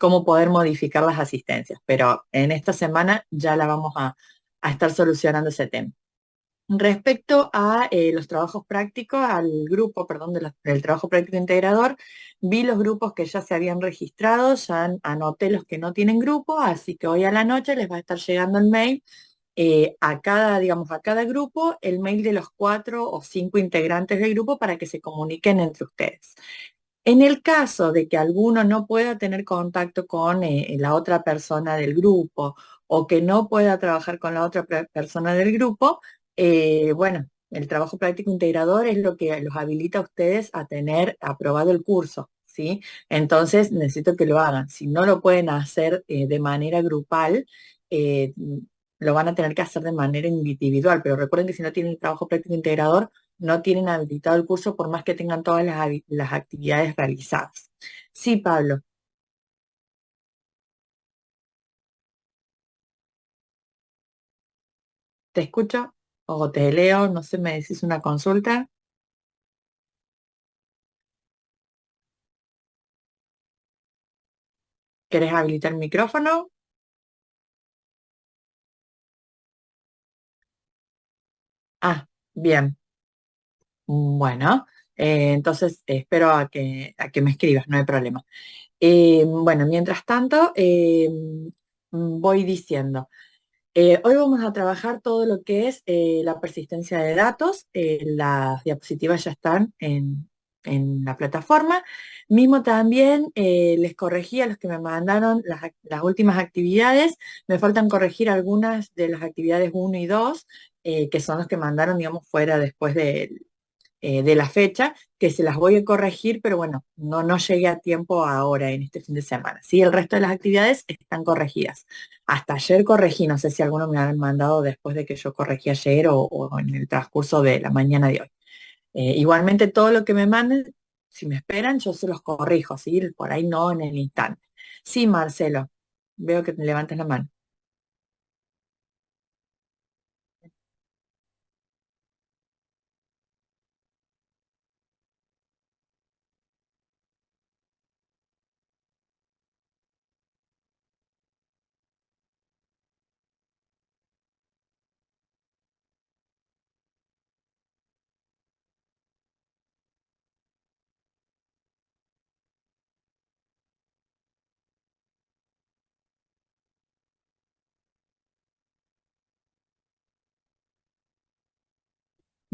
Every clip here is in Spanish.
cómo poder modificar las asistencias, pero en esta semana ya la vamos a estar solucionando ese tema. Respecto a los trabajos prácticos, al grupo, perdón, del trabajo práctico integrador, vi los grupos que ya se habían registrado, ya anoté los que no tienen grupo, así que hoy a la noche les va a estar llegando el mail a cada, digamos, a cada grupo, el mail de los 4 o 5 integrantes del grupo para que se comuniquen entre ustedes. En el caso de que alguno no pueda tener contacto con la otra persona del grupo o que no pueda trabajar con la otra persona del grupo, bueno, el trabajo práctico integrador es lo que los habilita a ustedes a tener aprobado el curso, ¿sí? Entonces necesito que lo hagan. Si no lo pueden hacer de manera grupal, eh, lo van a tener que hacer de manera individual, pero recuerden que si no tienen el trabajo práctico integrador, no tienen habilitado el curso por más que tengan todas las actividades realizadas. Sí, Pablo, te escucho o te leo, no sé, me decís una consulta. ¿Querés habilitar el micrófono? Ah, bien, bueno, entonces espero a que me escribas, no hay problema. Bueno, mientras tanto, voy diciendo. Hoy vamos a trabajar todo lo que es la persistencia de datos. Las diapositivas ya están en la plataforma. Mismo también les corregí a los que me mandaron las últimas actividades. Me faltan corregir algunas de las actividades uno y 2, que son los que mandaron, digamos, fuera después de la fecha, que se las voy a corregir, pero bueno, no llegué a tiempo ahora en este fin de semana. Sí, el resto de las actividades están corregidas. Hasta ayer corregí, no sé si alguno me han mandado después de que yo corregí ayer o en el transcurso de la mañana de hoy. Igualmente todo lo que me manden, si me esperan, yo se los corrijo, ¿sí? Por ahí no en el instante. Sí, Marcelo, veo que te levantas la mano.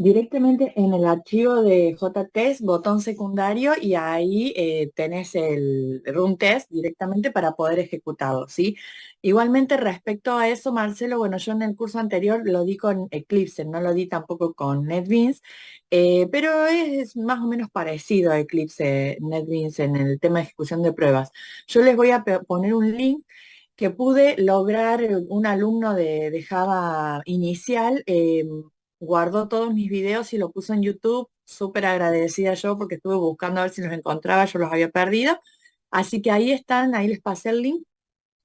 Directamente en el archivo de JTest, botón secundario, y ahí tenés el run test directamente para poder ejecutarlo, ¿sí? Igualmente respecto a eso, Marcelo, bueno, yo en el curso anterior lo di con Eclipse, no lo di tampoco con NetBeans, pero es más o menos parecido a Eclipse, NetBeans en el tema de ejecución de pruebas. Yo les voy a poner un link que pude lograr un alumno de Java inicial. Guardó todos mis videos y lo puso en YouTube, súper agradecida yo porque estuve buscando a ver si los encontraba, yo los había perdido. Así que ahí están, ahí les pasé el link,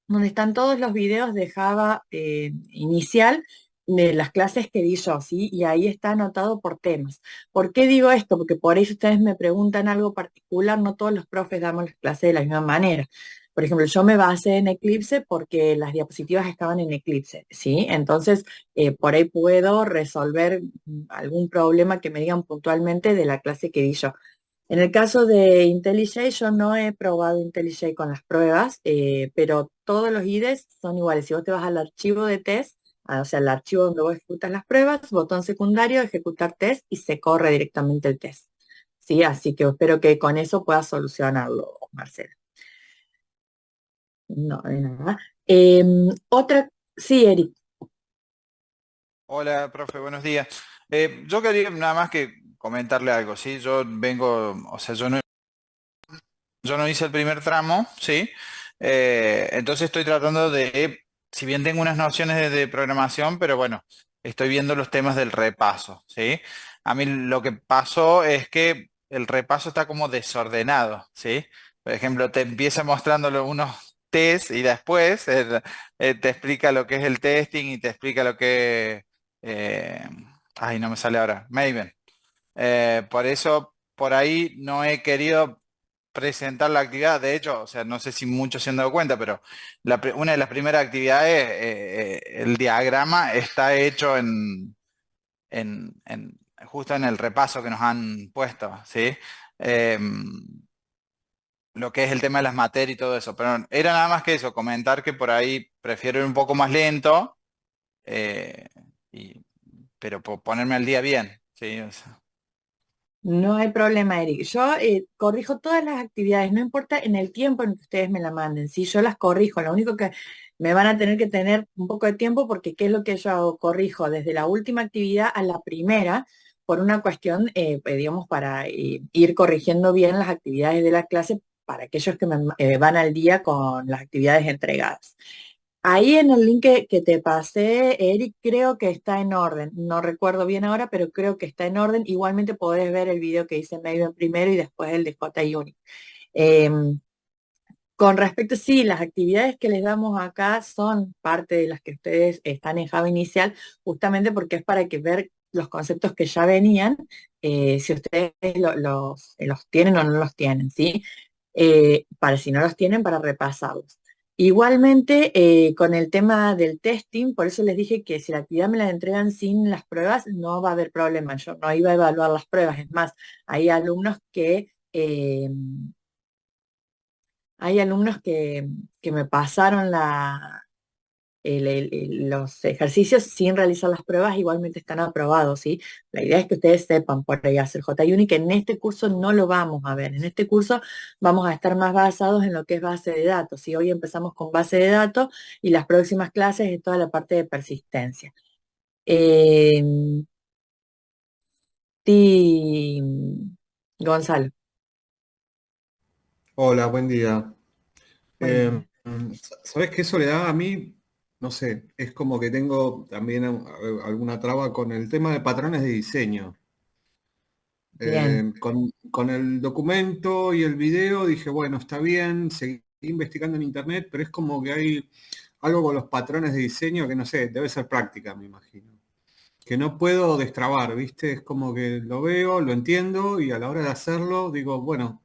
donde están todos los videos de Java inicial de las clases que di yo, ¿sí? Y ahí está anotado por temas. ¿Por qué digo esto? Porque por ahí ustedes me preguntan algo particular, no todos los profes damos las clases de la misma manera. Por ejemplo, yo me basé en Eclipse porque las diapositivas estaban en Eclipse, ¿sí? Entonces, por ahí puedo resolver algún problema que me digan puntualmente de la clase que di yo. En el caso de IntelliJ, yo no he probado IntelliJ con las pruebas, pero todos los IDEs son iguales. Si vos te vas al archivo de test, o sea, al archivo donde vos ejecutas las pruebas, botón secundario, ejecutar test y se corre directamente el test. Sí, así que espero que con eso puedas solucionarlo, Marcelo. No, de nada. Otra, sí, Eric. Hola, profe, buenos días. Yo quería nada más que comentarle algo, ¿sí? Yo vengo, o sea, yo no hice el primer tramo, ¿sí? Entonces estoy tratando de, si bien tengo unas nociones de programación, pero bueno, estoy viendo los temas del repaso, ¿sí? A mí lo que pasó es que el repaso está como desordenado, ¿sí? Por ejemplo, te empieza mostrándolo unos test y después te explica lo que es el testing y te explica lo que... ay, no me sale ahora. Maven. Por eso, por ahí no he querido presentar la actividad. De hecho, o sea, no sé si muchos se han dado cuenta, pero una de las primeras actividades, el diagrama está hecho justo en el repaso que nos han puesto, ¿sí? Lo que es el tema de las materias y todo eso. Pero era nada más que eso, comentar que por ahí prefiero ir un poco más lento, eh, y- pero ponerme al día bien, ¿sí? O sea, No hay problema, Eric. Yo corrijo todas las actividades, no importa en el tiempo en que ustedes me la manden, ¿sí? Yo las corrijo, lo único que me van a tener que tener un poco de tiempo porque ¿qué es lo que yo hago? Corrijo desde la última actividad a la primera por una cuestión, digamos, para ir corrigiendo bien las actividades de la clase para aquellos que me van al día con las actividades entregadas. Ahí en el link que te pasé, Eric, creo que está en orden. No recuerdo bien ahora, pero creo que está en orden. Igualmente podés ver el video que hice medio en primero y después el de J-Unit. Con respecto, sí, las actividades que les damos acá son parte de las que ustedes están en Java inicial, justamente porque es para que ver los conceptos que ya venían, si ustedes los tienen o no los tienen, ¿sí? Para si no los tienen, para repasarlos. Igualmente, con el tema del testing, por eso les dije que si la actividad me la entregan sin las pruebas, no va a haber problema. Yo no iba a evaluar las pruebas. Es más, hay alumnos que hay alumnos que me pasaron los ejercicios sin realizar las pruebas, igualmente están aprobados, ¿sí? La idea es que ustedes sepan por ahí hacer JUnit, que en este curso no lo vamos a ver. En este curso vamos a estar más basados en lo que es base de datos, ¿sí? Hoy empezamos con base de datos y las próximas clases es toda la parte de persistencia. Eh, sí, Gonzalo, Hola, buen día. buen día. ¿Sabes qué soledad a mí? No sé, es como que tengo también alguna traba con el tema de patrones de diseño. Bien. Con el documento y el video dije, bueno, está bien, seguí investigando en internet, pero es como que hay algo con los patrones de diseño que no sé, debe ser práctica, me imagino. Que no puedo destrabar, ¿viste? Es como que lo veo, lo entiendo y a la hora de hacerlo digo, bueno,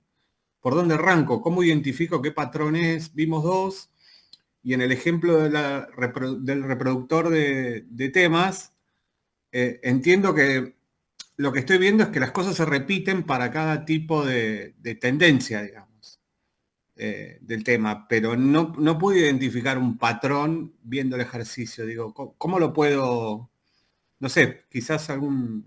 ¿por dónde arranco? ¿Cómo identifico qué patrón es? Vimos dos, y en el ejemplo del reproductor de temas, entiendo que lo que estoy viendo es que las cosas se repiten para cada tipo de tendencia, digamos, del tema, pero no pude identificar un patrón viendo el ejercicio. Digo, ¿cómo lo puedo, no sé, quizás una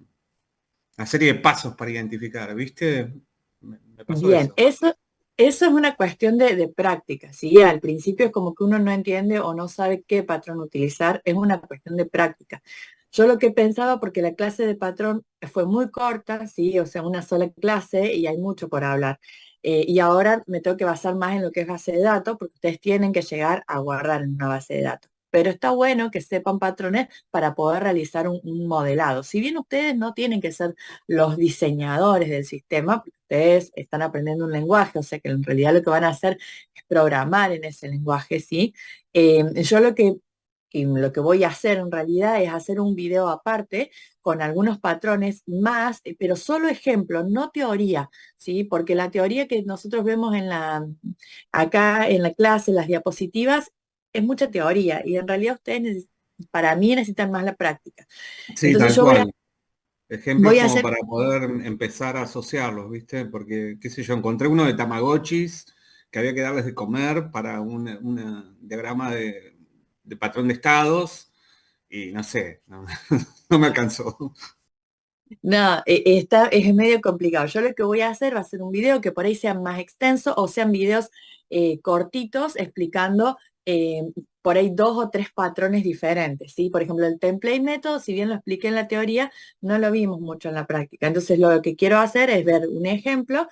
serie de pasos para identificar, ¿viste? Me pasó Bien, eso. eso es una cuestión de práctica, ¿sí? Al principio es como que uno no entiende o no sabe qué patrón utilizar, es una cuestión de práctica. Yo lo que pensaba, porque la clase de patrón fue muy corta, ¿sí? O sea, una sola clase y hay mucho por hablar. Y ahora me tengo que basar más en lo que es base de datos, porque ustedes tienen que llegar a guardar en una base de datos. Pero está bueno que sepan patrones para poder realizar un modelado. Si bien ustedes no tienen que ser los diseñadores del sistema, porque ustedes están aprendiendo un lenguaje, o sea que en realidad lo que van a hacer es programar en ese lenguaje, ¿sí? Yo lo que voy a hacer en realidad es hacer un video aparte con algunos patrones más, pero solo ejemplo, no teoría, ¿sí? Porque la teoría que nosotros vemos acá en la clase, en las diapositivas, es mucha teoría y en realidad ustedes, para mí, necesitan más la práctica. Sí, Entonces tal yo voy a, cual. Ejemplos voy a como hacer para poder empezar a asociarlos, ¿viste? Porque, qué sé yo, encontré uno de Tamagotchis que había que darles de comer para un diagrama de patrón de estados y no sé, no, no me alcanzó. No, es medio complicado. Yo lo que voy a hacer va a ser un video que por ahí sean más extenso o sean videos cortitos explicando por ahí dos o tres patrones diferentes, ¿sí? Por ejemplo, el template método, si bien lo expliqué en la teoría, no lo vimos mucho en la práctica. Entonces, lo que quiero hacer es ver un ejemplo,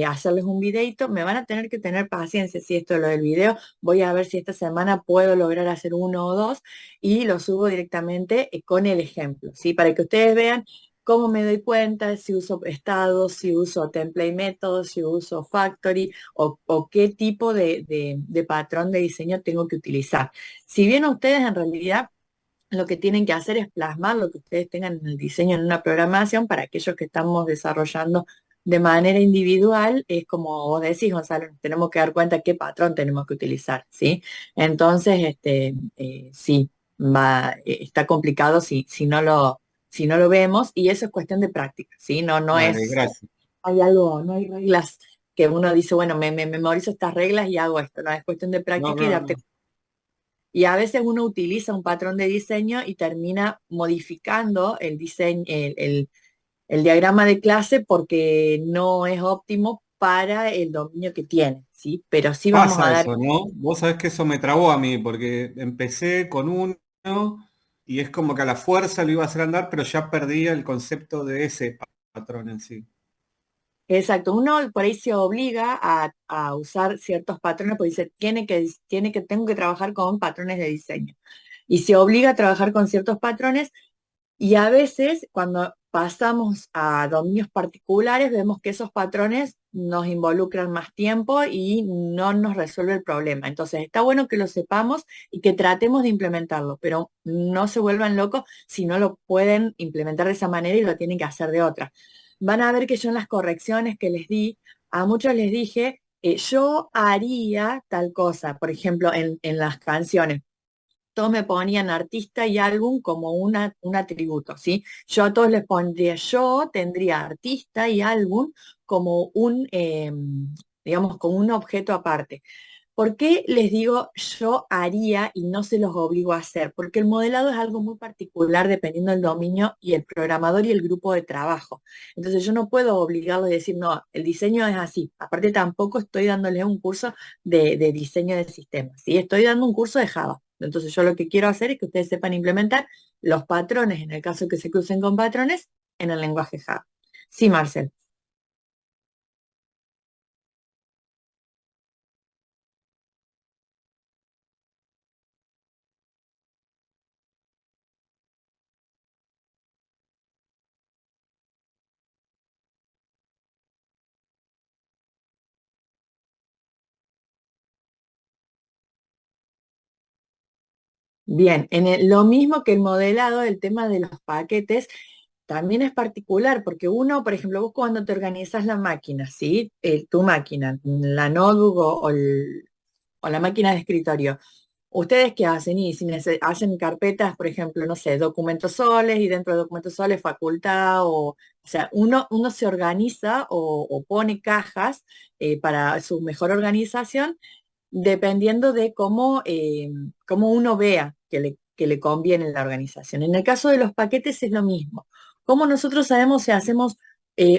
hacerles un videito. Me van a tener que tener paciencia si esto es lo del video. Voy a ver si esta semana puedo lograr hacer uno o dos y lo subo directamente con el ejemplo, ¿sí? Para que ustedes vean cómo me doy cuenta si uso estados, si uso template métodos, si uso factory o qué tipo de patrón de diseño tengo que utilizar. Si bien ustedes en realidad lo que tienen que hacer es plasmar lo que ustedes tengan en el diseño en una programación para aquellos que estamos desarrollando de manera individual, es como vos decís, Gonzalo, nos tenemos que dar cuenta qué patrón tenemos que utilizar, ¿sí? Entonces, sí, está complicado si no lo vemos, y eso es cuestión de práctica, ¿sí? No Dale, es, gracias. hay algo, no hay reglas que uno dice, bueno, me memorizo estas reglas y hago esto, no, es cuestión de No, práctica y no, darte. no. Y a veces uno utiliza un patrón de diseño y termina modificando el diseño, el diagrama de clase porque no es óptimo para el dominio que tiene, ¿sí? Pero sí vamos Pasa a dar, eso, ¿no? Vos sabés que eso me trabó a mí, porque empecé con uno y es como que a la fuerza lo iba a hacer andar, pero ya perdía el concepto de ese patrón en sí. exacto, uno por ahí se obliga a usar ciertos patrones porque dice, tengo que trabajar con patrones de diseño. Y se obliga a trabajar con ciertos patrones. Y a veces, cuando pasamos a dominios particulares, vemos que esos patrones nos involucran más tiempo y no nos resuelve el problema. Entonces, está bueno que lo sepamos y que tratemos de implementarlo, pero no se vuelvan locos si no lo pueden implementar de esa manera y lo tienen que hacer de otra. Van a ver que yo en las correcciones que les di, a muchos les dije, yo haría tal cosa, por ejemplo, en las canciones todos me ponían artista y álbum como un atributo, ¿sí? Yo a todos les pondría, yo tendría artista y álbum como digamos, como un objeto aparte. ¿Por qué les digo yo haría y no se los obligo a hacer? Porque el modelado es algo muy particular dependiendo del dominio y el programador y el grupo de trabajo. Entonces yo no puedo obligarlos a decir, no, el diseño es así. Aparte tampoco estoy dándoles un curso de diseño de sistemas, ¿sí? Estoy dando un curso de Java. Entonces yo lo que quiero hacer es que ustedes sepan implementar los patrones, en el caso que se crucen con patrones, en el lenguaje Java. Sí, Marcel. Bien, lo mismo que el modelado, el tema de los paquetes también es particular, porque uno, por ejemplo, vos cuando te organizas la máquina, ¿sí? Tu máquina, la notebook o la máquina de escritorio, ¿ustedes qué hacen? Y si hacen carpetas, por ejemplo, no sé, documentos soles y dentro de documentos soles facultad o sea, uno se organiza o pone cajas para su mejor organización dependiendo de cómo uno vea que le conviene la organización. En el caso de los paquetes es lo mismo. ¿Cómo nosotros sabemos si hacemos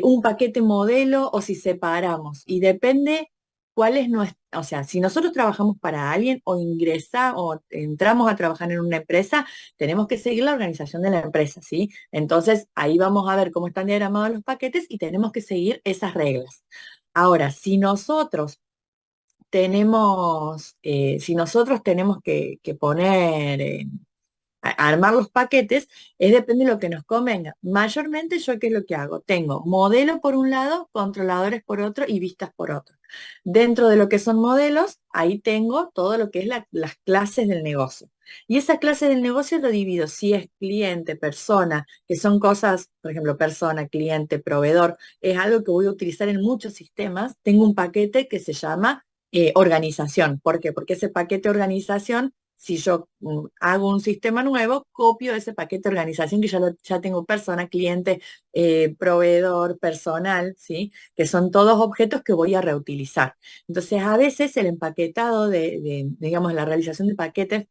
un paquete modelo o si separamos? Y depende cuál es nuestra, o sea, si nosotros trabajamos para alguien o ingresamos o entramos a trabajar en una empresa, tenemos que seguir la organización de la empresa, ¿sí? Entonces ahí vamos a ver cómo están diagramados los paquetes y tenemos que seguir esas reglas. Ahora, si nosotros tenemos que poner, armar los paquetes, es depende de lo que nos convenga. Mayormente yo, ¿qué es lo que hago? Tengo modelo por un lado, controladores por otro y vistas por otro. Dentro de lo que son modelos, ahí tengo todo lo que es las clases del negocio. Y esas clases del negocio lo divido, si es cliente, persona, que son cosas, por ejemplo, persona, cliente, proveedor, es algo que voy a utilizar en muchos sistemas. Tengo un paquete que se llama organización. ¿Por qué? Porque ese paquete organización, si yo hago un sistema nuevo, copio ese paquete de organización que ya tengo persona, cliente, proveedor, personal, ¿sí? Que son todos objetos que voy a reutilizar. Entonces, a veces el empaquetado digamos, la realización de paquetes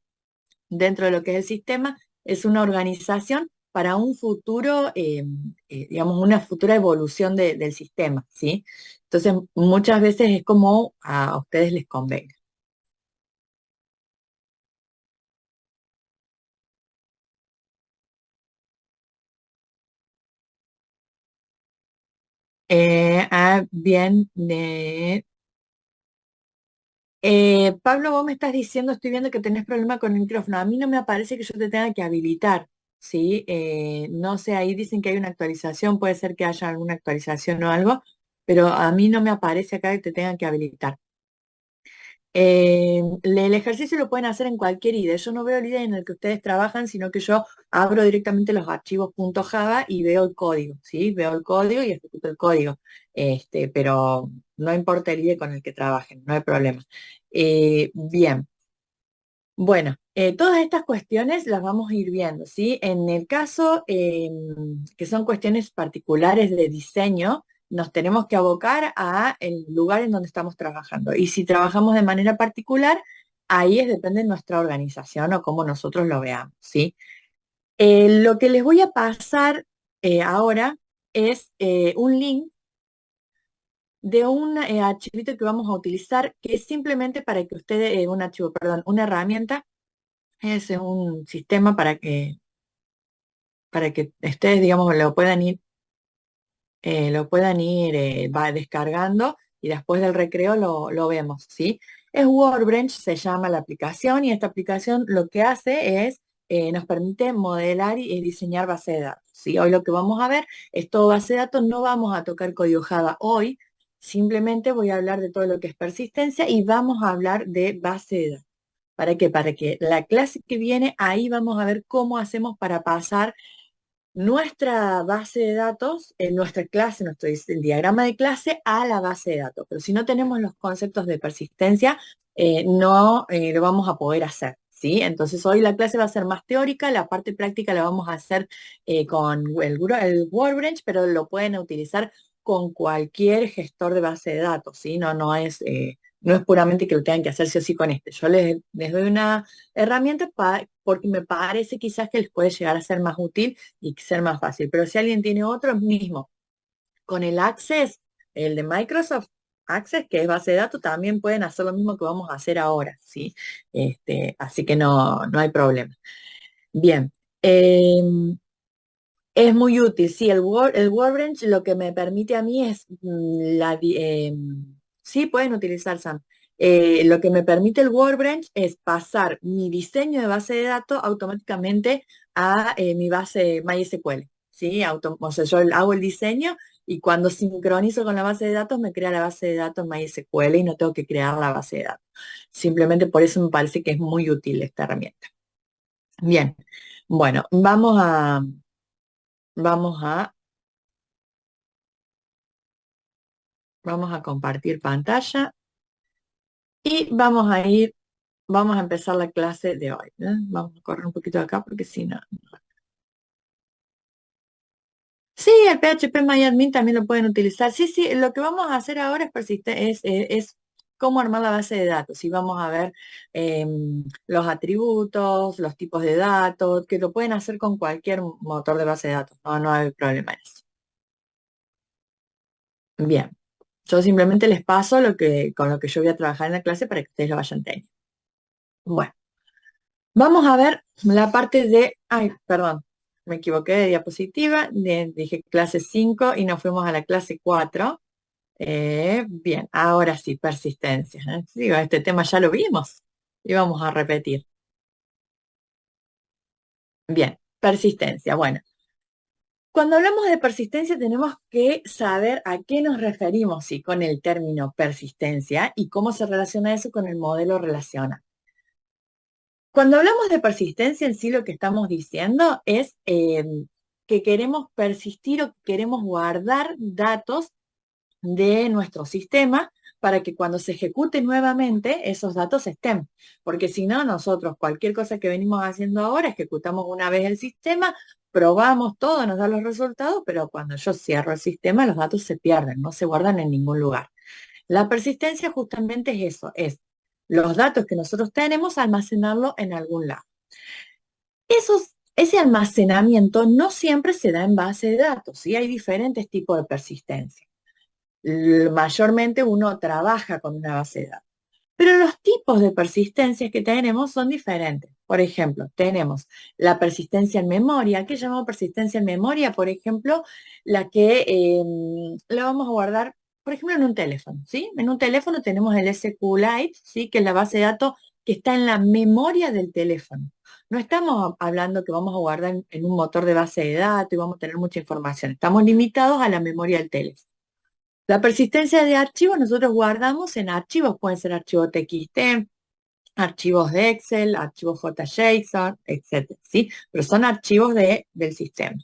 dentro de lo que es el sistema es una organización para un futuro, digamos, una futura evolución del sistema, ¿sí? Entonces, muchas veces es como a ustedes les convenga. Bien. Pablo, vos me estás diciendo, estoy viendo que tenés problema con el micrófono. A mí no me aparece que yo te tenga que habilitar, ¿sí? No sé, ahí dicen que hay una actualización, puede ser que haya alguna actualización o algo, pero a mí no me aparece acá que te tengan que habilitar. El ejercicio lo pueden hacer en cualquier IDE. Yo no veo el IDE en el que ustedes trabajan, sino que yo abro directamente los archivos .java y veo el código, ¿sí? Veo el código y ejecuto el código. Pero no importa el IDE con el que trabajen, no hay problema. Bien. Bueno, todas estas cuestiones las vamos a ir viendo, ¿sí? En el caso que son cuestiones particulares de diseño, nos tenemos que abocar a el lugar en donde estamos trabajando. Y si trabajamos de manera particular, ahí depende de nuestra organización o cómo nosotros lo veamos, ¿sí? Lo que les voy a pasar ahora es un link de un archivito que vamos a utilizar, que es simplemente para que ustedes, un archivo, perdón, una herramienta es un sistema para que ustedes, digamos, va descargando y después del recreo lo vemos, ¿sí? Es Workbench, se llama la aplicación, y esta aplicación lo que hace es, nos permite modelar y diseñar base de datos, ¿sí? Hoy lo que vamos a ver es todo base de datos, no vamos a tocar código Java hoy, simplemente voy a hablar de todo lo que es persistencia y vamos a hablar de base de datos. ¿Para qué? Para que la clase que viene, ahí vamos a ver cómo hacemos para pasar nuestra base de datos, en nuestra clase, el diagrama de clase a la base de datos. Pero si no tenemos los conceptos de persistencia, no lo vamos a poder hacer, ¿sí? Entonces hoy la clase va a ser más teórica, la parte práctica la vamos a hacer con el Workbench, pero lo pueden utilizar con cualquier gestor de base de datos, ¿sí? No es puramente que lo tengan que hacer sí o sí con este. Yo les doy una herramienta porque me parece quizás que les puede llegar a ser más útil y ser más fácil. Pero si alguien tiene otro mismo, con el Access, el de Microsoft Access, que es base de datos, también pueden hacer lo mismo que vamos a hacer ahora, ¿sí? Así que no hay problema. Bien. Es muy útil, sí, el Workbench lo que me permite a mí es, sí, pueden utilizar Sam. Lo que me permite el Workbench es pasar mi diseño de base de datos automáticamente a mi base MySQL, ¿sí? O sea, yo hago el diseño y cuando sincronizo con la base de datos me crea la base de datos MySQL y no tengo que crear la base de datos. Simplemente por eso me parece que es muy útil esta herramienta. Bien, bueno, vamos a Vamos a compartir pantalla y vamos a empezar la clase de hoy, ¿eh? Vamos a correr un poquito de acá porque si no. Sí, el PHP MyAdmin también lo pueden utilizar. Sí, sí, lo que vamos a hacer ahora es cómo armar la base de datos. Y vamos a ver los atributos, los tipos de datos, que lo pueden hacer con cualquier motor de base de datos. No hay problema en eso. Bien, yo simplemente les paso con lo que yo voy a trabajar en la clase para que ustedes lo vayan teniendo. Bueno. Vamos a ver la parte ay, perdón, me equivoqué de diapositiva, dije clase 5 y nos fuimos a la clase 4. Bien, ahora sí, persistencia, ¿eh? Digo, este tema ya lo vimos y vamos a repetir. Bien, persistencia. Bueno, cuando hablamos de persistencia tenemos que saber a qué nos referimos, sí, con el término persistencia y cómo se relaciona eso con el modelo relacional. Cuando hablamos de persistencia en sí, lo que estamos diciendo es que queremos persistir o queremos guardar datos de nuestro sistema para que cuando se ejecute nuevamente esos datos estén. Porque si no, nosotros cualquier cosa que venimos haciendo ahora, ejecutamos una vez el sistema, probamos todo, nos da los resultados, pero cuando yo cierro el sistema, los datos se pierden, no se guardan en ningún lugar. La persistencia justamente es eso, es los datos que nosotros tenemos, almacenarlo en algún lado. Ese almacenamiento no siempre se da en base de datos, ¿sí? Hay diferentes tipos de persistencia. Mayormente uno trabaja con una base de datos. Pero los tipos de persistencia que tenemos son diferentes. Por ejemplo, tenemos la persistencia en memoria. ¿Qué llamamos persistencia en memoria? Por ejemplo, la que la vamos a guardar, por ejemplo, en un teléfono, ¿sí? En un teléfono tenemos el SQLite, ¿sí? Que es la base de datos que está en la memoria del teléfono. No estamos hablando que vamos a guardar en un motor de base de datos y vamos a tener mucha información. Estamos limitados a la memoria del teléfono. La persistencia de archivos nosotros guardamos en archivos, pueden ser archivos TXT, archivos de Excel, archivos JSON, etcétera, ¿sí? Pero son archivos del sistema.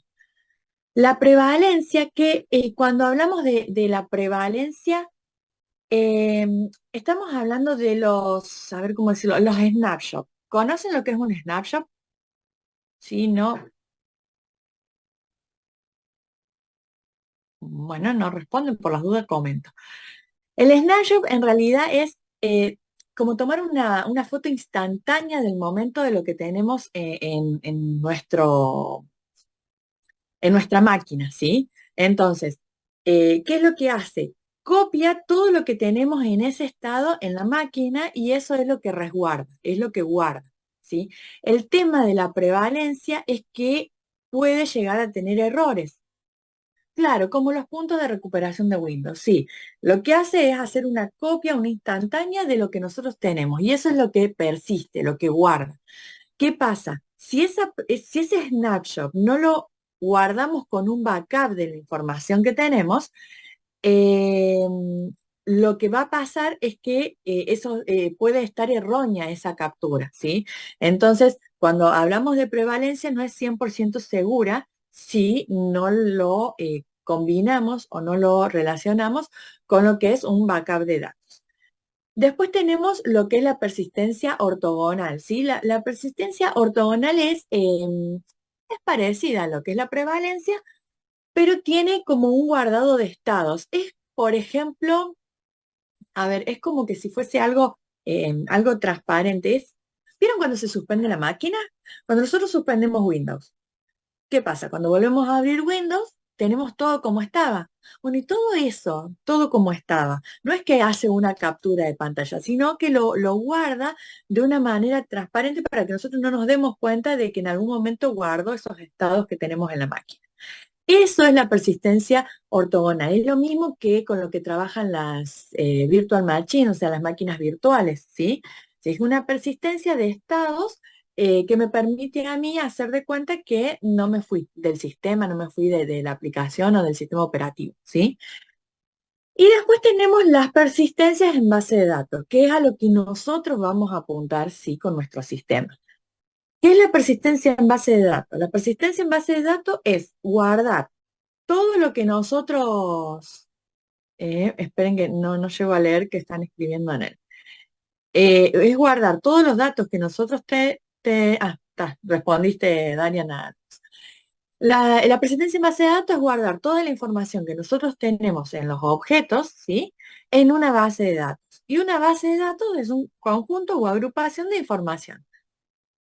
La prevalencia, que cuando hablamos de la prevalencia, eh, estamos hablando de los, a ver cómo decirlo, los snapshots. ¿Conocen lo que es un snapshot? Sí, no. Bueno, no responden, por las dudas comento. El snapshot en realidad es como tomar una foto instantánea del momento de lo que tenemos en nuestra máquina, ¿sí? Entonces, ¿qué es lo que hace? Copia todo lo que tenemos en ese estado en la máquina y eso es lo que resguarda, es lo que guarda, ¿sí? El tema de la prevalencia es que puede llegar a tener errores. Claro, como los puntos de recuperación de Windows, sí. Lo que hace es hacer una copia, una instantánea de lo que nosotros tenemos y eso es lo que persiste, lo que guarda. ¿Qué pasa? Si ese snapshot no lo guardamos con un backup de la información que tenemos, eh, lo que va a pasar es que eso puede estar errónea esa captura, ¿sí? Entonces, cuando hablamos de prevalencia no es 100% segura si no lo combinamos o no lo relacionamos con lo que es un backup de datos. Después tenemos lo que es la persistencia ortogonal, ¿sí? La persistencia ortogonal es parecida a lo que es la prevalencia, pero tiene como un guardado de estados. Es, por ejemplo, a ver, es como que si fuese algo transparente. ¿Vieron cuando se suspende la máquina? Cuando nosotros suspendemos Windows. ¿Qué pasa? Cuando volvemos a abrir Windows, tenemos todo como estaba. Bueno, y todo eso, todo como estaba, no es que hace una captura de pantalla, sino que lo guarda de una manera transparente para que nosotros no nos demos cuenta de que en algún momento guardó esos estados que tenemos en la máquina. Eso es la persistencia ortogonal. Es lo mismo que con lo que trabajan las virtual machines, o sea, las máquinas virtuales, ¿sí? Es una persistencia de estados que me permite a mí hacer de cuenta que no me fui del sistema, no me fui de la aplicación o del sistema operativo, ¿sí? Y después tenemos las persistencias en base de datos, que es a lo que nosotros vamos a apuntar, sí, con nuestro sistema. ¿Qué es la persistencia en base de datos? La persistencia en base de datos es guardar todo lo que nosotros, esperen que no llego a leer que están escribiendo en él. Es guardar todos los datos que nosotros respondiste, Dariana. La persistencia en base de datos es guardar toda la información que nosotros tenemos en los objetos, ¿sí? En una base de datos. Y una base de datos es un conjunto o agrupación de información.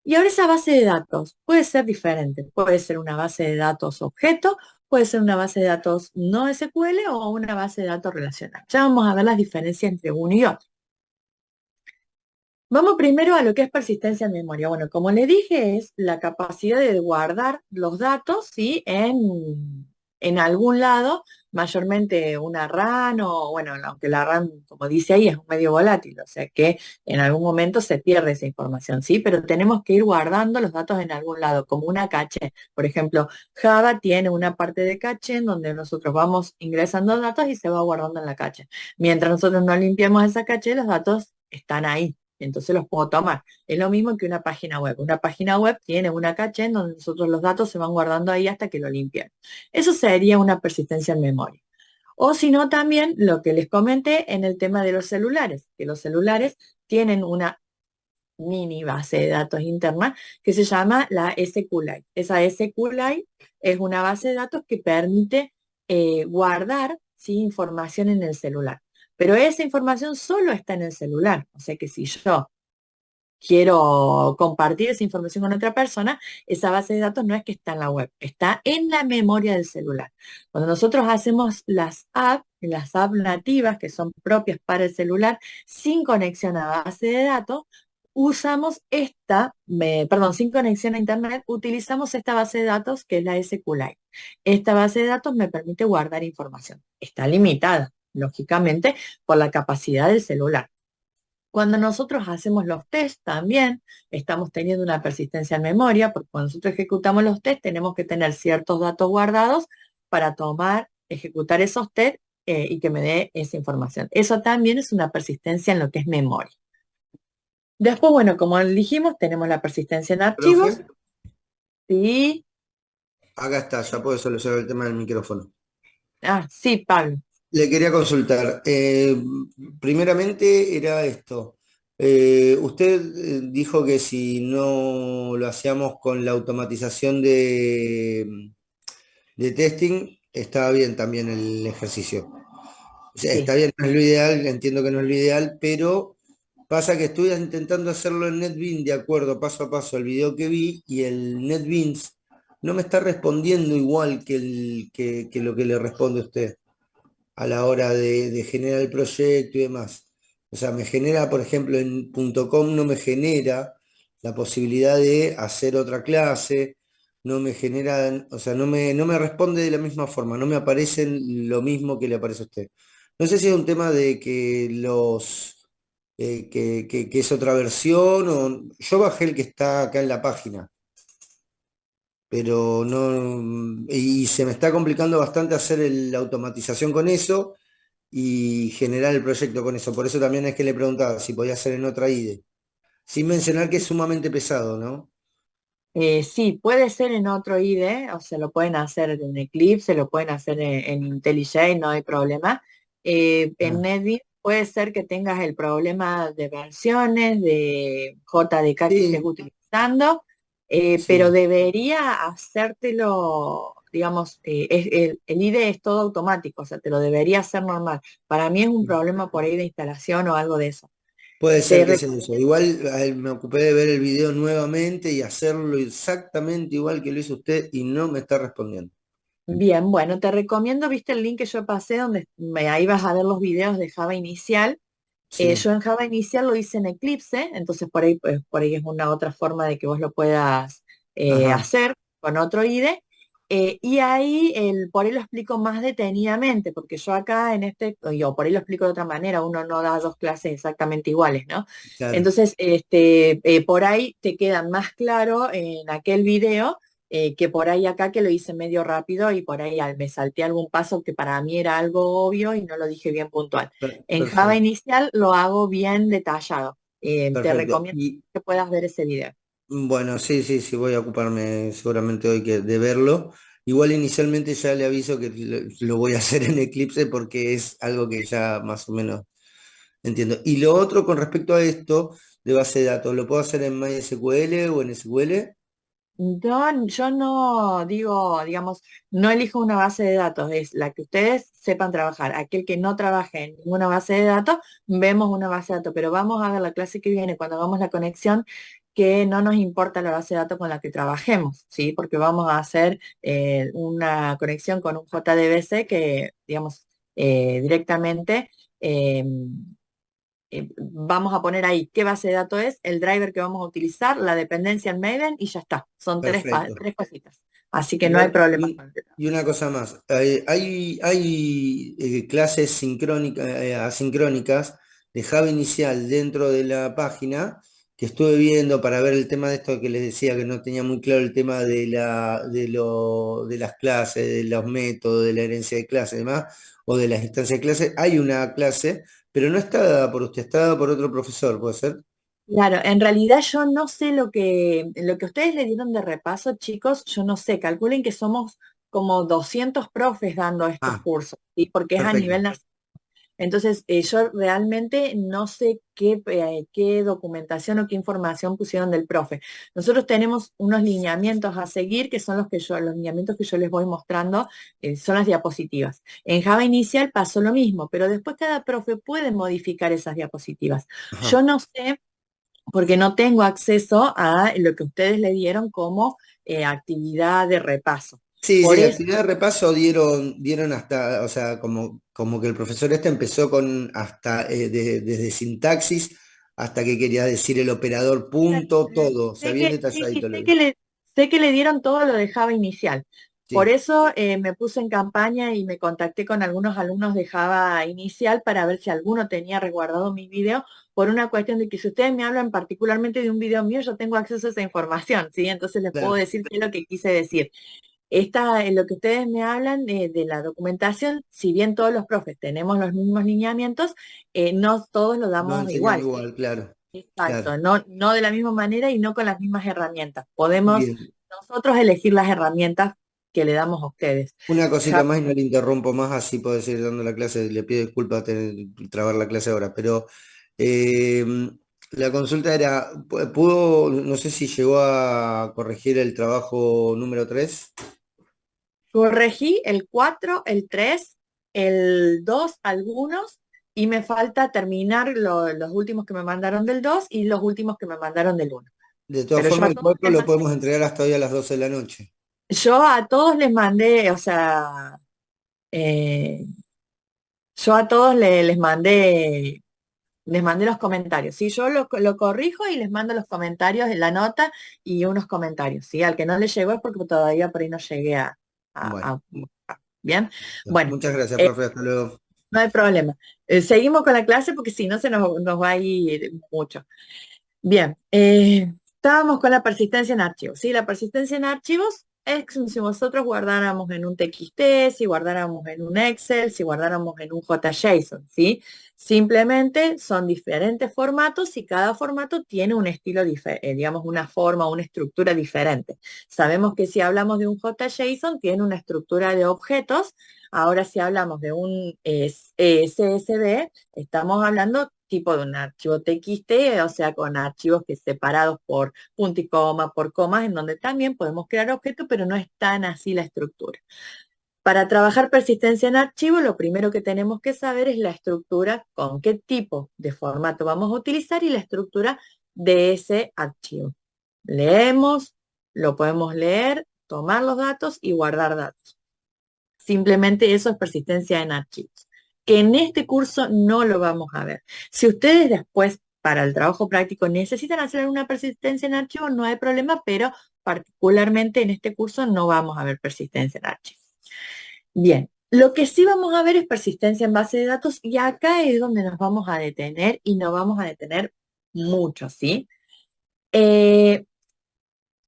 Y ahora esa base de datos puede ser diferente. Puede ser una base de datos objeto, puede ser una base de datos no SQL o una base de datos relacional. Ya vamos a ver las diferencias entre uno y otro. Vamos primero a lo que es persistencia en memoria. Bueno, como le dije, es la capacidad de guardar los datos, ¿sí? En algún lado, mayormente una RAM o, bueno, aunque la RAM, como dice ahí, es un medio volátil, o sea que en algún momento se pierde esa información, ¿sí? Pero tenemos que ir guardando los datos en algún lado, como una caché. Por ejemplo, Java tiene una parte de caché en donde nosotros vamos ingresando datos y se va guardando en la caché. Mientras nosotros no limpiemos esa caché, los datos están ahí, entonces los puedo tomar. Es lo mismo que una página web. Una página web tiene una caché en donde nosotros los datos se van guardando ahí hasta que lo limpien. Eso sería una persistencia en memoria. O si no, también lo que les comenté en el tema de los celulares, que los celulares tienen una mini base de datos interna que se llama la SQLite. Esa SQLite es una base de datos que permite guardar, ¿sí?, información en el celular. Pero esa información solo está en el celular. O sea que si yo quiero compartir esa información con otra persona, esa base de datos no es que está en la web, está en la memoria del celular. Cuando nosotros hacemos las apps nativas que son propias para el celular, sin conexión a base de datos, usamos sin conexión a internet, utilizamos esta base de datos que es la SQLite. Esta base de datos me permite guardar información. Está limitada, lógicamente, por la capacidad del celular. Cuando nosotros hacemos los tests también estamos teniendo una persistencia en memoria, porque cuando nosotros ejecutamos los tests tenemos que tener ciertos datos guardados para ejecutar esos tests y que me dé esa información. Eso también es una persistencia en lo que es memoria. Después, bueno, como dijimos, tenemos la persistencia en archivos. Profe, Sí, acá está, ya puedo solucionar el tema del micrófono. sí, Pablo. Le quería consultar. Primeramente era esto. Usted dijo que si no lo hacíamos con la automatización de testing, estaba bien también el ejercicio. O sea, está Sí. bien, no es lo ideal, entiendo que no es lo ideal, pero pasa que estuve intentando hacerlo en NetBeans de acuerdo paso a paso al video que vi y el NetBeans no me está respondiendo igual que lo que le responde a usted a la hora de generar el proyecto y demás. O sea, me genera, por ejemplo, en .com no me genera la posibilidad de hacer otra clase, no me genera, o sea, no me responde de la misma forma, no me aparecen lo mismo que le aparece a usted. No sé si es un tema de que que es otra versión o yo bajé el que está acá en la página, pero no, y se me está complicando bastante hacer la automatización con eso y generar el proyecto con eso. Por eso también es que le preguntaba si podía hacer en otra IDE. Sin mencionar que es sumamente pesado, ¿no? Sí, puede ser en otro IDE, o se lo pueden hacer en Eclipse, se lo pueden hacer en IntelliJ, no hay problema. En Ah, NetBeans puede ser que tengas el problema de versiones, de JDK que estés sí, utilizando, pero sí. debería hacértelo, digamos, el IDE es todo automático, o sea, te lo debería hacer normal. Para mí es un problema por ahí de instalación o algo de eso. Puede ser Te que sea eso. Igual me ocupé de ver el video nuevamente y hacerlo exactamente igual que lo hizo usted y no me está respondiendo. Bien, bueno, te recomiendo, viste el link que yo pasé donde ahí vas a ver los videos de Java inicial. Sí, Yo en Java inicial lo hice en Eclipse, entonces por ahí, pues, por ahí es una otra forma de que vos lo puedas ajá. hacer con otro IDE. Y ahí por ahí lo explico más detenidamente, porque yo acá en yo por ahí lo explico de otra manera, uno no da dos clases exactamente iguales, ¿no? Claro, Entonces, por ahí te queda más claro en aquel video que por ahí acá que lo hice medio rápido y por ahí me salté algún paso que para mí era algo obvio y no lo dije bien puntual. En Java perfecto, inicial lo hago bien detallado. Te perfecto. recomiendo Y que puedas ver ese video. bueno, sí, sí, sí, voy a ocuparme seguramente hoy de verlo. Igual inicialmente ya le aviso que lo voy a hacer en Eclipse porque es algo que ya más o menos entiendo. Y lo otro con respecto a esto de base de datos, ¿lo puedo hacer en MySQL o en SQL? Yo no digo, digamos, no elijo una base de datos, es la que ustedes sepan trabajar. Aquel que no trabaje en ninguna base de datos, vemos una base de datos, pero vamos a ver la clase que viene cuando hagamos la conexión, que no nos importa la base de datos con la que trabajemos, ¿sí? Porque vamos a hacer una conexión con un JDBC que, digamos, directamente vamos a poner ahí qué base de datos es, el driver que vamos a utilizar, la dependencia en Maven y ya está. Son Perfecto. tres cositas. Así que no hay Igual, problema con el tema. y una cosa más, hay clases asincrónicas de Java inicial dentro de la página que estuve viendo para ver el tema de esto que les decía que no tenía muy claro el tema de las clases, de los métodos, de la herencia de clases y demás, o de las instancias de clases. Hay una clase, pero no está dada por usted, está dada por otro profesor, ¿puede ser? Claro, en realidad yo no sé lo que ustedes le dieron de repaso, chicos, yo no sé, calculen que somos como 200 profes dando estos Ah, cursos, ¿sí? Porque es a perfecto. nivel nacional. Entonces, yo realmente no sé qué documentación o qué información pusieron del profe. Nosotros tenemos unos lineamientos a seguir, que son los lineamientos que yo les voy mostrando, son las diapositivas. En Java inicial pasó lo mismo, pero después cada profe puede modificar esas diapositivas. Yo Ajá. no sé, porque no tengo acceso a lo que ustedes le dieron como actividad de repaso. Sí, Por sí, eso actividad de repaso dieron hasta, o sea, como que el profesor este empezó con hasta desde sintaxis hasta que quería decir el operador punto, todo, o sea, bien sí, detalladito lo vi. sé que le dieron todo lo de Java inicial. Por Sí, eso me puse en campaña y me contacté con algunos alumnos de Java inicial para ver si alguno tenía resguardado mis videos, por una cuestión de que si ustedes me hablan particularmente de un video mío, yo tengo acceso a esa información, ¿sí? Entonces les puedo claro, decir qué es lo que quise decir. lo que ustedes me hablan de la documentación, si bien todos los profes tenemos los mismos lineamientos, no todos lo No damos enseñan igual, ¿sí? igual, claro, Exacto, claro. no de la misma manera y no con las mismas herramientas. Podemos Bien. nosotros elegir las herramientas que le damos a ustedes. Una cosita Ya, más y no le interrumpo más, así puedo seguir dando la clase. Le pido disculpas trabar la clase ahora, pero eh, la consulta era, ¿pudo, no sé si llegó a corregir el trabajo número 3? corregí el 4, el 3, el 2, algunos, y me falta terminar los últimos que me mandaron del 2 y los últimos que me mandaron del 1. De todas Pero formas, el 4 lo podemos entregar hasta hoy a las 12 de la noche. yo a todos les mandé, o sea, eh, yo a todos les mandé los comentarios, ¿sí? Yo lo corrijo y les mando los comentarios en la nota y unos comentarios, ¿sí? Al que no le llegó es porque todavía por ahí no llegué Bueno, ¿bien? Bueno, muchas gracias, eh, profe. Hasta luego. no hay problema. Seguimos con la clase porque si no nos va a ir mucho. Bien, estábamos con la persistencia en archivos, ¿sí? La persistencia en archivos es como si nosotros guardáramos en un TXT, si guardáramos en un Excel, si guardáramos en un JSON, ¿sí? Simplemente son diferentes formatos y cada formato tiene un estilo diferente, digamos, una forma, una estructura diferente. Sabemos que si hablamos de un JSON, tiene una estructura de objetos. Ahora, si hablamos de un CSV, estamos hablando tipo de un archivo TXT, o sea, con archivos que separados por punto y coma, por comas, en donde también podemos crear objetos, pero no es tan así la estructura. Para trabajar persistencia en archivo, lo primero que tenemos que saber es la estructura, con qué tipo de formato vamos a utilizar y la estructura de ese archivo. Leemos, lo podemos leer, tomar los datos y guardar datos. Simplemente eso es persistencia en archivos, que en este curso no lo vamos a ver. Si ustedes después, para el trabajo práctico, necesitan hacer una persistencia en archivos, no hay problema, pero particularmente en este curso no vamos a ver persistencia en archivos. Bien, lo que sí vamos a ver es persistencia en base de datos y acá es donde nos vamos a detener y nos vamos a detener mucho, ¿sí? Eh,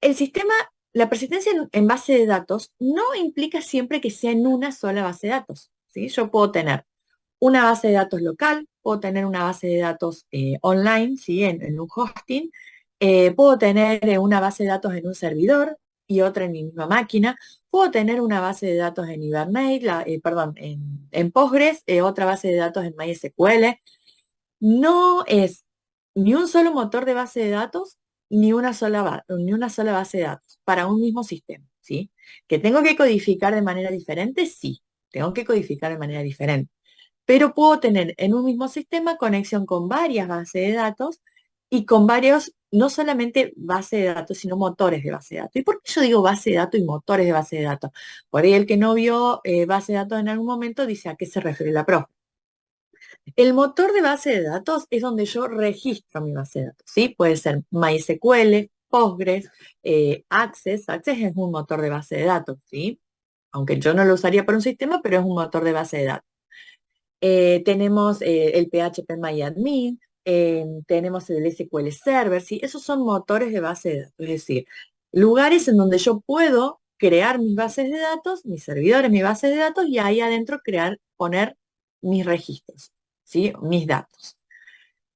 el sistema, la persistencia en base de datos no implica siempre que sea en una sola base de datos, ¿sí? Yo puedo tener una base de datos local, puedo tener una base de datos online, ¿sí? En un hosting, puedo tener una base de datos en un servidor y otra en mi misma máquina, puedo tener una base de datos en Hibernate, perdón, en Postgres, otra base de datos en MySQL. No es ni un solo motor de base de datos, ni una sola base de datos para un mismo sistema, ¿sí? ¿Que tengo que codificar de manera diferente? Sí, tengo que codificar de manera diferente. Pero puedo tener en un mismo sistema conexión con varias bases de datos y con varios, no solamente bases de datos, sino motores de base de datos. ¿Y por qué yo digo base de datos y motores de base de datos? Por ahí el que no vio base de datos en algún momento dice a qué se refiere la profe. El motor de base de datos es donde yo registro mi base de datos, ¿sí? Puede ser MySQL, Postgres, Access. Access es un motor de base de datos, ¿sí? Aunque yo no lo usaría para un sistema, pero es un motor de base de datos. Tenemos el PHP tenemos el SQL Server, ¿sí? Esos son motores de base de datos, es decir, lugares en donde yo puedo crear mis bases de datos, mis servidores, mis bases de datos, y ahí adentro poner mis registros, ¿sí? Mis datos.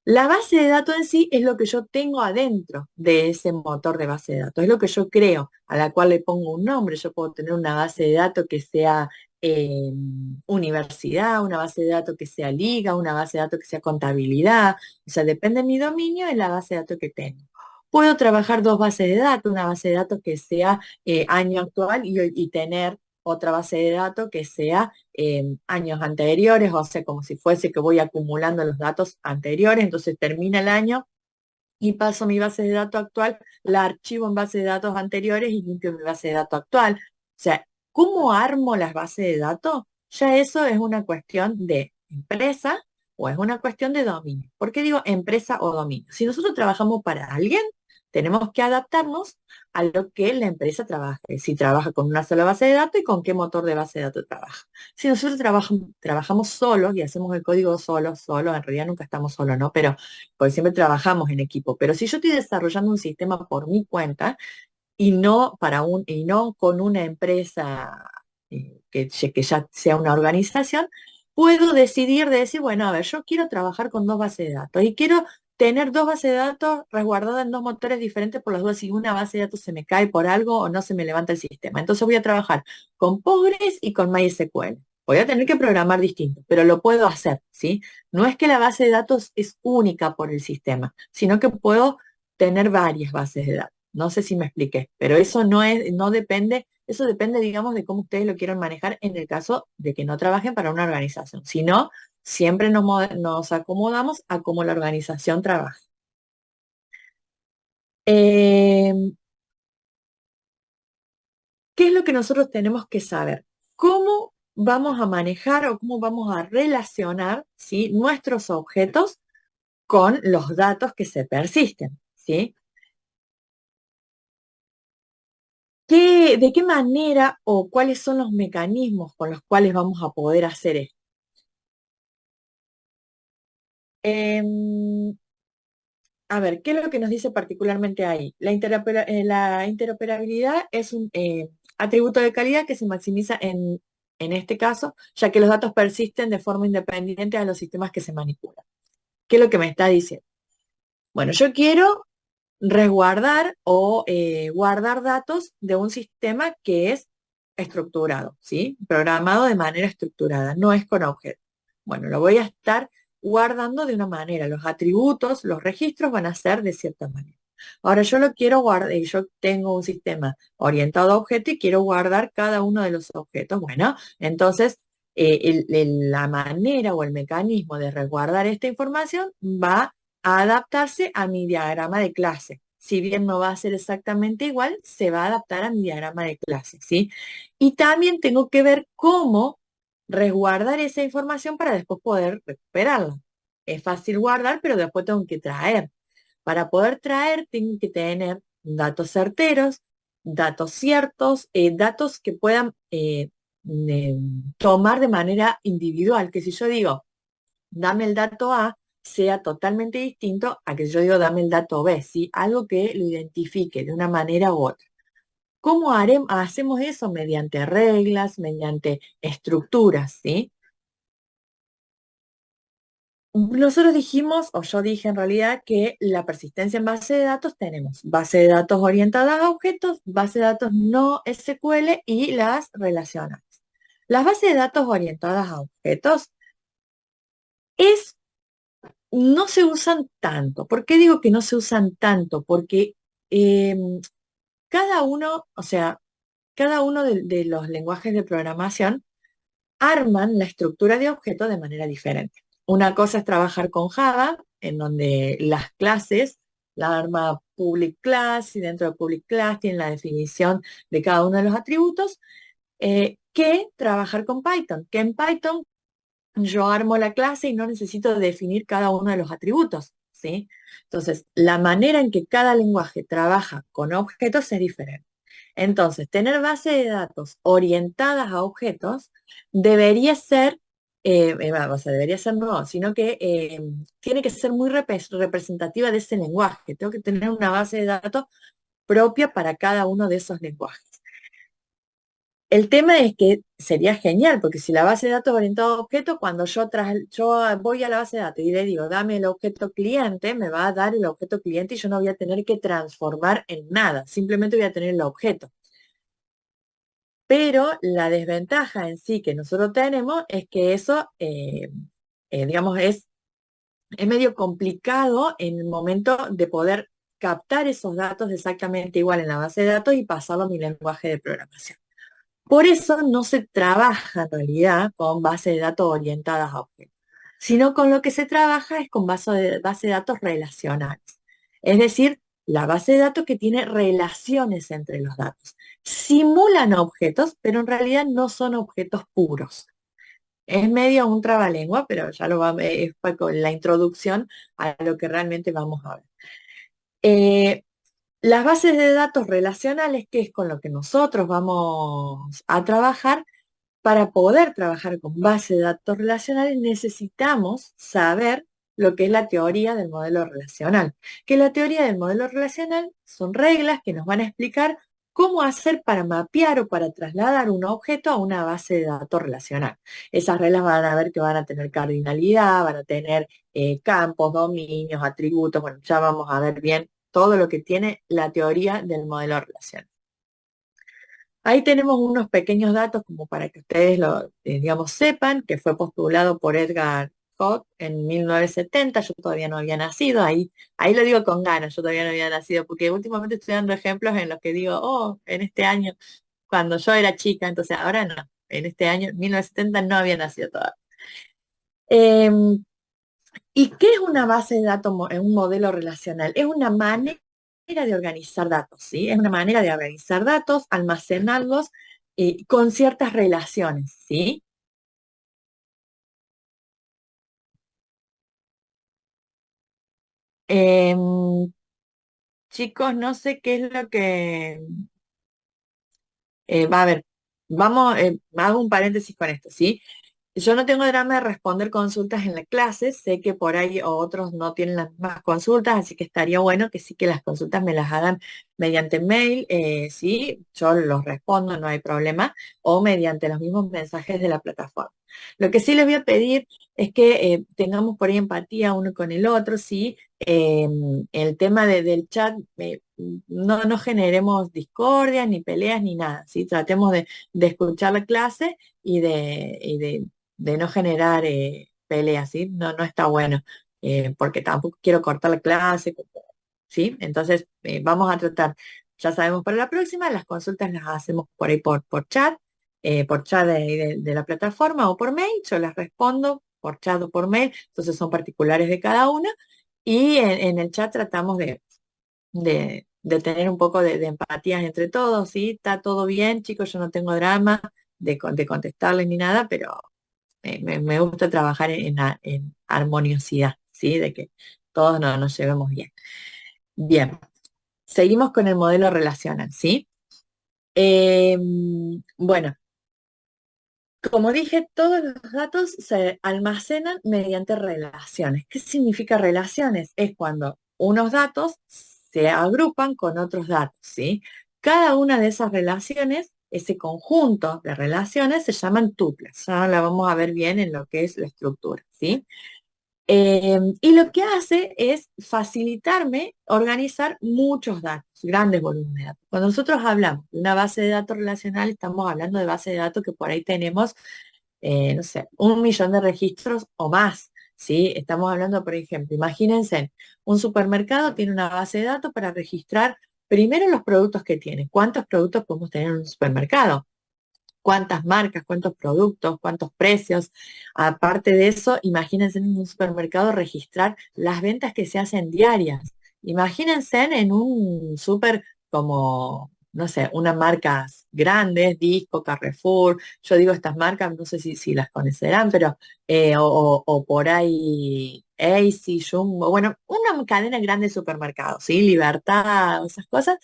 La base de datos en sí es lo que yo tengo adentro de ese motor de base de datos, es lo que yo creo, a la cual le pongo un nombre. Yo puedo tener una base de datos que sea universidad, una base de datos que sea liga, una base de datos que sea contabilidad, o sea, depende de mi dominio en la base de datos que tengo. Puedo trabajar dos bases de datos, una base de datos que sea año actual y tener otra base de datos que sea años anteriores, o sea, como si fuese que voy acumulando los datos anteriores, entonces termina el año y paso mi base de datos actual, la archivo en base de datos anteriores y limpio mi base de datos actual. O sea, ¿cómo armo las bases de datos? Ya eso es una cuestión de empresa o es una cuestión de dominio. ¿Por qué digo empresa o dominio? Si nosotros trabajamos para alguien, tenemos que adaptarnos a lo que la empresa trabaje. Si trabaja con una sola base de datos y con qué motor de base de datos trabaja. Si nosotros trabajamos solos y hacemos el código solos, en realidad nunca estamos solos, ¿no? Pero porque siempre trabajamos en equipo. Pero si yo estoy desarrollando un sistema por mi cuenta, y no con una empresa que ya sea una organización, puedo decidir de decir, bueno, a ver, yo quiero trabajar con dos bases de datos y quiero tener dos bases de datos resguardadas en dos motores diferentes por las dudas si una base de datos se me cae por algo o no se me levanta el sistema. Entonces voy a trabajar con Postgres y con MySQL. Voy a tener que programar distinto, pero lo puedo hacer, ¿sí? No es que la base de datos es única por el sistema, sino que puedo tener varias bases de datos. No sé si me expliqué, pero eso no depende, eso depende, digamos, de cómo ustedes lo quieran manejar en el caso de que no trabajen para una organización. Si no, siempre nos acomodamos a cómo la organización trabaja. Eh, ¿Qué es lo que nosotros tenemos que saber? ¿Cómo vamos a manejar o cómo vamos a relacionar, ¿sí?, nuestros objetos con los datos que se persisten? ¿Sí? ¿De qué manera o cuáles son los mecanismos con los cuales vamos a poder hacer esto? Em, a ver, ¿qué es lo que nos dice particularmente ahí? La interoperabilidad es un atributo de calidad que se maximiza en este caso, ya que los datos persisten de forma independiente a los sistemas que se manipulan. ¿Qué es lo que me está diciendo? Bueno, yo quiero resguardar o guardar datos de un sistema que es estructurado, ¿sí? Programado de manera estructurada, no es con objetos. Bueno, lo voy a estar guardando de una manera. Los atributos, los registros van a ser de cierta manera. Ahora yo lo quiero guardar, y yo tengo un sistema orientado a objetos y quiero guardar cada uno de los objetos. Bueno, entonces la manera o el mecanismo de resguardar esta información va a adaptarse a mi diagrama de clase. Si bien no va a ser exactamente igual, se va a adaptar a mi diagrama de clase, ¿sí? Y también tengo que ver cómo resguardar esa información para después poder recuperarla. Es fácil guardar, pero después tengo que traer. Para poder traer, tengo que tener datos certeros, datos ciertos, datos que puedan eh, tomar de manera individual. Que si yo digo, dame el dato A, sea totalmente distinto a que yo digo, dame el dato B, ¿sí? Algo que lo identifique de una manera u otra. ¿Cómo hacemos eso? Mediante reglas, mediante estructuras, ¿sí? Nosotros dijimos, o yo dije en realidad, que la persistencia en base de datos tenemos base de datos orientadas a objetos, base de datos no SQL y las relacionales. Las bases de datos orientadas a objetos no se usan tanto. ¿Por qué digo que no se usan tanto? Porque cada uno, o sea, cada uno de los lenguajes de programación arman la estructura de objetos de manera diferente. Una cosa es trabajar con Java, en donde las clases la arma public class y dentro de public class tiene la definición de cada uno de los atributos, que trabajar con Python, que en Python yo armo la clase y no necesito definir cada uno de los atributos, ¿sí? Entonces, la manera en que cada lenguaje trabaja con objetos es diferente. Entonces, tener bases de datos orientadas a objetos debería ser, o sea, debería ser no, sino que tiene que ser muy representativa de ese lenguaje. Tengo que tener una base de datos propia para cada uno de esos lenguajes. El tema es que sería genial, porque si la base de datos orientada a objetos, cuando yo voy a la base de datos y le digo, dame el objeto cliente, me va a dar el objeto cliente y yo no voy a tener que transformar en nada, simplemente voy a tener el objeto. Pero la desventaja en sí que nosotros tenemos es que eso, digamos, es medio complicado en el momento de poder captar esos datos exactamente igual en la base de datos y pasarlo a mi lenguaje de programación. Por eso no se trabaja en realidad con bases de datos orientadas a objetos, sino con lo que se trabaja es con base de datos relacionales. Es decir, la base de datos que tiene relaciones entre los datos. Simulan objetos, pero en realidad no son objetos puros. Es medio un trabalengua, pero ya fue con la introducción a lo que realmente vamos a ver. Las bases de datos relacionales, que es con lo que nosotros vamos a trabajar, para poder trabajar con bases de datos relacionales necesitamos saber lo que es la teoría del modelo relacional. Que la teoría del modelo relacional son reglas que nos van a explicar cómo hacer para mapear o para trasladar un objeto a una base de datos relacional. Esas reglas van a ver que van a tener cardinalidad, van a tener campos, dominios, atributos. Bueno, ya vamos a ver bien todo lo que tiene la teoría del modelo relacional. Ahí tenemos unos pequeños datos como para que ustedes lo, digamos, sepan, que fue postulado por Edgar Hawk en 1970. Yo todavía no había nacido, ahí lo digo con ganas, yo todavía no había nacido, porque últimamente estoy dando ejemplos en los que digo, oh, en este año, cuando yo era chica, entonces ahora no, en este año, 1970, no había nacido todavía. ¿Y qué es una base de datos en un modelo relacional? Es una manera de organizar datos, ¿sí? Es una manera de organizar datos, almacenarlos con ciertas relaciones, ¿sí? Em, Chicos, no sé qué es lo que... va a ver, vamos, hago un paréntesis con esto, ¿sí? Yo no tengo drama de responder consultas en la clase, sé que por ahí otros no tienen las mismas consultas, así que estaría bueno que sí que las consultas me las hagan mediante mail, sí, yo los respondo, no hay problema, o mediante los mismos mensajes de la plataforma. Lo que sí les voy a pedir es que tengamos por ahí empatía uno con el otro, sí, el tema del chat, no generemos discordias, ni peleas, ni nada, sí, tratemos de escuchar la clase y de no generar peleas, ¿sí? No está bueno, porque tampoco quiero cortar la clase, ¿sí? Entonces, vamos a tratar, ya sabemos para la próxima, las consultas las hacemos por ahí por chat de la plataforma o por mail, yo las respondo por chat o por mail, entonces son particulares de cada una, y en el chat tratamos de tener un poco de empatía entre todos, ¿sí? Está todo bien, chicos, yo no tengo drama de contestarles ni nada, pero me gusta trabajar en armoniosidad, ¿sí? De que todos nos llevemos bien. Bien, seguimos con el modelo relacional, ¿sí? Bueno, como dije, todos los datos se almacenan mediante relaciones. ¿Qué significa relaciones? Es cuando unos datos se agrupan con otros datos, ¿sí? Cada una de esas relaciones, ese conjunto de relaciones, se llaman tuplas. Ya la vamos a ver bien en lo que es la estructura, ¿sí? Y lo que hace es facilitarme organizar muchos datos, grandes volúmenes de datos. Cuando nosotros hablamos de una base de datos relacional, estamos hablando de base de datos que por ahí tenemos, no sé, 1 millón de registros o más, ¿sí? Estamos hablando, por ejemplo, imagínense, un supermercado tiene una base de datos para registrar primero los productos que tiene. ¿Cuántos productos podemos tener en un supermercado? ¿Cuántas marcas, cuántos productos, cuántos precios? Aparte de eso, imagínense en un supermercado registrar las ventas que se hacen diarias. Imagínense en un súper como, no sé, unas marcas grandes, Disco, Carrefour. Yo digo estas marcas, no sé si las conocerán, pero, o por ahí AC, Jumbo, bueno, una cadena grande de supermercados, ¿sí? Libertad, esas cosas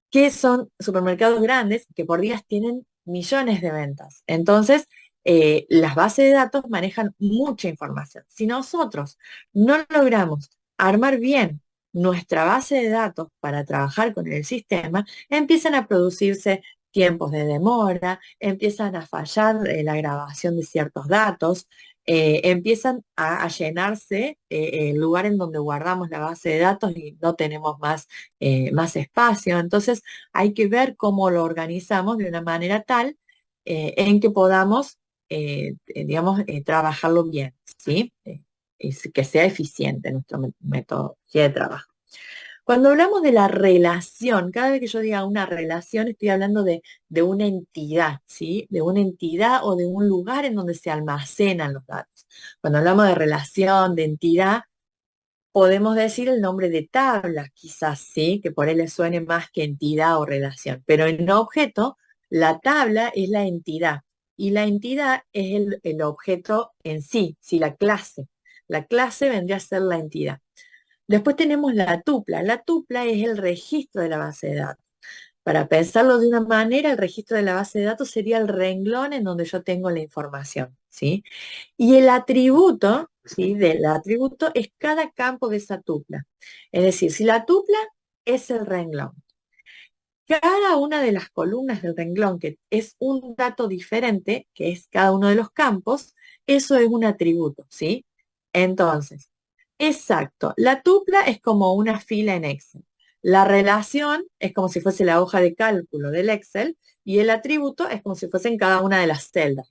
que son supermercados grandes que por días tienen millones de ventas. Entonces, las bases de datos manejan mucha información. Si nosotros no logramos armar bien nuestra base de datos para trabajar con el sistema, empiezan a producirse tiempos de demora, empiezan a fallar la grabación de ciertos datos, empiezan a llenarse el lugar en donde guardamos la base de datos y no tenemos más espacio. Entonces hay que ver cómo lo organizamos de una manera tal en que podamos, digamos, trabajarlo bien, ¿sí? Y que sea eficiente nuestra metodología de trabajo. Cuando hablamos de la relación, cada vez que yo diga una relación, estoy hablando de una entidad, ¿sí? De una entidad o de un lugar en donde se almacenan los datos. Cuando hablamos de relación, de entidad, podemos decir el nombre de tabla, quizás sí, que por él le suene más que entidad o relación, pero en objeto, la tabla es la entidad y la entidad es el objeto en sí, la clase. La clase vendría a ser la entidad. Después tenemos la tupla. La tupla es el registro de la base de datos. Para pensarlo de una manera, el registro de la base de datos sería el renglón en donde yo tengo la información. ¿sí? Y el atributo, ¿sí? Del atributo es cada campo de esa tupla. Es decir, si la tupla es el renglón, cada una de las columnas del renglón, que es un dato diferente, que es cada uno de los campos, eso es un atributo, ¿sí? Entonces, exacto, la tupla es como una fila en Excel. La relación es como si fuese la hoja de cálculo del Excel y el atributo es como si fuesen cada una de las celdas.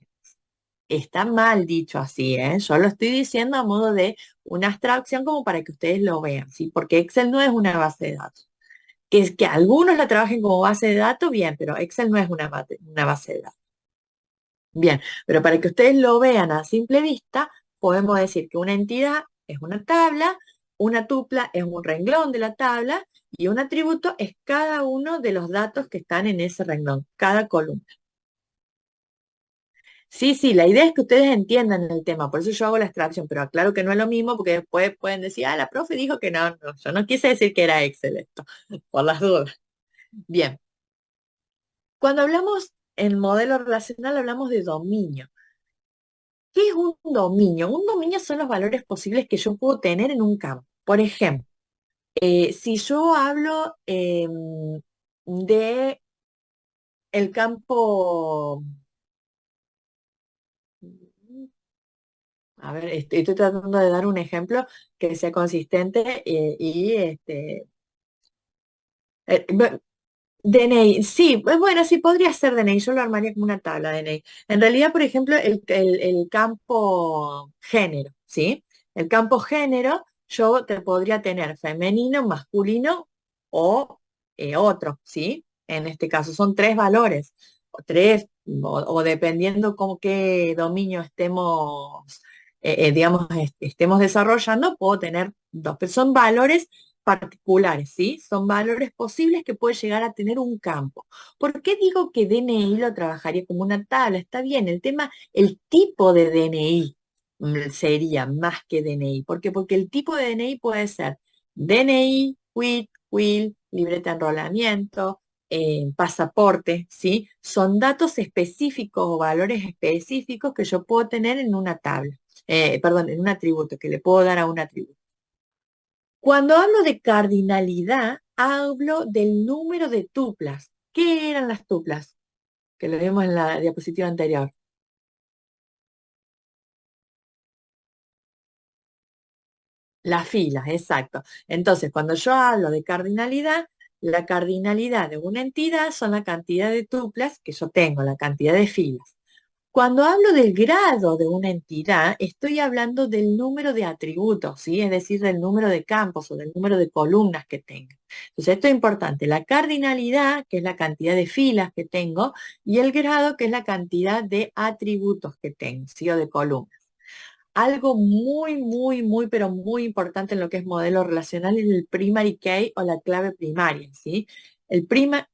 Está mal dicho así, ¿eh? Yo lo estoy diciendo a modo de una abstracción como para que ustedes lo vean, ¿sí? Porque Excel no es una base de datos. Que, es que algunos la trabajen como base de datos, bien, pero Excel no es una base de datos. Bien, pero para que ustedes lo vean a simple vista, podemos decir que una entidad es una tabla, una tupla es un renglón de la tabla y un atributo es cada uno de los datos que están en ese renglón, cada columna. Sí, sí, la idea es que ustedes entiendan el tema, por eso yo hago la extracción, pero aclaro que no es lo mismo porque después pueden decir, la profe dijo que no, no, yo no quise decir que era Excel esto, por las dudas. Bien, cuando hablamos en modelo relacional hablamos de dominio. ¿Qué es un dominio? Un dominio son los valores posibles que yo puedo tener en un campo. Por ejemplo, si yo hablo de el campo, a ver, estoy tratando de dar un ejemplo que sea consistente DNI, sí, pues bueno, sí podría ser DNI, yo lo armaría como una tabla DNI. En realidad, por ejemplo, el campo género, ¿sí? El campo género, yo te podría tener femenino, masculino o otro, ¿sí? En este caso son tres valores, o tres, o dependiendo con qué dominio estemos, digamos, estemos desarrollando, puedo tener dos, pero son valores particulares, ¿sí? Son valores posibles que puede llegar a tener un campo. ¿Por qué digo que DNI lo trabajaría como una tabla? Está bien, el tema, el tipo de DNI sería más que DNI. ¿Por qué? Porque el tipo de DNI puede ser DNI, quit, will, libreta de enrolamiento, pasaporte, ¿sí? Son datos específicos o valores específicos que yo puedo tener en una tabla, perdón, en un atributo, que le puedo dar a un atributo. Cuando hablo de cardinalidad, hablo del número de tuplas. ¿Qué eran las tuplas? Que lo vimos en la diapositiva anterior. Las filas, exacto. Entonces, cuando yo hablo de cardinalidad, la cardinalidad de una entidad son la cantidad de tuplas que yo tengo, la cantidad de filas. Cuando hablo del grado de una entidad, estoy hablando del número de atributos, ¿sí? Es decir, del número de campos o del número de columnas que tenga. Entonces, esto es importante. La cardinalidad, que es la cantidad de filas que tengo, y el grado, que es la cantidad de atributos que tengo, ¿sí? O de columnas. Algo muy, muy, muy, pero muy importante en lo que es modelo relacional es el primary key o la clave primaria, ¿sí? El prima,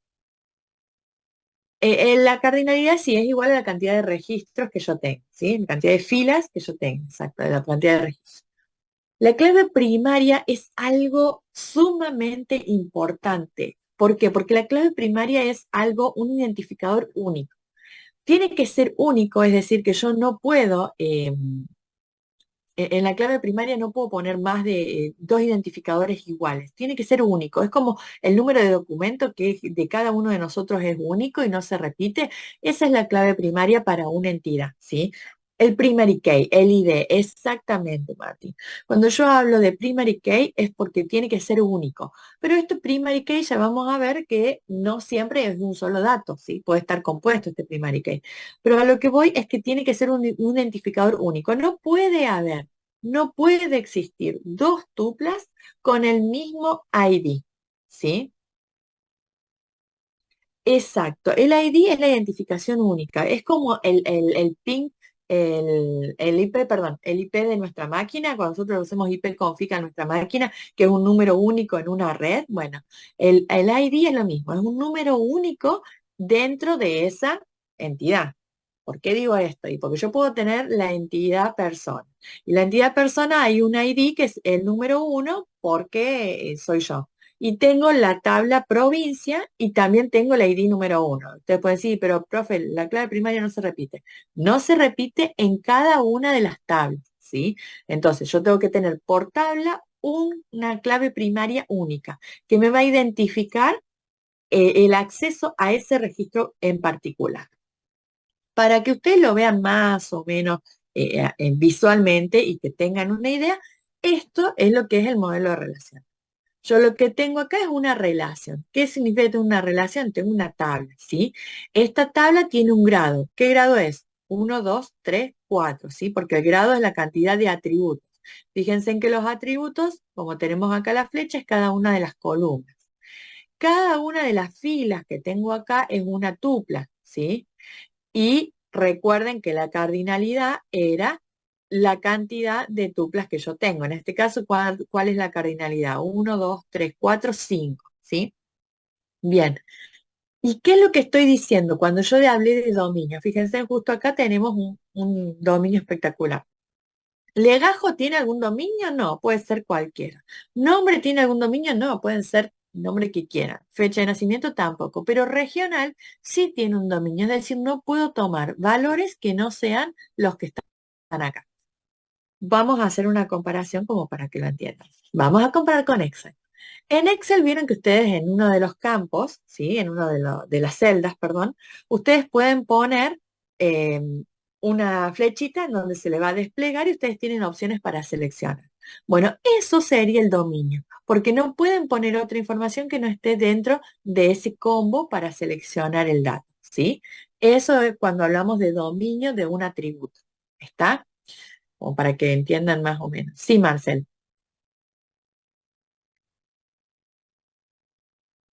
la cardinalidad sí es igual a la cantidad de registros que yo tengo, ¿sí? La cantidad de filas que yo tengo, exacto, la cantidad de registros. La clave primaria es algo sumamente importante. ¿Por qué? Porque la clave primaria es algo, un identificador único. Tiene que ser único, es decir, que yo no puedo, en la clave primaria no puedo poner más de dos identificadores iguales. Tiene que ser único. Es como el número de documento que de cada uno de nosotros es único y no se repite. Esa es la clave primaria para una entidad, ¿sí? El primary key, el ID, exactamente, Martín. Cuando yo hablo de primary key es porque tiene que ser único. Pero este primary key ya vamos a ver que no siempre es de un solo dato, ¿sí? Puede estar compuesto este primary key. Pero a lo que voy es que tiene que ser un identificador único. No puede existir dos tuplas con el mismo ID, ¿sí? Exacto. El ID es la identificación única. Es como el PIN, el IP, perdón, el IP de nuestra máquina. Cuando nosotros hacemos IP config a nuestra máquina, que es un número único en una red, bueno, el ID es lo mismo. Es un número único dentro de esa entidad. ¿Por qué digo esto? Y porque yo puedo tener la entidad persona. Y la entidad persona hay un ID que es el número uno porque soy yo. Y tengo la tabla provincia y también tengo la ID número 1. Ustedes pueden decir, pero profe, la clave primaria no se repite. No se repite en cada una de las tablas, ¿sí? Entonces yo tengo que tener por tabla una clave primaria única que me va a identificar el acceso a ese registro en particular. Para que ustedes lo vean más o menos visualmente y que tengan una idea, esto es lo que es el modelo de relación. Yo lo que tengo acá es una relación. ¿Qué significa tener una relación? Tengo una tabla, ¿sí? Esta tabla tiene un grado. ¿Qué grado es? 1, 2, 3, 4, ¿sí? Porque el grado es la cantidad de atributos. Fíjense en que los atributos, como tenemos acá la flecha, es cada una de las columnas. Cada una de las filas que tengo acá es una tupla, ¿sí? Y recuerden que la cardinalidad era la cantidad de tuplas que yo tengo. En este caso, ¿cuál es la cardinalidad? 1, 2, 3, 4, 5, ¿sí? Bien. ¿Y qué es lo que estoy diciendo cuando yo le hablé de dominio? Fíjense, justo acá tenemos un dominio espectacular. ¿Legajo tiene algún dominio? No, puede ser cualquiera. ¿Nombre tiene algún dominio? No, pueden ser nombre que quieran. Fecha de nacimiento tampoco, pero regional sí tiene un dominio, es decir, no puedo tomar valores que no sean los que están acá. Vamos a hacer una comparación como para que lo entiendan. Vamos a comparar con Excel. En Excel vieron que ustedes en uno de los campos, ¿sí? En uno de las celdas, perdón, ustedes pueden poner eh, una flechita en donde se le va a desplegar y ustedes tienen opciones para seleccionar. Bueno, eso sería el dominio, porque no pueden poner otra información que no esté dentro de ese combo para seleccionar el dato, ¿sí? Eso es cuando hablamos de dominio de un atributo. ¿Está? O para que entiendan más o menos. Sí, Marcel.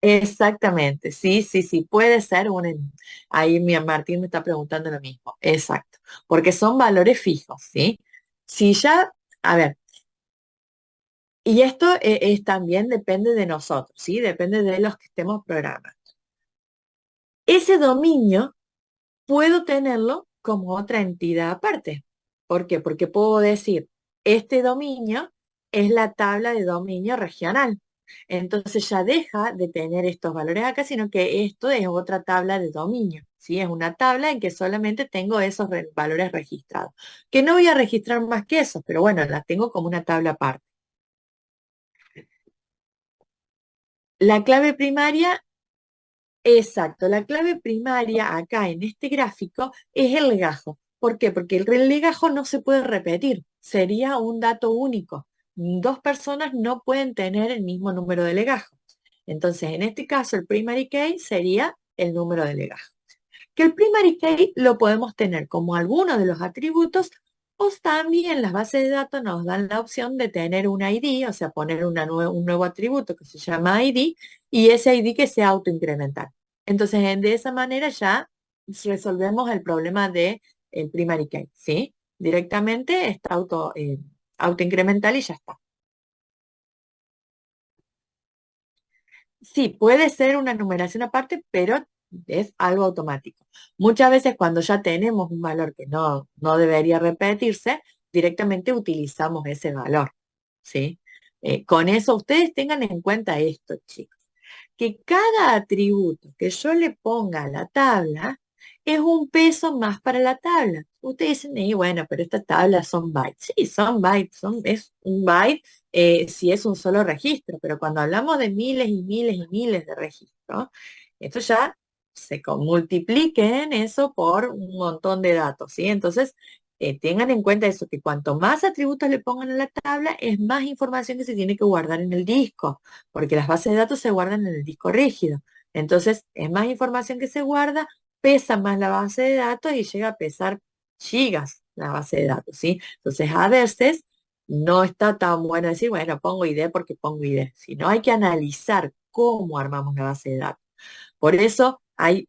Exactamente, sí, sí, sí, puede ser ahí mi Martín me está preguntando lo mismo, exacto, porque son valores fijos, ¿sí? Si ya, a ver, y esto también depende de nosotros, ¿sí? Depende de los que estemos programando. Ese dominio puedo tenerlo como otra entidad aparte. ¿Por qué? Porque puedo decir, este dominio es la tabla de dominio regional. Entonces ya deja de tener estos valores acá, sino que esto es otra tabla de dominio. ¿Sí? Es una tabla en que solamente tengo esos valores registrados. Que no voy a registrar más que esos, pero bueno, las tengo como una tabla aparte. La clave primaria. Exacto, la clave primaria acá en este gráfico es el legajo. ¿Por qué? Porque el legajo no se puede repetir, sería un dato único. Dos personas no pueden tener el mismo número de legajos. Entonces, en este caso, el primary key sería el número de legajos. Que el primary key lo podemos tener como alguno de los atributos o también las bases de datos nos dan la opción de tener un ID, o sea, poner un nuevo atributo que se llama ID y ese ID que sea autoincremental. Entonces, de esa manera ya resolvemos el problema de el primary key, ¿sí? Directamente está autoincremental y ya está. Sí, puede ser una numeración aparte, pero es algo automático. Muchas veces cuando ya tenemos un valor que no debería repetirse, directamente utilizamos ese valor, ¿sí? Con eso ustedes tengan en cuenta esto, chicos, que cada atributo que yo le ponga a la tabla es un peso más para la tabla. Ustedes dicen, y bueno, pero estas tablas son bytes. Sí, son bytes, es un byte si es un solo registro, pero cuando hablamos de miles y miles y miles de registros, esto ya multipliquen eso por un montón de datos, ¿sí? Entonces, tengan en cuenta eso, que cuanto más atributos le pongan a la tabla, es más información que se tiene que guardar en el disco, porque las bases de datos se guardan en el disco rígido. Entonces, es más información que se guarda, pesa más la base de datos y llega a pesar gigas la base de datos, ¿sí? Entonces, a veces no está tan bueno decir, bueno, pongo ID porque pongo ID, sino hay que analizar cómo armamos la base de datos. Por eso hay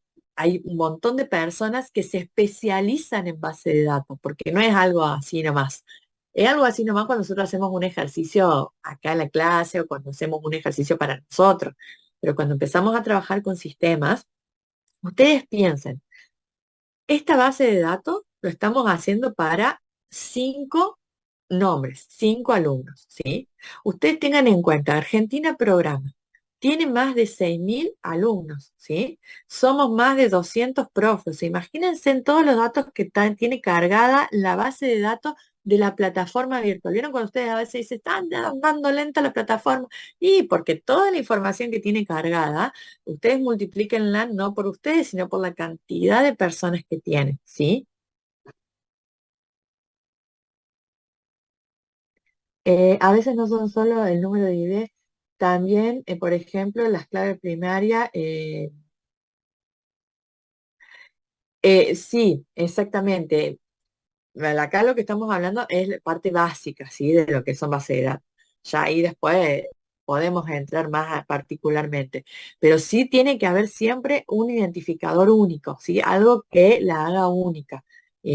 un montón de personas que se especializan en base de datos, porque no es algo así nomás. Es algo así nomás cuando nosotros hacemos un ejercicio acá en la clase o cuando hacemos un ejercicio para nosotros. Pero cuando empezamos a trabajar con sistemas, ustedes piensen, esta base de datos lo estamos haciendo para 5 nombres, 5 alumnos, ¿sí? Ustedes tengan en cuenta, Argentina programa. tiene más de 6.000 alumnos, ¿sí? Somos más de 200 profes. Imagínense en todos los datos que tiene cargada la base de datos de la plataforma virtual. ¿Vieron cuando ustedes a veces dicen, están andando lenta la plataforma? Y porque toda la información que tiene cargada, ustedes multiplíquenla no por ustedes, sino por la cantidad de personas que tienen, ¿sí? A veces no son solo el número de ID, también, por ejemplo, las claves primarias. Sí, exactamente. Acá lo que estamos hablando es la parte básica, ¿sí? De lo que son bases de datos. Ya ahí después podemos entrar más particularmente. Pero sí tiene que haber siempre un identificador único, ¿sí? Algo que la haga única.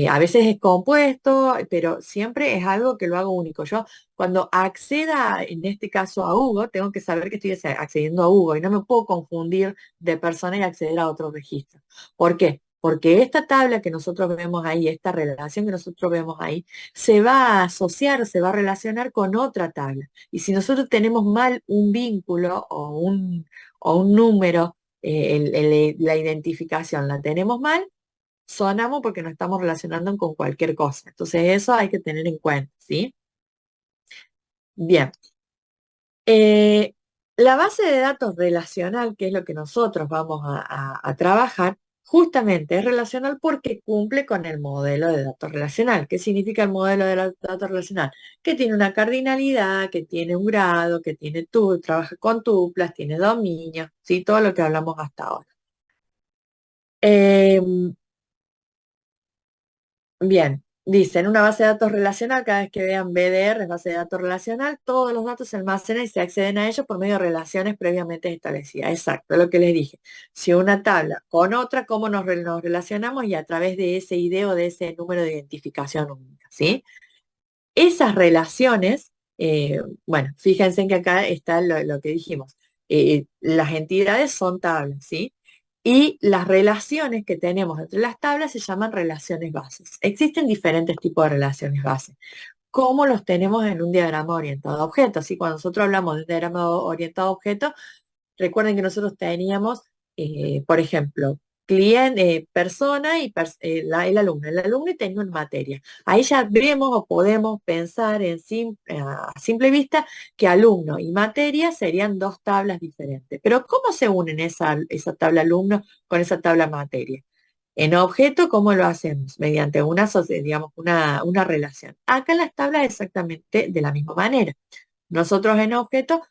A veces es compuesto, pero siempre es algo que lo haga único. Yo cuando acceda, en este caso a Hugo, tengo que saber que estoy accediendo a Hugo y no me puedo confundir de persona y acceder a otro registro. ¿Por qué? Porque esta tabla que nosotros vemos ahí, esta relación que nosotros vemos ahí, se va a asociar, se va a relacionar con otra tabla. Y si nosotros tenemos mal un vínculo o un número, la identificación la tenemos mal, sonamos porque nos estamos relacionando con cualquier cosa. Entonces eso hay que tener en cuenta, ¿sí? Bien. Eh, la base de datos relacional, que es lo que nosotros vamos a trabajar, justamente es relacional porque cumple con el modelo de datos relacional. ¿Qué significa el modelo de datos relacional? Que tiene una cardinalidad, que tiene un grado, que tiene trabaja con tuplas, tiene dominios, ¿sí? Todo lo que hablamos hasta ahora. Em, Bien, dice, en una base de datos relacional, cada vez que vean BDR, base de datos relacional, todos los datos se almacenan y se acceden a ellos por medio de relaciones previamente establecidas. Exacto, lo que les dije. Si una tabla con otra, ¿cómo nos relacionamos? Y a través de ese ID o de ese número de identificación única, ¿sí? Esas relaciones, bueno, fíjense que acá está lo que dijimos. Las entidades son tablas, ¿sí? Y las relaciones que tenemos entre las tablas se llaman relaciones bases. Existen diferentes tipos de relaciones bases. ¿Cómo los tenemos en un diagrama orientado a objetos? ¿Sí? Cuando nosotros hablamos de un diagrama orientado a objetos, recuerden que nosotros teníamos, por ejemplo, cliente, persona y el alumno. El alumno y tenía una materia. Ahí ya vemos o podemos pensar a simple vista que alumno y materia serían dos tablas diferentes. Pero ¿cómo se unen esa tabla alumno con esa tabla materia? En objeto, ¿cómo lo hacemos? Mediante digamos, una relación. Acá en las tablas exactamente de la misma manera. Nosotros en objeto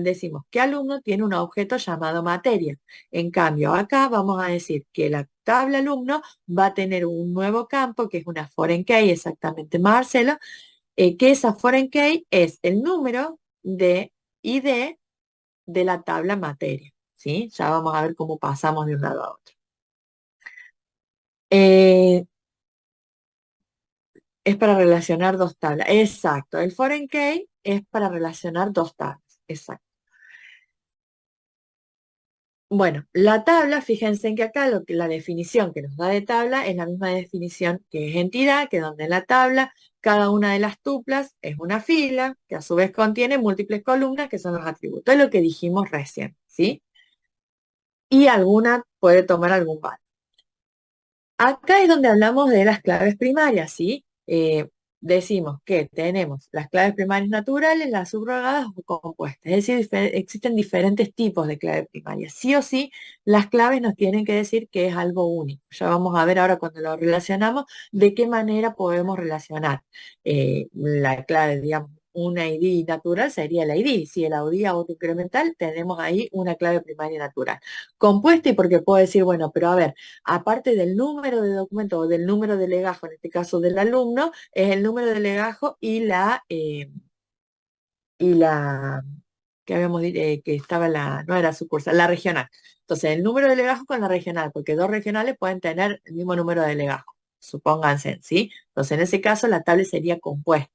decimos que alumno tiene un objeto llamado materia. En cambio, acá vamos a decir que la tabla alumno va a tener un nuevo campo, que es una foreign key, exactamente Marcelo, que esa foreign key es el número de ID de la tabla materia. ¿Sí? Ya vamos a ver cómo pasamos de un lado a otro. Eh, es para relacionar dos tablas. Exacto. El foreign key es para relacionar dos tablas. Exacto. Bueno, la tabla, fíjense en que acá la definición que nos da de tabla es la misma definición que es entidad, que donde en la tabla cada una de las tuplas es una fila, que a su vez contiene múltiples columnas, que son los atributos, es lo que dijimos recién, ¿sí? Y alguna puede tomar algún valor. Acá es donde hablamos de las claves primarias, ¿sí? Decimos que tenemos las claves primarias naturales, las subrogadas o compuestas. Es decir, existen diferentes tipos de claves primarias. Sí o sí, las claves nos tienen que decir que es algo único. Ya vamos a ver ahora cuando lo relacionamos de qué manera podemos relacionar la clave, digamos. Un ID natural sería el ID. Si el ID autoincremental, tenemos ahí una clave primaria natural. Compuesta y porque puedo decir, bueno, pero a ver, aparte del número de documento o del número de legajo, en este caso del alumno, es el número de legajo y la que habíamos dicho, que estaba no era sucursal, la regional. Entonces, el número de legajo con la regional, porque dos regionales pueden tener el mismo número de legajo, supónganse, ¿sí? Entonces, en ese caso, la tabla sería compuesta.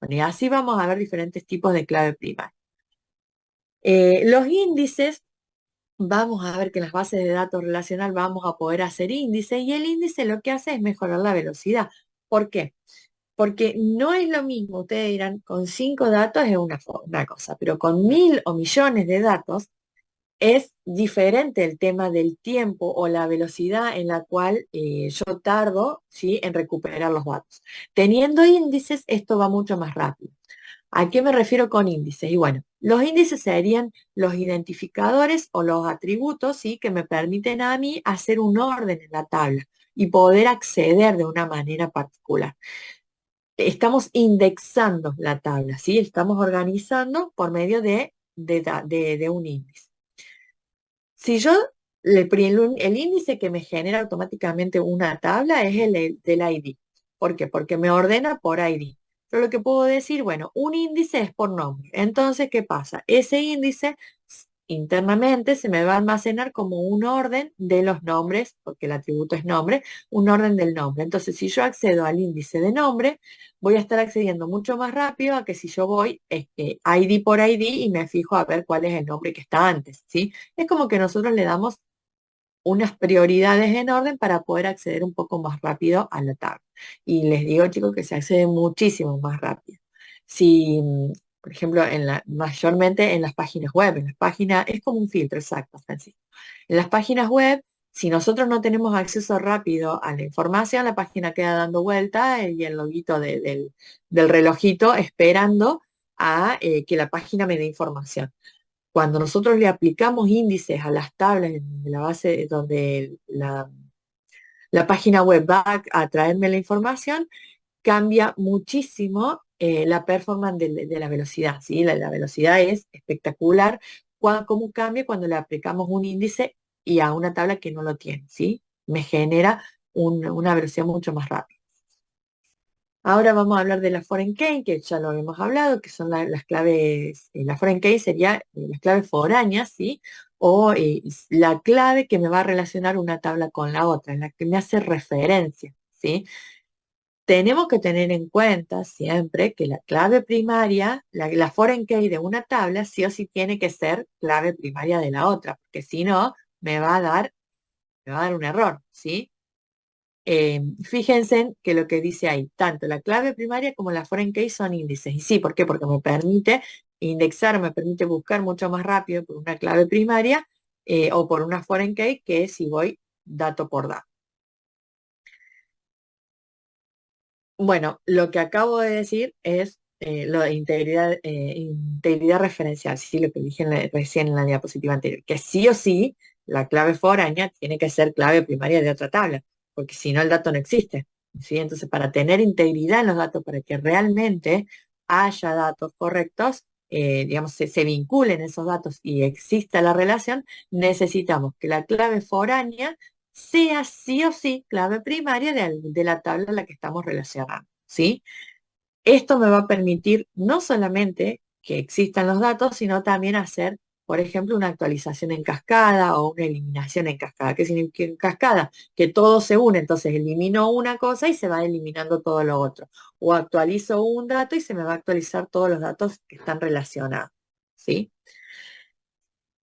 Bueno, y así vamos a ver diferentes tipos de clave primaria. Los índices, vamos a ver que en las bases de datos relacional vamos a poder hacer índices y el índice lo que hace es mejorar la velocidad. ¿Por qué? Porque no es lo mismo, ustedes dirán, con 5 datos es una cosa, pero con 1.000 o millones de datos es diferente el tema del tiempo o la velocidad en la cual yo tardo, ¿sí?, en recuperar los datos. Teniendo índices, esto va mucho más rápido. ¿A qué me refiero con índices? Y bueno, los índices serían los identificadores o los atributos, ¿sí?, que me permiten a mí hacer un orden en la tabla y poder acceder de una manera particular. Estamos indexando la tabla, ¿sí? Estamos organizando por medio de un índice. Si yo, el índice que me genera automáticamente una tabla es del ID. ¿Por qué? Porque me ordena por ID. Yo lo que puedo decir, bueno, un índice es por nombre. Entonces, ¿qué pasa? Ese índice internamente se me va a almacenar como un orden de los nombres, porque el atributo es nombre, un orden del nombre. Entonces, si yo accedo al índice de nombre, voy a estar accediendo mucho más rápido a que si yo voy ID por ID y me fijo a ver cuál es el nombre que está antes, ¿sí? Es como que nosotros le damos unas prioridades en orden para poder acceder un poco más rápido a la tabla. Y les digo, chicos, que se accede muchísimo más rápido. Si, por ejemplo, mayormente en las páginas web, en las páginas, es como un filtro, exacto, Francisco. En las páginas web, si nosotros no tenemos acceso rápido a la información, la página queda dando vuelta y el loguito del relojito esperando a que la página me dé información. Cuando nosotros le aplicamos índices a las tablas de la base donde la página web va a traerme la información, cambia muchísimo la performance de la velocidad, ¿sí? La velocidad es espectacular. Cómo cambia cuando le aplicamos un índice y a una tabla que no lo tiene, ¿sí? Me genera una velocidad mucho más rápida. Ahora vamos a hablar de la foreign key, que ya lo habíamos hablado, que son las claves, la foreign key sería las claves foráneas, ¿sí? O la clave que me va a relacionar una tabla con la otra, en la que me hace referencia, ¿sí? Tenemos que tener en cuenta siempre que la clave primaria, la foreign key de una tabla, sí o sí tiene que ser clave primaria de la otra, porque si no, me va a dar un error, ¿sí? Fíjense que lo que dice ahí, tanto la clave primaria como la foreign key son índices. Y sí, ¿por qué? Porque me permite indexar, me permite buscar mucho más rápido por una clave primaria o por una foreign key que si voy dato por dato. Bueno, lo que acabo de decir es lo de integridad referencial, sí, lo que dije recién en la diapositiva anterior, que sí o sí la clave foránea tiene que ser clave primaria de otra tabla, porque si no el dato no existe, ¿sí? Entonces, para tener integridad en los datos, para que realmente haya datos correctos, digamos, se vinculen esos datos y exista la relación, necesitamos que la clave foránea sea sí o sí clave primaria de la tabla en la que estamos relacionando, ¿sí? Esto me va a permitir no solamente que existan los datos, sino también hacer, por ejemplo, una actualización en cascada o una eliminación en cascada. ¿Qué significa en cascada? Que todo se une, entonces elimino una cosa y se va eliminando todo lo otro. O actualizo un dato y se me va a actualizar todos los datos que están relacionados, ¿sí?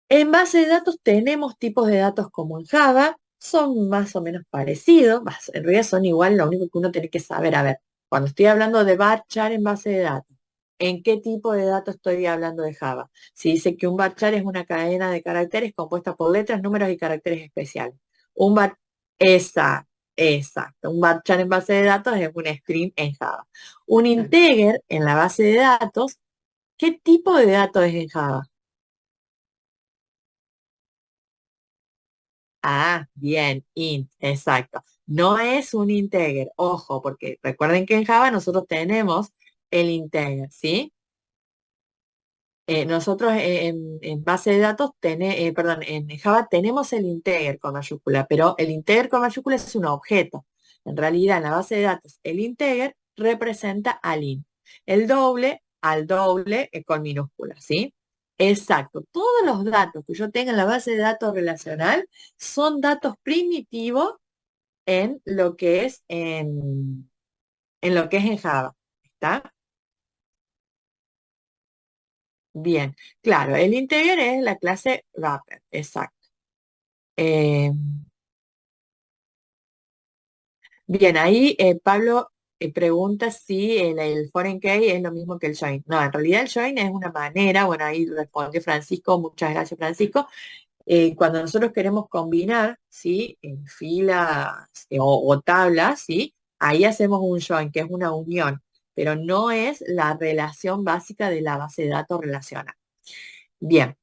En base de datos tenemos tipos de datos como en Java, son más o menos parecidos, en realidad son igual, lo único que uno tiene que saber, a ver, cuando estoy hablando de varchar en base de datos, ¿en qué tipo de datos estoy hablando de Java? Si dice que un varchar es una cadena de caracteres compuesta por letras, números y caracteres especiales. Un var, exacto, exacto. Un varchar en base de datos es un string en Java. Un integer en la base de datos, ¿qué tipo de datos es en Java? Ah, bien, int, exacto. No es un integer, ojo, porque recuerden que en Java nosotros tenemos el integer, ¿sí? Nosotros en base de datos, perdón, en Java tenemos el integer con mayúscula, pero el integer con mayúscula es un objeto. En realidad, en la base de datos, el integer representa al int. El doble al doble con minúscula, ¿sí? Exacto. Todos los datos que yo tenga en la base de datos relacional son datos primitivos en lo que es en lo que es en Java. ¿Está? Bien, claro, el integer es la clase wrapper, exacto. Eh, bien, ahí Pablo pregunta si el foreign key es lo mismo que el join. No, en realidad el join es una manera, bueno, ahí responde Francisco, muchas gracias Francisco, Cuando nosotros queremos combinar, ¿sí? En filas o tablas, ¿sí? Ahí hacemos un join, que es una unión, pero no es la relación básica de la base de datos relacional. Bien,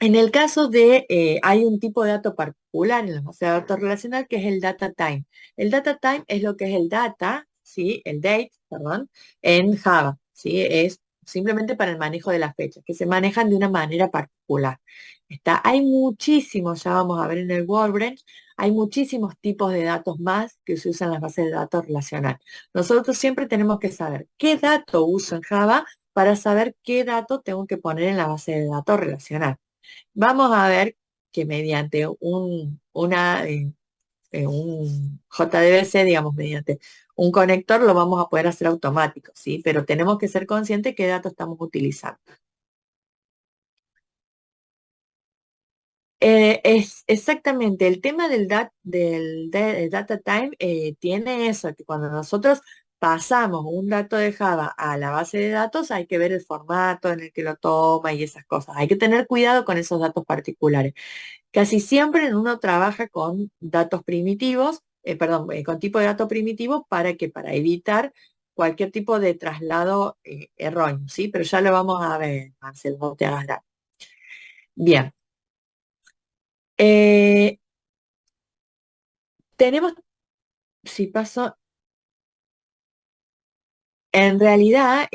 en el caso de, hay un tipo de dato particular en la base de datos relacional que es el data time. El data time es lo que es el data, ¿sí? El date, perdón, en Java, ¿sí? Es simplemente para el manejo de las fechas, que se manejan de una manera particular. Hay muchísimos, ya vamos a ver en el Workbench, hay muchísimos tipos de datos más que se usan en las bases de datos relacional. Nosotros siempre tenemos que saber qué dato uso en Java para saber qué dato tengo que poner en la base de datos relacional. Vamos a ver que mediante un JDBC, digamos, mediante un conector, lo vamos a poder hacer automático, ¿sí? Pero tenemos que ser conscientes qué datos estamos utilizando. Es exactamente el tema del data time, tiene eso, que cuando nosotros pasamos un dato de Java a la base de datos, hay que ver el formato en el que lo toma y esas cosas. Hay que tener cuidado con esos datos particulares. Casi siempre uno trabaja con datos primitivos, perdón, con tipo de dato primitivo para evitar cualquier tipo de traslado erróneo, ¿sí? Pero ya lo vamos a ver, Marcelo, no te hagas drama. Bien. Eh, tenemos, si paso, en realidad,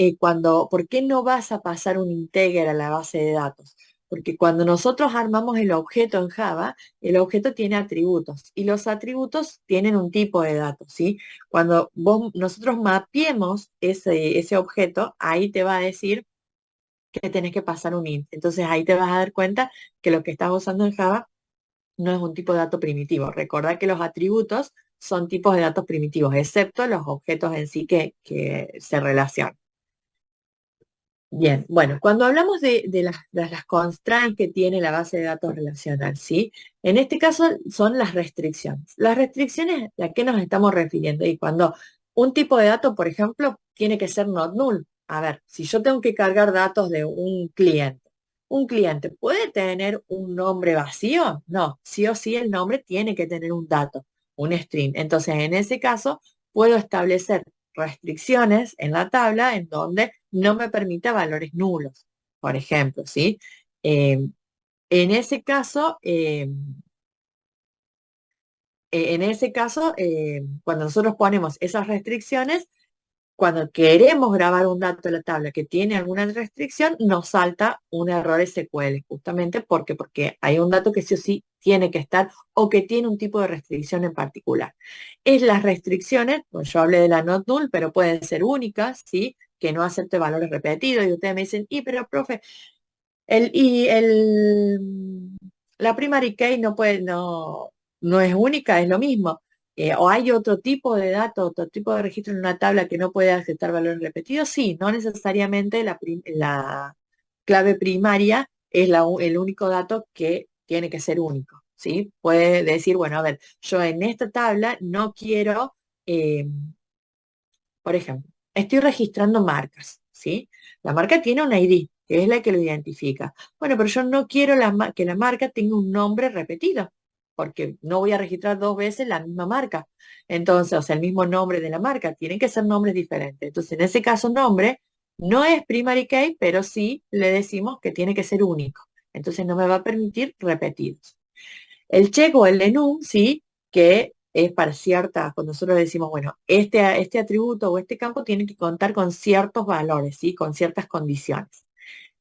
¿por qué no vas a pasar un integer a la base de datos? Porque cuando nosotros armamos el objeto en Java, el objeto tiene atributos y los atributos tienen un tipo de datos, ¿sí? Cuando nosotros mapeemos ese objeto, ahí te va a decir que tenés que pasar un int. Entonces ahí te vas a dar cuenta que lo que estás usando en Java no es un tipo de dato primitivo. Recordad que los atributos son tipos de datos primitivos, excepto los objetos en sí que se relacionan. Bien, bueno, cuando hablamos de las constraints que tiene la base de datos relacional, ¿sí? En este caso son las restricciones. Las restricciones, ¿a qué nos estamos refiriendo? Y cuando un tipo de dato, por ejemplo, tiene que ser not null. A ver, si yo tengo que cargar datos de un cliente puede tener un nombre vacío? No, sí o sí el nombre tiene que tener un dato, un string. Entonces, en ese caso, puedo establecer restricciones en la tabla en donde no me permita valores nulos, por ejemplo, ¿sí? Eh, en ese caso, cuando nosotros ponemos esas restricciones, cuando queremos grabar un dato en la tabla que tiene alguna restricción, nos salta un error SQL, justamente porque hay un dato que sí o sí tiene que estar o que tiene un tipo de restricción en particular. Es las restricciones, pues yo hablé de la not null, pero pueden ser únicas, ¿sí? Que no acepte valores repetidos y ustedes me dicen, pero profe, la primary key no es única, es lo mismo. ¿O hay otro tipo de dato, otro tipo de registro en una tabla que no puede aceptar valores repetidos? Sí, no necesariamente la clave primaria es el único dato que tiene que ser único, ¿sí? Puede decir, bueno, a ver, yo en esta tabla no quiero, eh, por ejemplo, estoy registrando marcas, ¿sí? La marca tiene una ID, que es la que lo identifica. Bueno, pero yo no quiero que la marca tenga un nombre repetido, porque no voy a registrar dos veces la misma marca. Entonces, o sea, el mismo nombre de la marca, tienen que ser nombres diferentes. Entonces, en ese caso, nombre no es primary key, pero sí le decimos que tiene que ser único. Entonces, no me va a permitir repetidos. El check o el enum, sí, que es para ciertas, cuando nosotros decimos, bueno, este atributo o este campo tiene que contar con ciertos valores, ¿sí? Con ciertas condiciones.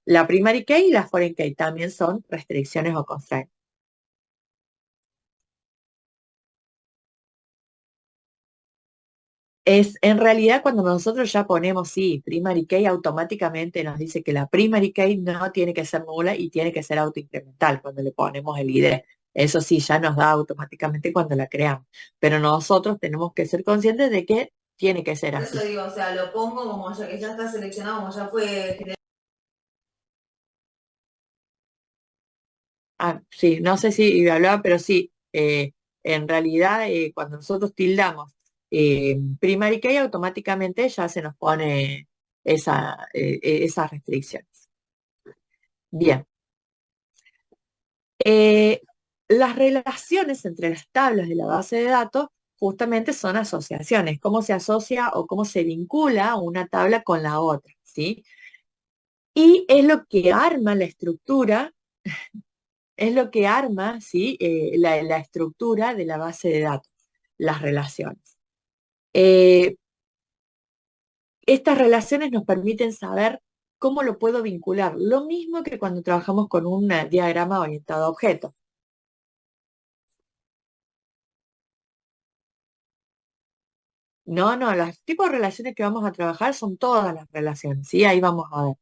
La primary key y la foreign key también son restricciones o constraints. En realidad cuando nosotros ya ponemos, sí, primary key, automáticamente nos dice que la primary key no tiene que ser nula y tiene que ser autoincremental cuando le ponemos el ID. Eso sí, ya nos da automáticamente cuando la creamos. Pero nosotros tenemos que ser conscientes de que tiene que ser Por así. eso digo, o sea, lo pongo como ya que ya está seleccionado, como ya fue generado. Sí, no sé si hablaba, pero sí, en realidad cuando nosotros tildamos primary key, automáticamente ya se nos pone esas restricciones. Bien. Eh, las relaciones entre las tablas de la base de datos justamente son asociaciones, cómo se asocia o cómo se vincula una tabla con la otra, ¿sí? Y es lo que arma la estructura, es lo que arma, ¿sí? La estructura de la base de datos, las relaciones. Eh, Estas relaciones nos permiten saber cómo lo puedo vincular, lo mismo que cuando trabajamos con un diagrama orientado a objetos. No, no, los tipos de relaciones que vamos a trabajar son todas las relaciones, ¿sí? Ahí vamos a ver.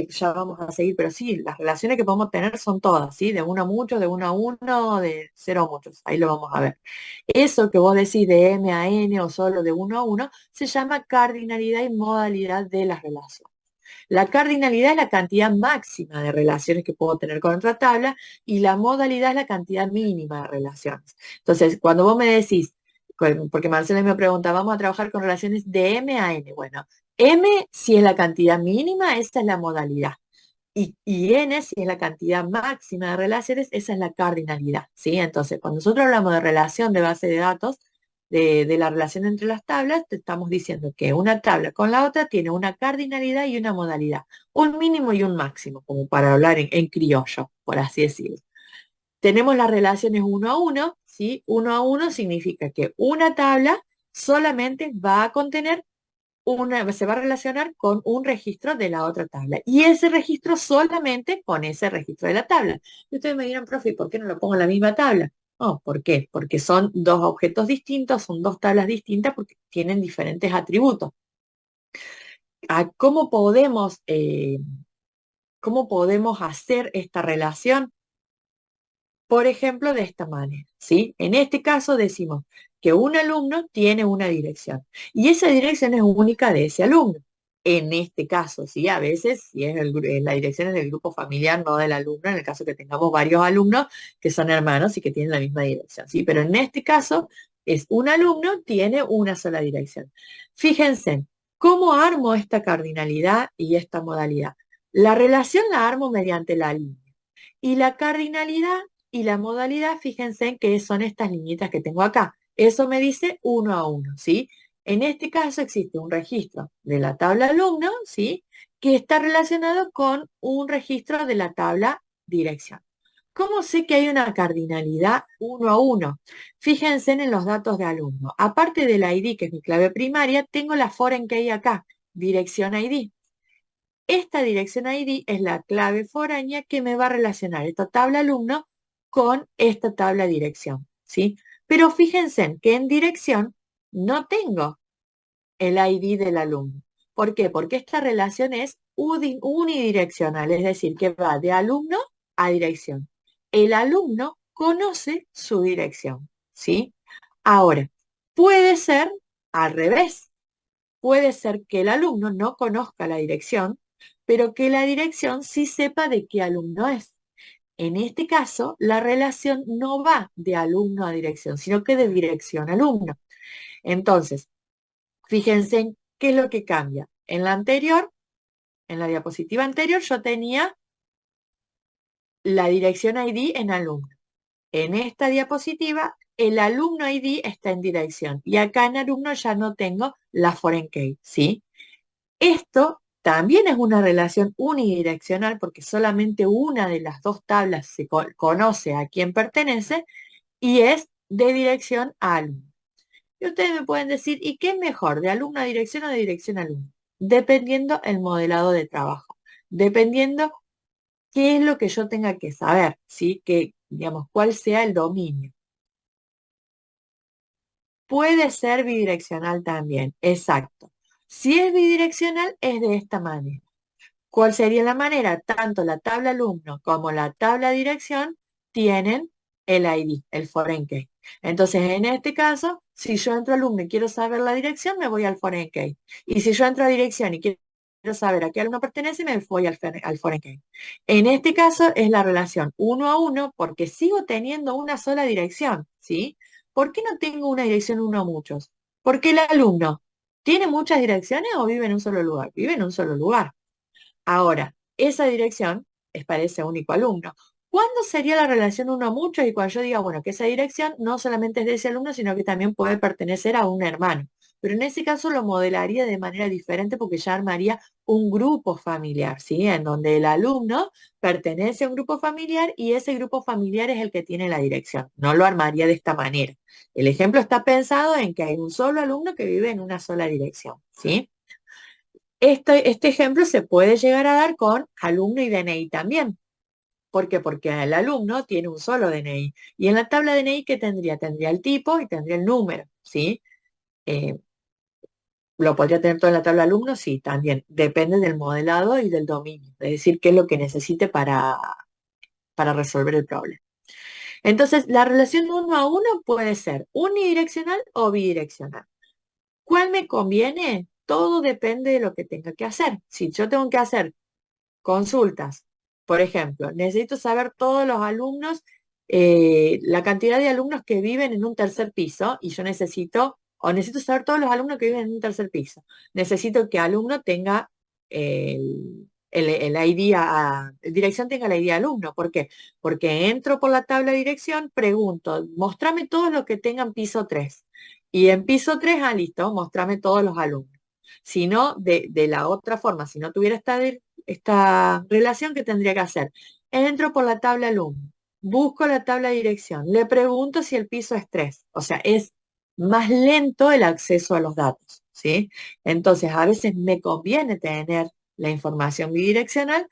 Ya vamos a seguir, pero sí, las relaciones que podemos tener son todas, ¿sí? De uno a muchos, de uno a uno, de cero a muchos, ahí lo vamos a ver. Eso que vos decís de M a N o solo de uno a uno, se llama cardinalidad y modalidad de las relaciones. La cardinalidad es la cantidad máxima de relaciones que puedo tener con otra tabla y la modalidad es la cantidad mínima de relaciones. Entonces, cuando vos me decís, porque Marcela me pregunta, vamos a trabajar con relaciones de M a N. Bueno, M si es la cantidad mínima, esa es la modalidad. Y N, si es la cantidad máxima de relaciones, esa es la cardinalidad, ¿sí? Entonces, cuando nosotros hablamos de relación de base de datos, de la relación entre las tablas, te estamos diciendo que una tabla con la otra tiene una cardinalidad y una modalidad, un mínimo y un máximo, como para hablar en criollo, por así decirlo. Tenemos las relaciones uno a uno, ¿sí? Uno a uno significa que una tabla solamente va a contener se va a relacionar con un registro de la otra tabla. Y ese registro solamente con ese registro de la tabla. Y ustedes me dirán, profe, ¿por qué no lo pongo en la misma tabla? No, ¿por qué? Porque son dos objetos distintos, son dos tablas distintas porque tienen diferentes atributos. ¿Cómo cómo podemos hacer esta relación? Por ejemplo, de esta manera, ¿sí? En este caso decimos que un alumno tiene una dirección y esa dirección es única de ese alumno. En este caso, ¿sí? A veces, si es la dirección es del grupo familiar, no del alumno, en el caso que tengamos varios alumnos que son hermanos y que tienen la misma dirección, ¿sí? Pero en este caso es un alumno, tiene una sola dirección. Fíjense, ¿cómo armo esta cardinalidad y esta modalidad? La relación la armo mediante la línea. Y la cardinalidad y la modalidad, fíjense en que son estas liñitas que tengo acá. Eso me dice uno a uno, ¿sí? En este caso existe un registro de la tabla alumno, ¿sí? Que está relacionado con un registro de la tabla dirección. ¿Cómo sé que hay una cardinalidad uno a uno? Fíjense en los datos de alumno. Aparte del ID, que es mi clave primaria, tengo la foreign key acá, dirección ID. Esta dirección ID es la clave foránea que me va a relacionar esta tabla alumno con esta tabla dirección, ¿sí? Pero fíjense en que en dirección no tengo el ID del alumno. ¿Por qué? Porque esta relación es unidireccional, es decir, que va de alumno a dirección. El alumno conoce su dirección, ¿sí? Ahora, puede ser al revés. Puede ser que el alumno no conozca la dirección, pero que la dirección sí sepa de qué alumno es. En este caso, la relación no va de alumno a dirección, sino que de dirección a alumno. Entonces, fíjense en qué es lo que cambia. En la anterior, en la diapositiva anterior, yo tenía la dirección ID en alumno. En esta diapositiva, el alumno ID está en dirección. Y acá en alumno ya no tengo la foreign key, ¿sí? Esto también es una relación unidireccional porque solamente una de las dos tablas se conoce a quién pertenece y es de dirección a alumno. Y ustedes me pueden decir, ¿y qué es mejor, de alumno a dirección o de dirección a alumno? Dependiendo el modelado de trabajo, dependiendo qué es lo que yo tenga que saber, ¿sí? Que, digamos, cuál sea el dominio. Puede ser bidireccional también, exacto. Si es bidireccional, es de esta manera. ¿Cuál sería la manera? Tanto la tabla alumno como la tabla dirección tienen el ID, el foreign key. Entonces, en este caso, si yo entro alumno y quiero saber la dirección, me voy al foreign key. Y si yo entro a dirección y quiero saber a qué alumno pertenece, me voy al foreign key. En este caso es la relación uno a uno porque sigo teniendo una sola dirección, ¿sí? ¿Por qué no tengo una dirección uno a muchos? Porque el alumno tiene muchas direcciones o vive en un solo lugar. Vive en un solo lugar. Ahora, esa dirección es para ese único alumno. ¿Cuándo sería la relación uno a muchos? Y cuando yo diga, bueno, que esa dirección no solamente es de ese alumno, sino que también puede pertenecer a un hermano. Pero en ese caso lo modelaría de manera diferente porque ya armaría un grupo familiar, ¿sí? En donde el alumno pertenece a un grupo familiar y ese grupo familiar es el que tiene la dirección. No lo armaría de esta manera. El ejemplo está pensado en que hay un solo alumno que vive en una sola dirección, ¿sí? Este ejemplo se puede llegar a dar con alumno y DNI también. ¿Por qué? Porque el alumno tiene un solo DNI. Y en la tabla DNI, ¿qué tendría? Tendría el tipo y tendría el número, ¿sí? Eh, ¿Lo podría tener todo en la tabla alumno? Sí, también. Depende del modelado y del dominio. Es decir, qué es lo que necesite para resolver el problema. Entonces, la relación uno a uno puede ser unidireccional o bidireccional. ¿Cuál me conviene? Todo depende de lo que tenga que hacer. Si yo tengo que hacer consultas, por ejemplo, necesito saber todos los alumnos, la cantidad de alumnos que viven en un tercer piso y yo necesito saber todos los alumnos que viven en un tercer piso. Necesito que alumno tenga el ID, dirección tenga la ID alumno. ¿Por qué? Porque entro por la tabla de dirección, pregunto, mostrame todos los que tengan piso 3. Y en piso 3, listo, mostrame todos los alumnos. Si no, de la otra forma, si no tuviera esta relación, ¿qué tendría que hacer? Entro por la tabla alumno, busco la tabla de dirección, le pregunto si el piso es 3. O sea, es más lento el acceso a los datos, ¿sí? Entonces, a veces me conviene tener la información bidireccional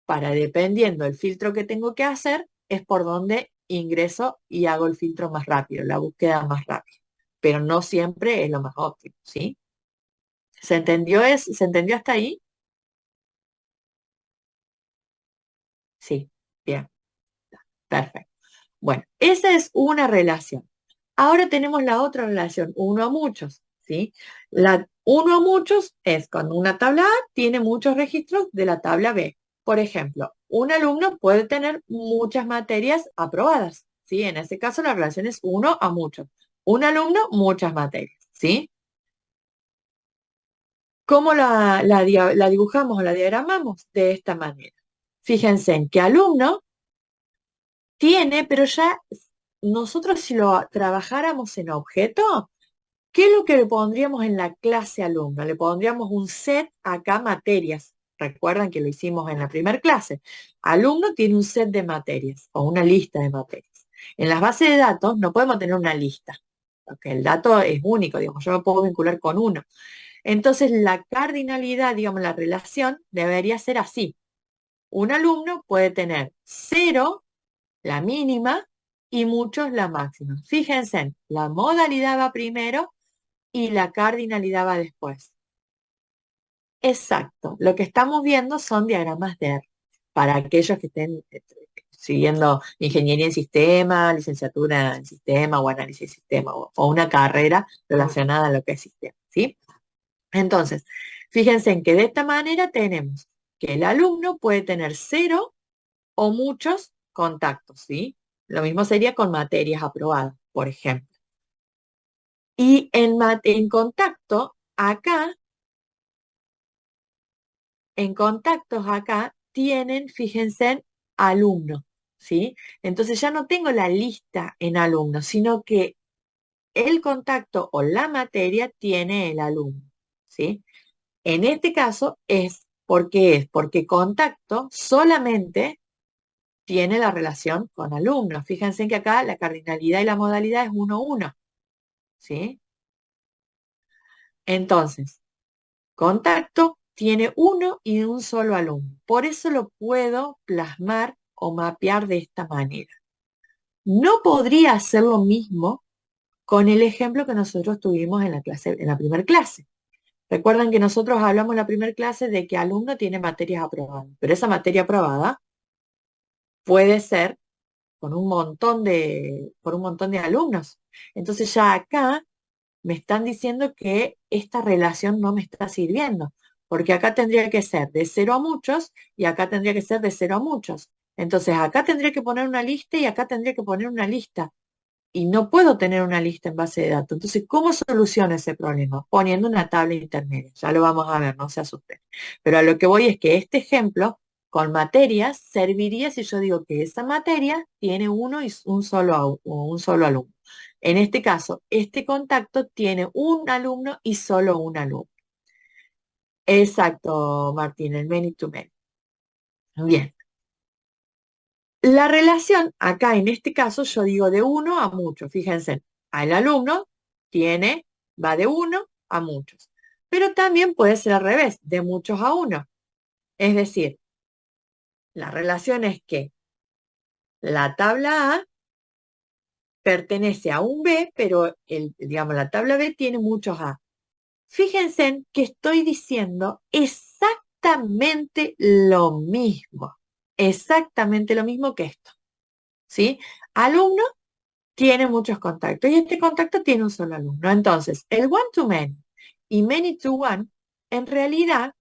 para, dependiendo del filtro que tengo que hacer, es por donde ingreso y hago el filtro más rápido, la búsqueda más rápida. Pero no siempre es lo más óptimo, ¿sí? ¿Se entendió hasta ahí? Sí, bien, perfecto. Bueno, esa es una relación. Ahora tenemos la otra relación, uno a muchos, ¿sí? La uno a muchos es cuando una tabla A tiene muchos registros de la tabla B. Por ejemplo, un alumno puede tener muchas materias aprobadas, ¿sí? En ese caso la relación es uno a muchos. Un alumno, muchas materias, ¿sí? ¿Cómo la dibujamos o la diagramamos? De esta manera. Fíjense en que alumno tiene, pero ya nosotros si lo trabajáramos en objeto, ¿qué es lo que le pondríamos en la clase alumno? Le pondríamos un set acá materias. Recuerdan que lo hicimos en la primera clase. Alumno tiene un set de materias o una lista de materias. En las bases de datos no podemos tener una lista, porque el dato es único, digamos, yo me puedo vincular con uno. Entonces la cardinalidad, digamos, la relación debería ser así. Un alumno puede tener 0, la mínima, y muchos la máxima. Fíjense, la modalidad va primero y la cardinalidad va después. Exacto. Lo que estamos viendo son diagramas de R. Para aquellos que estén siguiendo ingeniería en sistema, licenciatura en sistema o análisis de sistema o una carrera relacionada a lo que es sistema, ¿sí? Entonces, fíjense en que de esta manera tenemos que el alumno puede tener 0 o muchos contactos, ¿sí? Lo mismo sería con materias aprobadas, por ejemplo. Y en contacto, acá, en contactos acá, tienen, fíjense, alumno, ¿sí? Entonces ya no tengo la lista en alumno, sino que el contacto o la materia tiene el alumno, ¿sí? En este caso ¿por qué es? Porque contacto solamente tiene la relación con alumnos. Fíjense que acá la cardinalidad y la modalidad es 1, 1, ¿sí? Entonces, contacto tiene uno y un solo alumno. Por eso lo puedo plasmar o mapear de esta manera. No podría hacer lo mismo con el ejemplo que nosotros tuvimos en la primera clase. Recuerdan que nosotros hablamos en la primera clase de que alumno tiene materias aprobadas, pero esa materia aprobada puede ser por un montón de alumnos. Entonces ya acá me están diciendo que esta relación no me está sirviendo, porque acá tendría que ser de 0 a muchos y acá tendría que ser de 0 a muchos. Entonces acá tendría que poner una lista y acá tendría que poner una lista. Y no puedo tener una lista en base de datos. Entonces, ¿cómo soluciono ese problema? Poniendo una tabla intermedia. Ya lo vamos a ver, no se asusten. Pero a lo que voy es que este ejemplo con materias serviría si yo digo que esa materia tiene uno y un solo alumno. En este caso, este contacto tiene un alumno y solo un alumno. Exacto, Martín, el many to many. Bien. La relación, acá en este caso, yo digo de uno a muchos. Fíjense, al alumno va de uno a muchos. Pero también puede ser al revés, de muchos a uno. Es decir, la relación es que la tabla A pertenece a un B, pero digamos, la tabla B tiene muchos A. Fíjense que estoy diciendo exactamente lo mismo que esto, ¿sí? Alumno tiene muchos contactos y este contacto tiene un solo alumno. Entonces, el one-to-many y many-to-one en realidad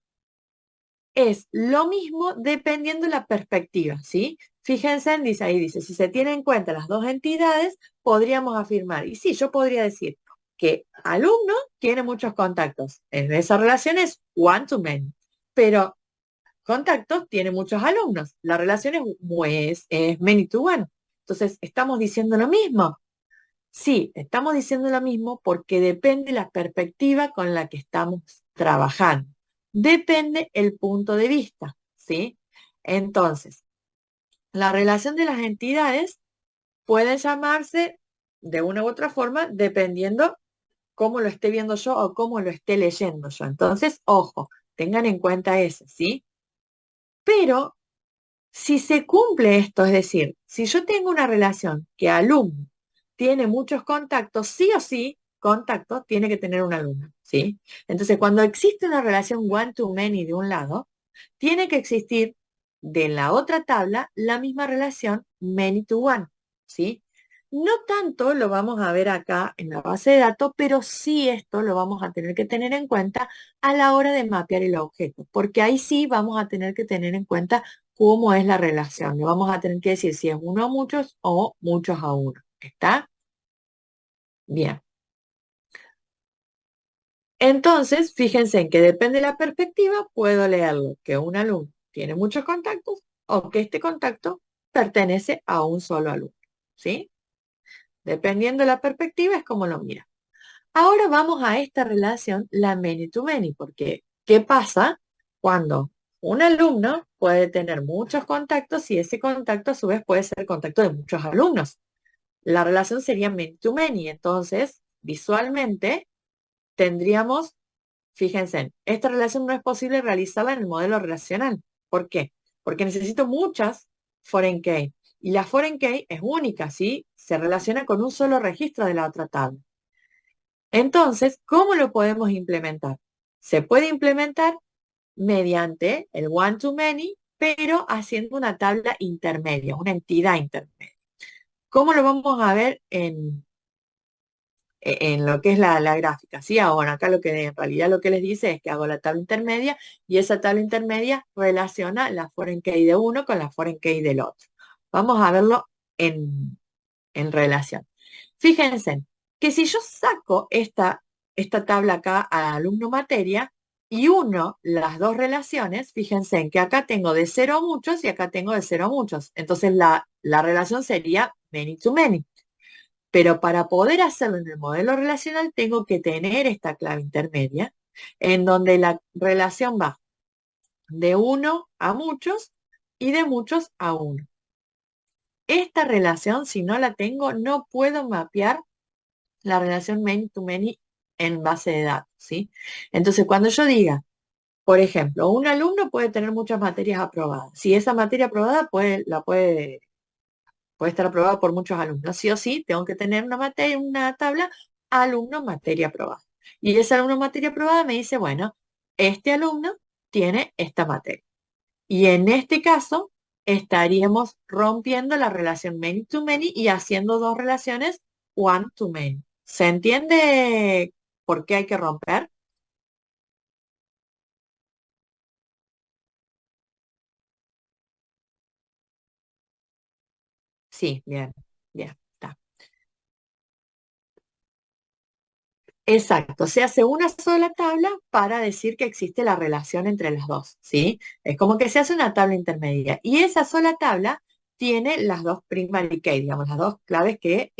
es lo mismo dependiendo de la perspectiva, ¿sí? Fíjense, ahí dice, si se tienen en cuenta las dos entidades, podríamos afirmar, y sí, yo podría decir que alumno tiene muchos contactos. En esa relación es one-to-many, pero contactos tiene muchos alumnos. La relación es many-to-one. Entonces, ¿estamos diciendo lo mismo? Sí, estamos diciendo lo mismo porque depende la perspectiva con la que estamos trabajando. Depende el punto de vista, ¿sí? Entonces, la relación de las entidades puede llamarse de una u otra forma dependiendo cómo lo esté viendo yo o cómo lo esté leyendo yo. Entonces, ojo, tengan en cuenta eso, ¿sí? Pero si se cumple esto, es decir, si yo tengo una relación que alumno tiene muchos contactos, sí o sí, contacto tiene que tener un alumno, ¿sí? Entonces, cuando existe una relación one-to-many de un lado, tiene que existir de la otra tabla la misma relación many-to-one, ¿sí? No tanto lo vamos a ver acá en la base de datos, pero sí esto lo vamos a tener que tener en cuenta a la hora de mapear el objeto, porque ahí sí vamos a tener que tener en cuenta cómo es la relación. Le vamos a tener que decir si es uno a muchos o muchos a uno. ¿Está? Bien. Entonces, fíjense en que depende de la perspectiva, puedo leerlo que un alumno tiene muchos contactos o que este contacto pertenece a un solo alumno. ¿Sí? Dependiendo de la perspectiva es como lo mira. Ahora vamos a esta relación, la many to many, porque ¿qué pasa cuando un alumno puede tener muchos contactos y ese contacto a su vez puede ser el contacto de muchos alumnos? La relación sería many to many. Entonces, visualmente tendríamos, fíjense, esta relación no es posible realizarla en el modelo relacional. ¿Por qué? Porque necesito muchas foreign key. Y la foreign key es única, ¿sí? Se relaciona con un solo registro de la otra tabla. Entonces, ¿cómo lo podemos implementar? Se puede implementar mediante el one-to-many, pero haciendo una tabla intermedia, una entidad intermedia. ¿Cómo lo vamos a ver en lo que es la gráfica? ¿Sí? Ahora, acá en realidad lo que les dice es que hago la tabla intermedia y esa tabla intermedia relaciona la foreign key de uno con la foreign key del otro. Vamos a verlo en relación. Fíjense que si yo saco esta tabla acá a alumno materia y uno las dos relaciones, fíjense en que acá tengo de cero a muchos y acá tengo de cero a muchos. Entonces la relación sería many to many. Pero para poder hacerlo en el modelo relacional tengo que tener esta clave intermedia en donde la relación va de uno a muchos y de muchos a uno. Esta relación, si no la tengo, no puedo mapear la relación many to many en base de datos, ¿sí? Entonces, cuando yo diga, por ejemplo, un alumno puede tener muchas materias aprobadas. Si esa materia aprobada puede estar aprobada por muchos alumnos. Sí o sí, tengo que tener una tabla alumno materia aprobada. Y ese alumno materia aprobada me dice, bueno, este alumno tiene esta materia. Y en este caso, estaríamos rompiendo la relación many to many y haciendo dos relaciones one to many. ¿Se entiende por qué hay que romper? Sí, bien, bien, está. Exacto, se hace una sola tabla para decir que existe la relación entre las dos, ¿sí? Es como que se hace una tabla intermedia y esa sola tabla tiene las dos primary key, digamos, las dos claves que,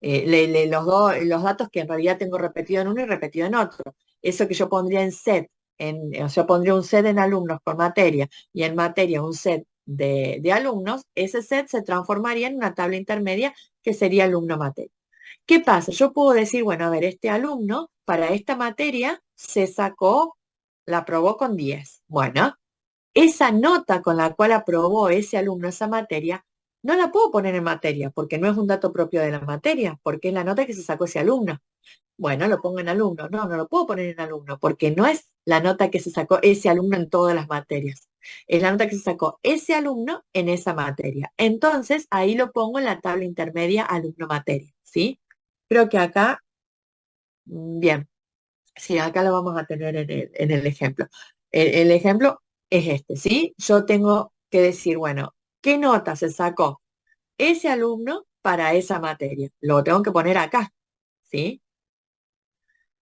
los datos que en realidad tengo repetido en uno y repetido en otro. Eso que yo pondría en set, o sea, pondría un set en alumnos por materia y en materia un set de alumnos, ese set se transformaría en una tabla intermedia que sería alumno-materia. ¿Qué pasa? Yo puedo decir, bueno, a ver, este alumno para esta materia se sacó, la aprobó con 10. Bueno, esa nota con la cual aprobó ese alumno esa materia, no la puedo poner en materia porque no es un dato propio de la materia, porque es la nota que se sacó ese alumno. Bueno, lo pongo en alumno. No, no lo puedo poner en alumno porque no es la nota que se sacó ese alumno en todas las materias. Es la nota que se sacó ese alumno en esa materia. Entonces, ahí lo pongo en la tabla intermedia alumno-materia, ¿sí? Creo que acá, bien, sí, acá lo vamos a tener en el ejemplo. El ejemplo es este, ¿sí? Yo tengo que decir, bueno, ¿qué nota se sacó ese alumno para esa materia? Lo tengo que poner acá, ¿sí?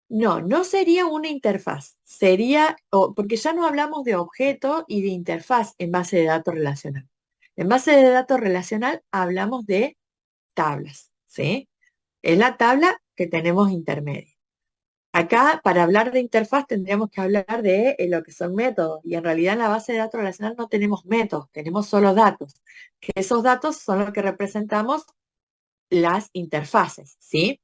No, no sería una interfaz, sería, porque ya no hablamos de objeto y de interfaz en base de datos relacional. En base de datos relacional hablamos de tablas, ¿sí? Es la tabla que tenemos intermedia. Acá, para hablar de interfaz, tendríamos que hablar de lo que son métodos. Y en realidad en la base de datos relacional no tenemos métodos, tenemos solo datos. Que esos datos son los que representamos las interfaces, ¿sí?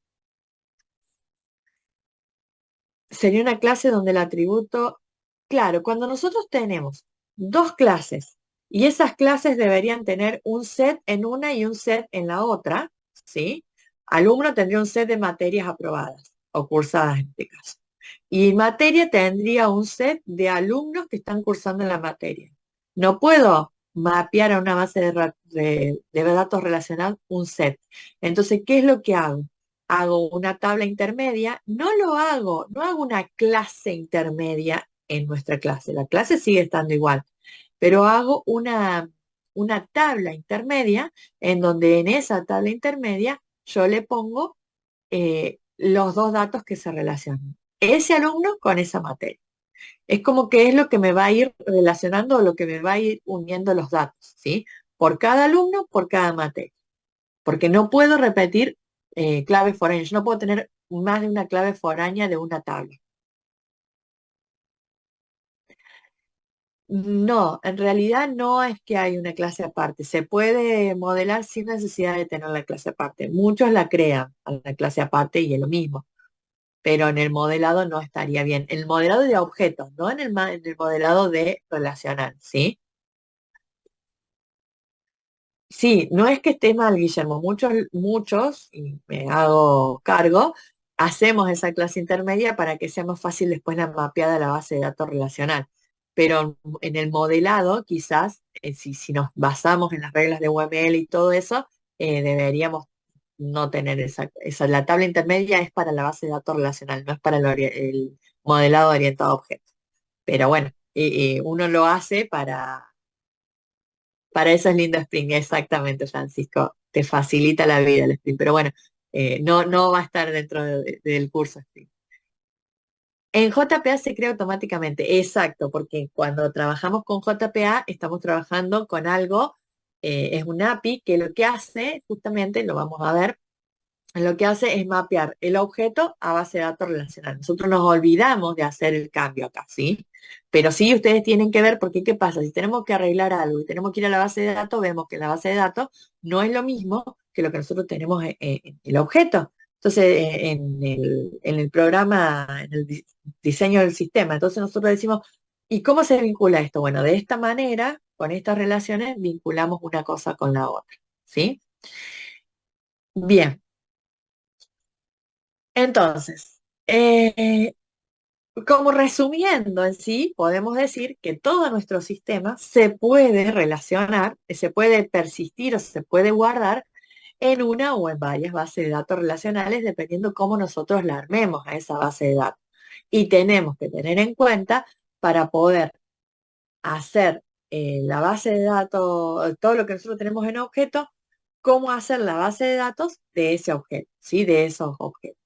Sería una clase donde el atributo, claro, cuando nosotros tenemos dos clases y esas clases deberían tener un set en una y un set en la otra, ¿sí? Alumno tendría un set de materias aprobadas o cursadas en este caso. Y materia tendría un set de alumnos que están cursando en la materia. No puedo mapear a una base de datos relacional un set. Entonces, ¿qué es lo que hago? Hago una tabla intermedia, no hago una clase intermedia en nuestra clase. La clase sigue estando igual, pero hago una tabla intermedia en donde en esa tabla intermedia yo le pongo los dos datos que se relacionan. Ese alumno con esa materia. Es como que es lo que me va a ir relacionando o lo que me va a ir uniendo los datos, ¿sí? Por cada alumno, por cada materia. Porque no puedo repetir claves foráneas. Yo no puedo tener más de una clave foránea de una tabla. No, en realidad no es que hay una clase aparte. Se puede modelar sin necesidad de tener la clase aparte. Muchos la crean a la clase aparte y es lo mismo. Pero en el modelado no estaría bien. El modelado de objetos, no en el modelado de relacional, ¿sí? Sí, no es que esté mal, Guillermo. Muchos, y me hago cargo, hacemos esa clase intermedia para que sea más fácil después la mapeada a la base de datos relacional. Pero en el modelado, quizás, si nos basamos en las reglas de UML y todo eso, deberíamos no tener la tabla intermedia es para la base de datos relacional, no es para el modelado orientado a objetos. Pero bueno, uno lo hace para eso es lindo Spring, exactamente, Francisco. Te facilita la vida el Spring, pero bueno, no va a estar dentro del curso Spring. En JPA se crea automáticamente, exacto, porque cuando trabajamos con JPA estamos trabajando con algo, es un API que lo que hace, justamente, lo vamos a ver, lo que hace es mapear el objeto a base de datos relacional. Nosotros nos olvidamos de hacer el cambio acá, ¿sí? Pero sí ustedes tienen que ver, porque ¿qué pasa? Si tenemos que arreglar algo y tenemos que ir a la base de datos, vemos que la base de datos no es lo mismo que lo que nosotros tenemos en el objeto. Entonces, en el programa, en el diseño del sistema, entonces nosotros decimos, ¿y cómo se vincula esto? Bueno, de esta manera, con estas relaciones, vinculamos una cosa con la otra, ¿sí? Bien. Entonces, como resumiendo en sí, podemos decir que todo nuestro sistema se puede relacionar, se puede persistir o se puede guardar en una o en varias bases de datos relacionales, dependiendo cómo nosotros la armemos a esa base de datos. Y tenemos que tener en cuenta para poder hacer la base de datos, todo lo que nosotros tenemos en objeto, cómo hacer la base de datos de ese objeto, ¿sí? De esos objetos.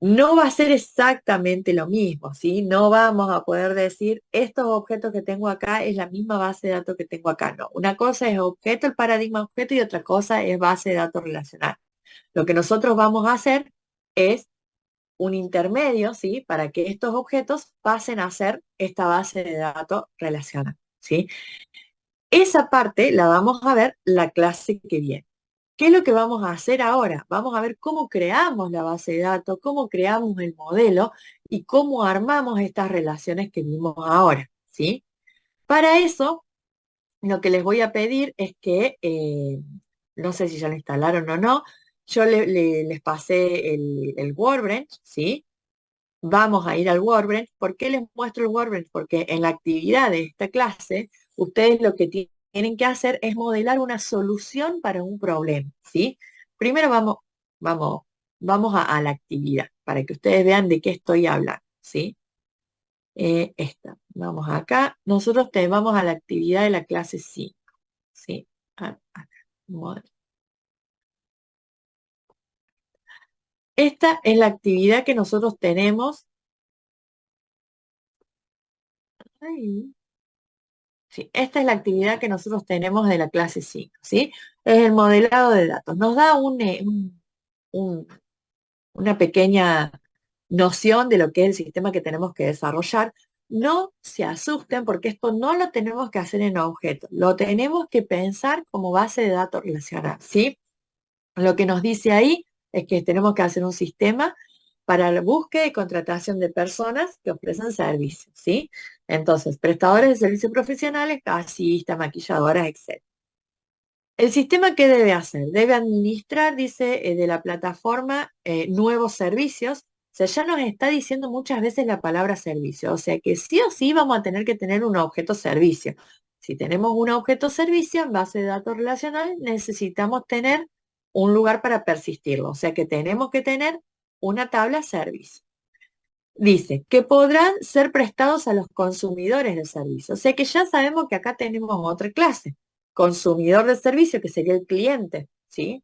No va a ser exactamente lo mismo, ¿sí? No vamos a poder decir, estos objetos que tengo acá es la misma base de datos que tengo acá, no. Una cosa es objeto, el paradigma objeto, y otra cosa es base de datos relacional. Lo que nosotros vamos a hacer es un intermedio, ¿sí? Para que estos objetos pasen a ser esta base de datos relacional, ¿sí? Esa parte la vamos a ver la clase que viene. ¿Qué es lo que vamos a hacer ahora? Vamos a ver cómo creamos la base de datos, cómo creamos el modelo y cómo armamos estas relaciones que vimos ahora, ¿sí? Para eso, lo que les voy a pedir es que, no sé si ya lo instalaron o no, yo les pasé el Workbench, ¿sí? Vamos a ir al Workbench. ¿Por qué les muestro el Workbench? Porque en la actividad de esta clase, ustedes lo que tienen que hacer es modelar una solución para un problema, ¿sí? Primero vamos, vamos a la actividad, para que ustedes vean de qué estoy hablando, ¿sí? Esta, vamos acá. Nosotros vamos a la actividad de la clase 5, ¿sí? Acá, esta es la actividad que nosotros tenemos. Ahí. Sí, esta es la actividad que nosotros tenemos de la clase 5, ¿sí? Es el modelado de datos. Nos da un- una pequeña noción de lo que es el sistema que tenemos que desarrollar. No se asusten porque esto no lo tenemos que hacer en objeto, lo tenemos que pensar como base de datos relacional, ¿sí? Lo que nos dice ahí es que tenemos que hacer un sistema para la búsqueda y contratación de personas que ofrecen servicios, ¿sí? Entonces, prestadores de servicios profesionales, casistas, maquilladoras, etc. ¿El sistema qué debe hacer? Debe administrar, dice, de la plataforma nuevos servicios. O sea, ya nos está diciendo muchas veces la palabra servicio. O sea que sí o sí vamos a tener que tener un objeto servicio. Si tenemos un objeto servicio en base de datos relacional, necesitamos tener un lugar para persistirlo. O sea que tenemos que tener una tabla servicio. Dice que podrán ser prestados a los consumidores de servicio. O sea que ya sabemos que acá tenemos otra clase. Consumidor de servicio, que sería el cliente, ¿sí?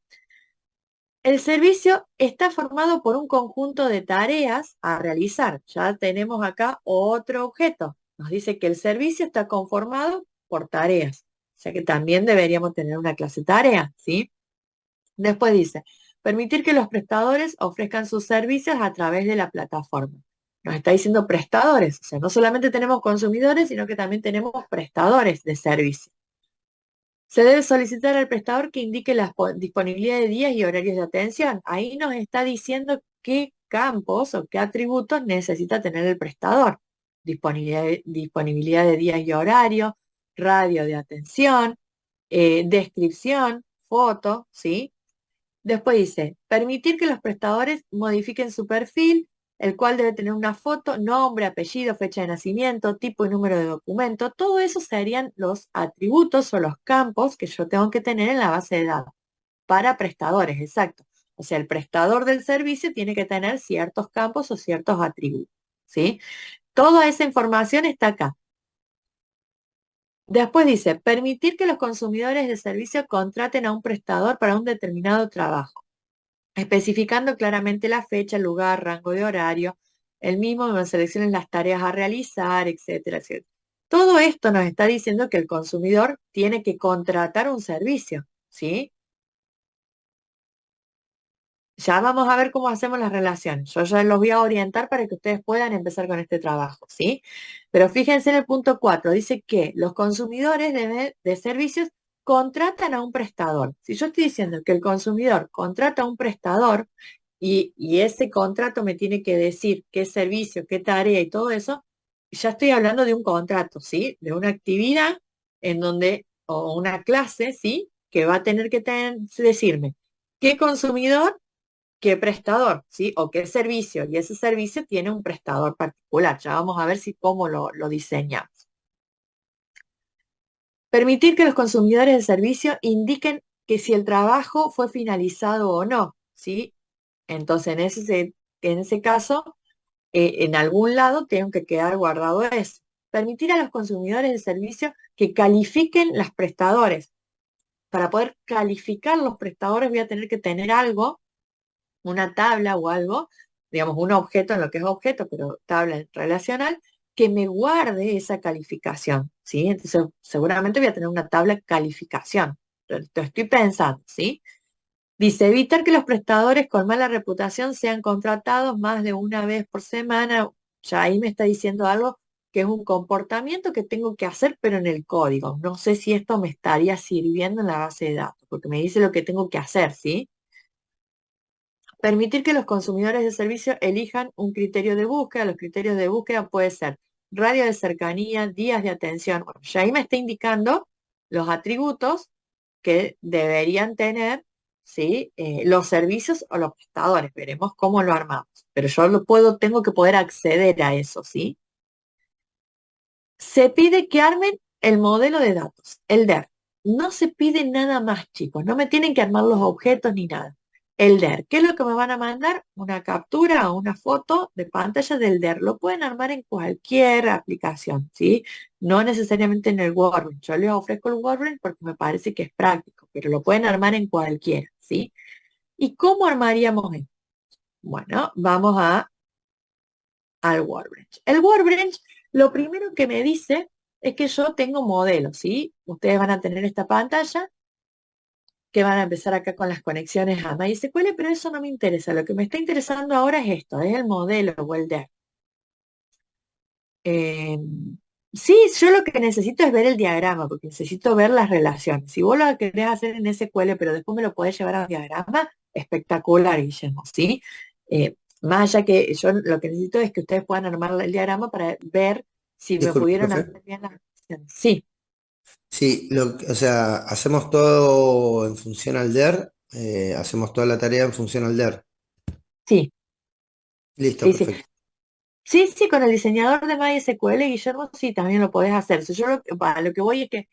El servicio está formado por un conjunto de tareas a realizar. Ya tenemos acá otro objeto. Nos dice que el servicio está conformado por tareas. O sea que también deberíamos tener una clase tarea, ¿sí? Después dice, permitir que los prestadores ofrezcan sus servicios a través de la plataforma. Nos está diciendo prestadores, o sea, no solamente tenemos consumidores, sino que también tenemos prestadores de servicio. Se debe solicitar al prestador que indique la disponibilidad de días y horarios de atención. Ahí nos está diciendo qué campos o qué atributos necesita tener el prestador. Disponibilidad de días y horario, radio de atención, descripción, foto, ¿sí? Después dice, permitir que los prestadores modifiquen su perfil, el cual debe tener una foto, nombre, apellido, fecha de nacimiento, tipo y número de documento. Todo eso serían los atributos o los campos que yo tengo que tener en la base de datos para prestadores, exacto. O sea, el prestador del servicio tiene que tener ciertos campos o ciertos atributos, ¿sí? Toda esa información está acá. Después dice, permitir que los consumidores de servicio contraten a un prestador para un determinado trabajo, especificando claramente la fecha, el lugar, rango de horario, el mismo donde seleccionen las tareas a realizar, etcétera, etcétera. Todo esto nos está diciendo que el consumidor tiene que contratar un servicio, ¿sí? Ya vamos a ver cómo hacemos las relaciones. Yo ya los voy a orientar para que ustedes puedan empezar con este trabajo, ¿sí? Pero fíjense en el punto 4, dice que los consumidores de servicios contratan a un prestador. Si yo estoy diciendo que el consumidor contrata a un prestador y ese contrato me tiene que decir qué servicio, qué tarea y todo eso, ya estoy hablando de un contrato, ¿sí? De una actividad en donde, o una clase, ¿sí? Que va a tener que decirme qué consumidor, qué prestador, ¿sí? O qué servicio, y ese servicio tiene un prestador particular. Ya vamos a ver si cómo lo diseñamos. Permitir que los consumidores de servicio indiquen que si el trabajo fue finalizado o no, ¿sí? Entonces, en ese caso, en algún lado tiene que quedar guardado eso. Permitir a los consumidores de servicio que califiquen los prestadores. Para poder calificar los prestadores voy a tener que tener algo, una tabla o algo digamos, un objeto en lo que es objeto, pero tabla relacional, que me guarde esa calificación, ¿sí? Entonces, seguramente voy a tener una tabla calificación. Lo estoy pensando, ¿sí? Dice, evitar que los prestadores con mala reputación sean contratados más de una vez por semana. Ya ahí me está diciendo algo que es un comportamiento que tengo que hacer, pero en el código. No sé si esto me estaría sirviendo en la base de datos, porque me dice lo que tengo que hacer, ¿sí? Permitir que los consumidores de servicio elijan un criterio de búsqueda. Los criterios de búsqueda puede ser radio de cercanía, días de atención. Bueno, ya ahí me está indicando los atributos que deberían tener, ¿sí? Los servicios o los prestadores. Veremos cómo lo armamos. Pero yo tengo que poder acceder a eso, ¿sí? Se pide que armen el modelo de datos, el DER. No se pide nada más, chicos. No me tienen que armar los objetos ni nada. El DER, ¿qué es lo que me van a mandar? Una captura o una foto de pantalla del DER. Lo pueden armar en cualquier aplicación, ¿sí? No necesariamente en el WordPress. Yo les ofrezco el WordPress porque me parece que es práctico, pero lo pueden armar en cualquiera, ¿sí? ¿Y cómo armaríamos esto? Bueno, vamos al WordPress. El WordPress, lo primero que me dice es que yo tengo modelos, ¿sí? Ustedes van a tener esta pantalla que van a empezar acá con las conexiones a MySQL, pero eso no me interesa. Lo que me está interesando ahora es esto, es el modelo o el DER. Eh, sí, yo lo que necesito es ver el diagrama, porque necesito ver las relaciones. Si vos lo querés hacer en SQL, pero después me lo podés llevar a diagrama, espectacular, Guillermo, ¿sí? Más allá que yo lo que necesito es que ustedes puedan armar el diagrama para ver si me Disculpe, pudieron profe. hacer bien las relaciones. Sí, Sí, o sea, hacemos todo en función al DER, hacemos toda la tarea en función al DER. sí, Listo, sí, sí. perfecto. Sí, sí, con el diseñador de MySQL, Guillermo, sí, también lo podés hacer. Si yo lo que voy es que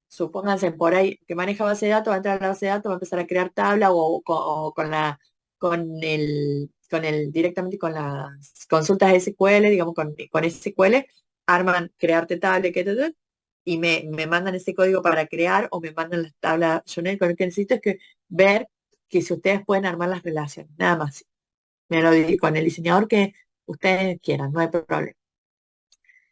supónganse por ahí que maneja base de datos, va a entrar a la base de datos, va a empezar a crear tabla o directamente con las consultas SQL, digamos, con SQL, arman crearte tabla, y me mandan ese código para crear o me mandan las tablas. Yo lo que necesito es que ver que si ustedes pueden armar las relaciones, nada más. Me lo di con el diseñador que ustedes quieran, no hay problema.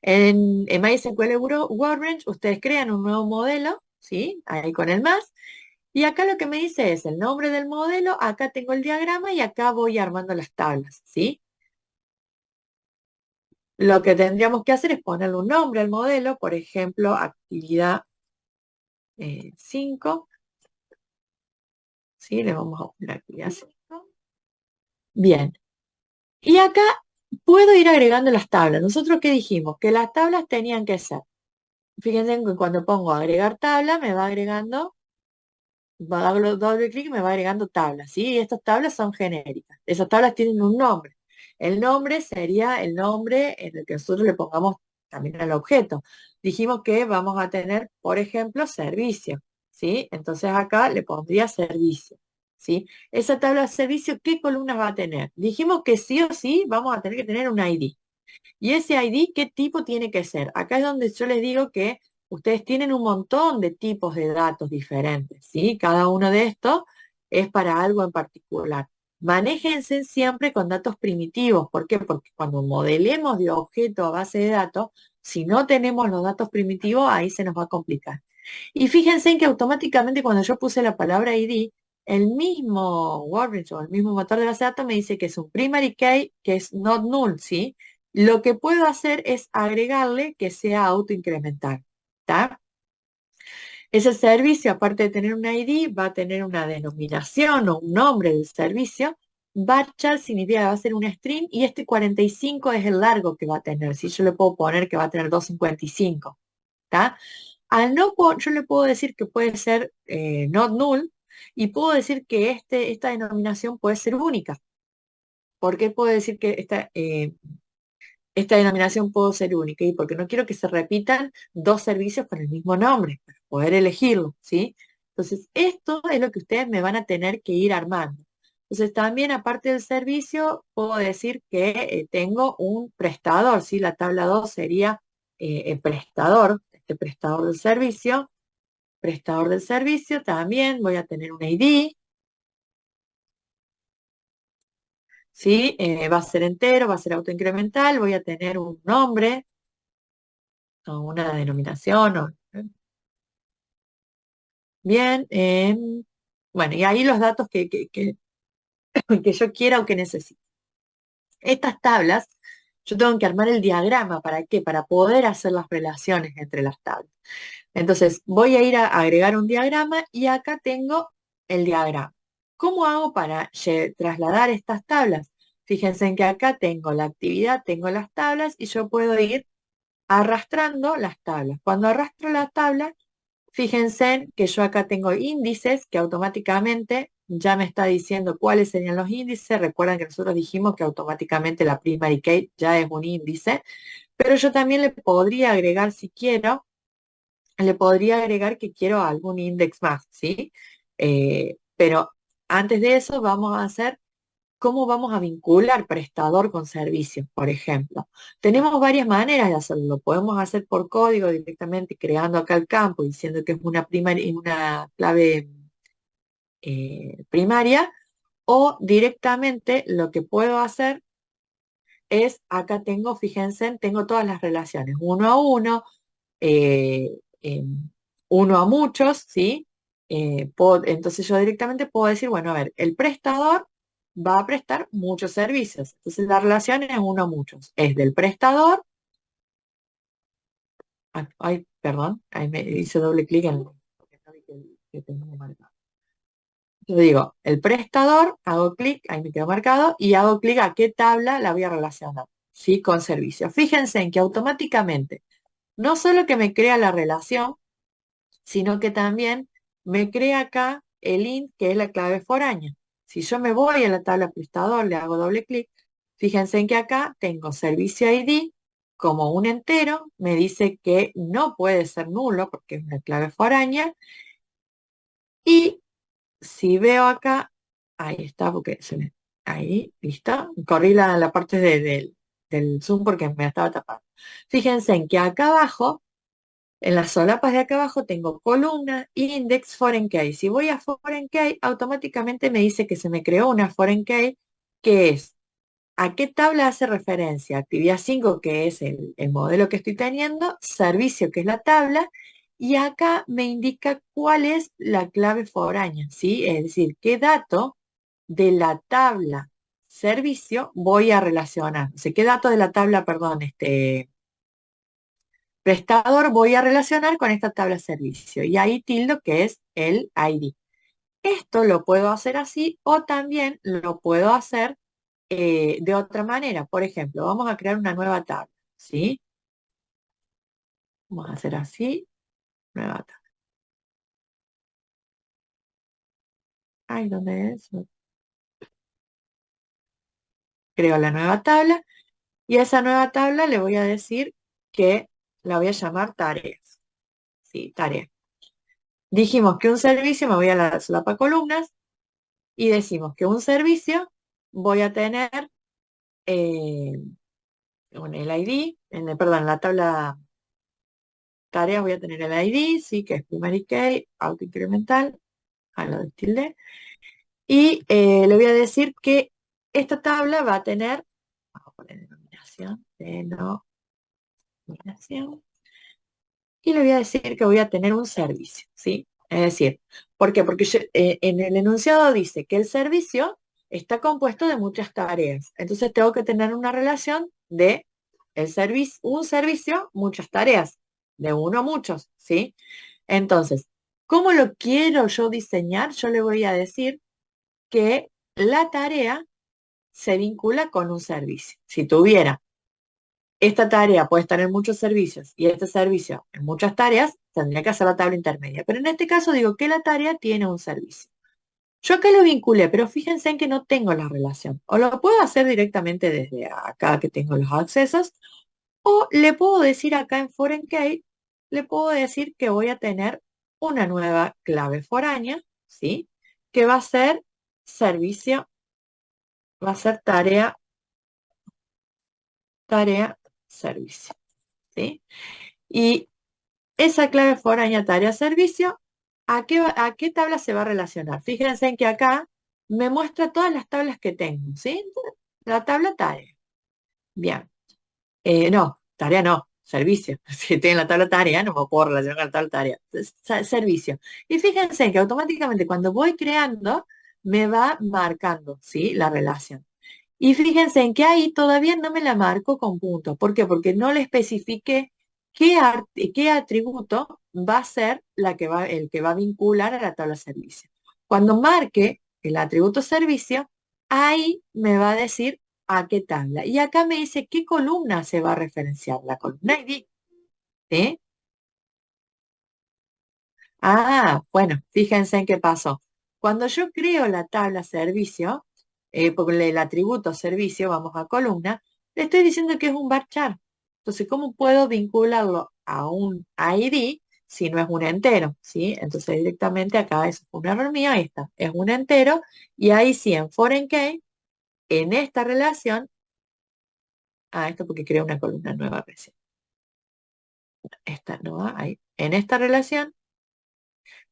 En MySQL Workbench ustedes crean un nuevo modelo, ¿sí? Ahí con el más. Y acá lo que me dice es el nombre del modelo, acá tengo el diagrama y acá voy armando las tablas, ¿sí? Lo que tendríamos que hacer es ponerle un nombre al modelo, por ejemplo, actividad 5, ¿sí? Le vamos a poner actividad 5. Bien. Y acá puedo ir agregando las tablas. ¿Nosotros qué dijimos? Que las tablas tenían que ser. Fíjense que cuando pongo agregar tabla, me va agregando, hago doble clic y me va agregando tablas, ¿sí? Y estas tablas son genéricas. Esas tablas tienen un nombre. El nombre sería el nombre en el que nosotros le pongamos también al objeto. Dijimos que vamos a tener, por ejemplo, servicio, ¿sí? Entonces acá le pondría servicio, ¿sí? Esa tabla de servicio, ¿qué columnas va a tener? Dijimos que sí o sí vamos a tener que tener un ID. Y ese ID, ¿qué tipo tiene que ser? Acá es donde yo les digo que ustedes tienen un montón de tipos de datos diferentes, ¿sí? Cada uno de estos es para algo en particular. Manéjense siempre con datos primitivos. ¿Por qué? Porque cuando modelemos de objeto a base de datos, si no tenemos los datos primitivos, ahí se nos va a complicar. Y fíjense en que automáticamente cuando yo puse la palabra ID, el mismo WordPress o el mismo motor de base de datos me dice que es un primary key, que es not null, ¿sí? Lo que puedo hacer es agregarle que sea autoincremental, ¿está? Ese servicio, aparte de tener un ID, va a tener una denominación o un nombre del servicio. Varchar significa que va a ser un string y este 45 es el largo que va a tener. Si yo le puedo poner que va a tener 255, ¿está? Yo le puedo decir que puede ser not null y puedo decir que esta denominación puede ser única. ¿Por qué puedo decir que esta denominación puede ser única? Y porque no quiero que se repitan dos servicios con el mismo nombre, para poder elegirlo, ¿sí? Entonces, esto es lo que ustedes me van a tener que ir armando. Entonces, también aparte del servicio, puedo decir que tengo un prestador, ¿sí? La tabla 2 sería el prestador, este prestador del servicio, también voy a tener un ID, ¿sí? Va a ser entero, va a ser autoincremental, voy a tener un nombre o una denominación. Bien, bueno, y ahí los datos que yo quiera o que necesite. Estas tablas, yo tengo que armar el diagrama. ¿Para qué? Para poder hacer las relaciones entre las tablas. Entonces, voy a ir a agregar un diagrama y acá tengo el diagrama. ¿Cómo hago para trasladar estas tablas? Fíjense en que acá tengo la actividad, tengo las tablas y yo puedo ir arrastrando las tablas. Cuando arrastro la tabla, fíjense en que yo acá tengo índices que automáticamente ya me está diciendo cuáles serían los índices. Recuerdan que nosotros dijimos que automáticamente la primary key ya es un índice, pero yo también le podría agregar, si quiero, le podría agregar que quiero algún index más, ¿sí? Pero antes de eso vamos a hacer cómo vamos a vincular prestador con servicio, por ejemplo. Tenemos varias maneras de hacerlo. Lo podemos hacer por código directamente, creando acá el campo, diciendo que es una clave primaria, o directamente lo que puedo hacer es, acá tengo, fíjense, tengo todas las relaciones, uno a uno, eh, uno a muchos, ¿sí? Entonces yo directamente puedo decir, bueno, a ver, el prestador va a prestar muchos servicios. Entonces la relación es uno a muchos. Es del prestador. Ay, perdón, ahí me hice doble clic en porque no vi que tengo marcado. Yo digo, el prestador, hago clic, ahí me quedó marcado, y hago clic a qué tabla la voy a relacionar, ¿sí? Con servicio. Fíjense en que automáticamente, no solo que me crea la relación, sino que también me crea acá el int, que es la clave foránea. Si yo me voy a la tabla prestador, le hago doble clic, fíjense en que acá tengo servicio ID como un entero, me dice que no puede ser nulo porque es una clave foránea, y si veo acá, ahí está, porque ahí, listo, corrí la parte del zoom porque me estaba tapando. Fíjense en que acá abajo, en las solapas de acá abajo tengo columna, index, foreign key. Si voy a foreign key, automáticamente me dice que se me creó una foreign key, que es a qué tabla hace referencia. Actividad 5, que es el modelo que estoy teniendo, servicio, que es la tabla, y acá me indica cuál es la clave foránea, ¿sí? Es decir, qué dato de la tabla servicio voy a relacionar. O sea, qué dato de la tabla, perdón, prestador voy a relacionar con esta tabla servicio. Y ahí tildo que es el ID. Esto lo puedo hacer así o también lo puedo hacer de otra manera. Por ejemplo, vamos a crear una nueva tabla, ¿sí? Vamos a hacer así, nueva tabla. Ay, ¿dónde es? Creo la nueva tabla y a esa nueva tabla le voy a decir que la voy a llamar tareas. Sí, tareas. Dijimos que un servicio, me voy a la solapa columnas y decimos que un servicio voy a tener el ID, perdón, en la tabla tareas voy a tener el ID, sí, que es primary key, auto incremental, a lo de tilde, y le voy a decir que esta tabla va a tener, vamos a poner denominación, y le voy a decir que voy a tener un servicio, ¿sí? Es decir, ¿por qué? Porque en el enunciado dice que el servicio está compuesto de muchas tareas. Entonces tengo que tener una relación de un servicio, muchas tareas, de uno a muchos, ¿sí? Entonces, ¿cómo lo quiero yo diseñar? Yo le voy a decir que la tarea se vincula con un servicio. Si tuviera esta tarea puede estar en muchos servicios y este servicio en muchas tareas, tendría que hacer la tabla intermedia. Pero en este caso digo que la tarea tiene un servicio. Yo acá lo vinculé, pero fíjense en que no tengo la relación. O lo puedo hacer directamente desde acá que tengo los accesos, o le puedo decir acá en foreign key, le puedo decir que voy a tener una nueva clave foránea, ¿sí? Que va a ser servicio, va a ser tarea, servicio, ¿sí? Y esa clave foránea tarea servicio, ¿a qué tabla se va a relacionar? Fíjense en que acá me muestra todas las tablas que tengo, ¿sí? La tabla tarea. Bien. No, tarea no, servicio. Si estoy en la tabla tarea, no me puedo relacionar con la tabla tarea. Servicio. Y fíjense que automáticamente cuando voy creando, me va marcando, ¿sí? La relación. Y fíjense en que ahí todavía no me la marco con puntos. ¿Por qué? Porque no le especifique qué atributo va a ser el que va a vincular a la tabla servicio. Cuando marque el atributo servicio, ahí me va a decir a qué tabla. Y acá me dice qué columna se va a referenciar, la columna ID. ¿Sí? Ah, bueno, fíjense en qué pasó. Cuando yo creo la tabla servicio, por el atributo servicio, vamos a columna, le estoy diciendo que es un varchar. Entonces, ¿cómo puedo vincularlo a un ID si no es un entero? ¿Sí? Entonces, directamente acá, eso fue un error mío, ahí está, es un entero, y ahí sí, en foreign key, en esta relación, esto porque creo una columna nueva recién. Esta no va ahí. En esta relación,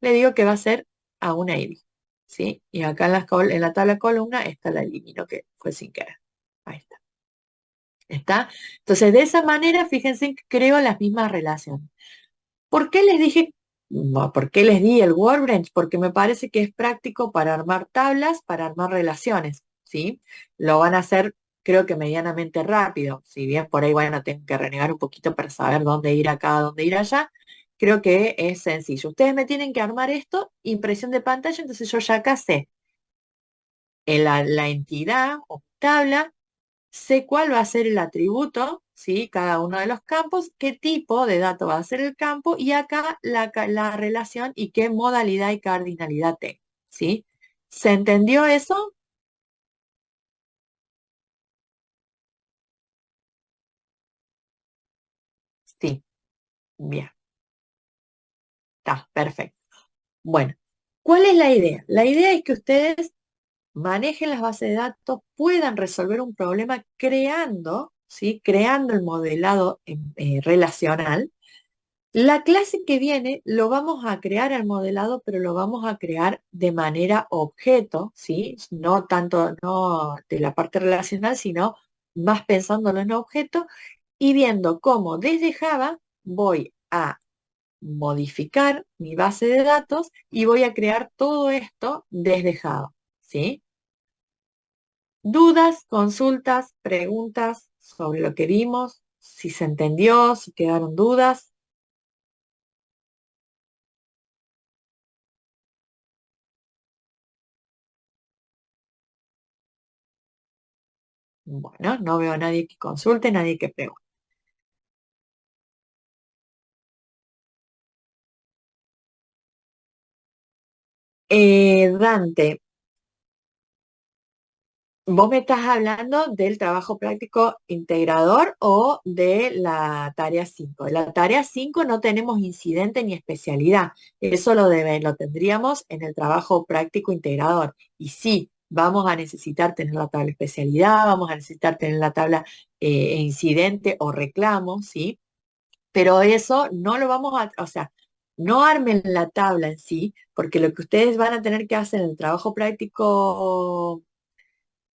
le digo que va a ser a una ID, ¿sí? Y acá en la tabla columna, esta la elimino, que fue sin querer. Ahí está. ¿Está? Entonces, de esa manera, fíjense que creo las mismas relaciones. ¿Por qué les dije, no, por qué les di el Workbench? Porque me parece que es práctico para armar tablas, para armar relaciones, ¿sí? Lo van a hacer, creo que medianamente rápido. Si bien por ahí, bueno, tengo que renegar un poquito para saber dónde ir acá, dónde ir allá. Creo que es sencillo. Ustedes me tienen que armar esto, impresión de pantalla, entonces yo ya acá sé la entidad o tabla, sé cuál va a ser el atributo, ¿sí? Cada uno de los campos, qué tipo de dato va a ser el campo y acá la relación y qué modalidad y cardinalidad tengo, ¿sí? ¿Se entendió eso? Sí, bien, está, perfecto. Bueno, ¿cuál es la idea? La idea es que ustedes manejen las bases de datos, puedan resolver un problema creando, ¿sí? Creando el modelado relacional. La clase que viene lo vamos a crear al modelado, pero lo vamos a crear de manera objeto, ¿sí? No tanto, no de la parte relacional, sino más pensándolo en objeto y viendo cómo desde Java voy a modificar mi base de datos y voy a crear todo esto desde Java, ¿sí? Dudas, consultas, preguntas sobre lo que vimos, si se entendió, si quedaron dudas. Bueno, no veo a nadie que consulte, nadie que pregunte. Dante, ¿vos me estás hablando del trabajo práctico integrador o de la tarea 5? En la tarea 5 no tenemos incidente ni especialidad. Eso lo tendríamos en el trabajo práctico integrador. Y sí, vamos a necesitar tener la tabla especialidad, vamos a necesitar tener la tabla incidente o reclamo, ¿sí? Pero eso no lo vamos a, o sea, no armen la tabla en sí, porque lo que ustedes van a tener que hacer en el trabajo práctico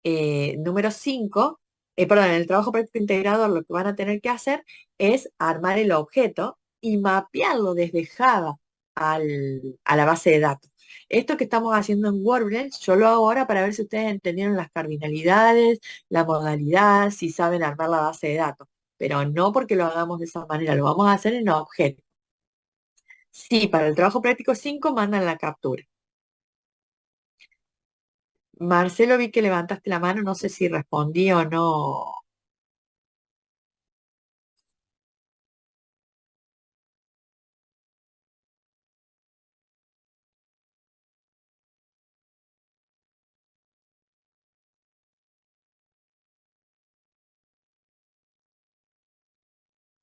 número 5, perdón, en el trabajo práctico integrador lo que van a tener que hacer es armar el objeto y mapearlo desde Java a la base de datos. Esto que estamos haciendo en WordPress, yo lo hago ahora para ver si ustedes entendieron las cardinalidades, la modalidad, si saben armar la base de datos, pero no porque lo hagamos de esa manera, lo vamos a hacer en objeto. Sí, para el trabajo práctico 5 mandan la captura. Marcelo, vi que levantaste la mano, no sé si respondí o no.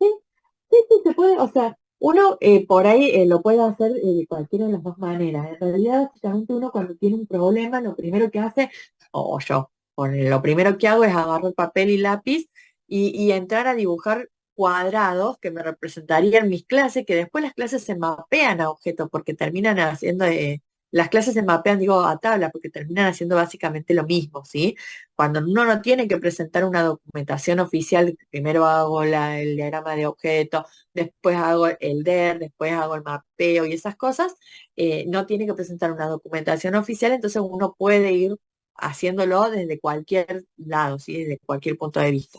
Sí, sí, sí, se puede, o sea, uno por ahí lo puede hacer de cualquiera de las dos maneras. En realidad, básicamente uno cuando tiene un problema, lo primero que hace, o yo, lo primero que hago es agarrar papel y lápiz y entrar a dibujar cuadrados que me representarían mis clases, que después las clases se mapean a objetos porque terminan haciendo las clases se mapean, digo, a tabla, porque terminan haciendo básicamente lo mismo, ¿sí? Cuando uno no tiene que presentar una documentación oficial, primero hago el diagrama de objeto, después hago el DER, después hago el mapeo y esas cosas, no tiene que presentar una documentación oficial, entonces uno puede ir haciéndolo desde cualquier lado, ¿sí? Desde cualquier punto de vista.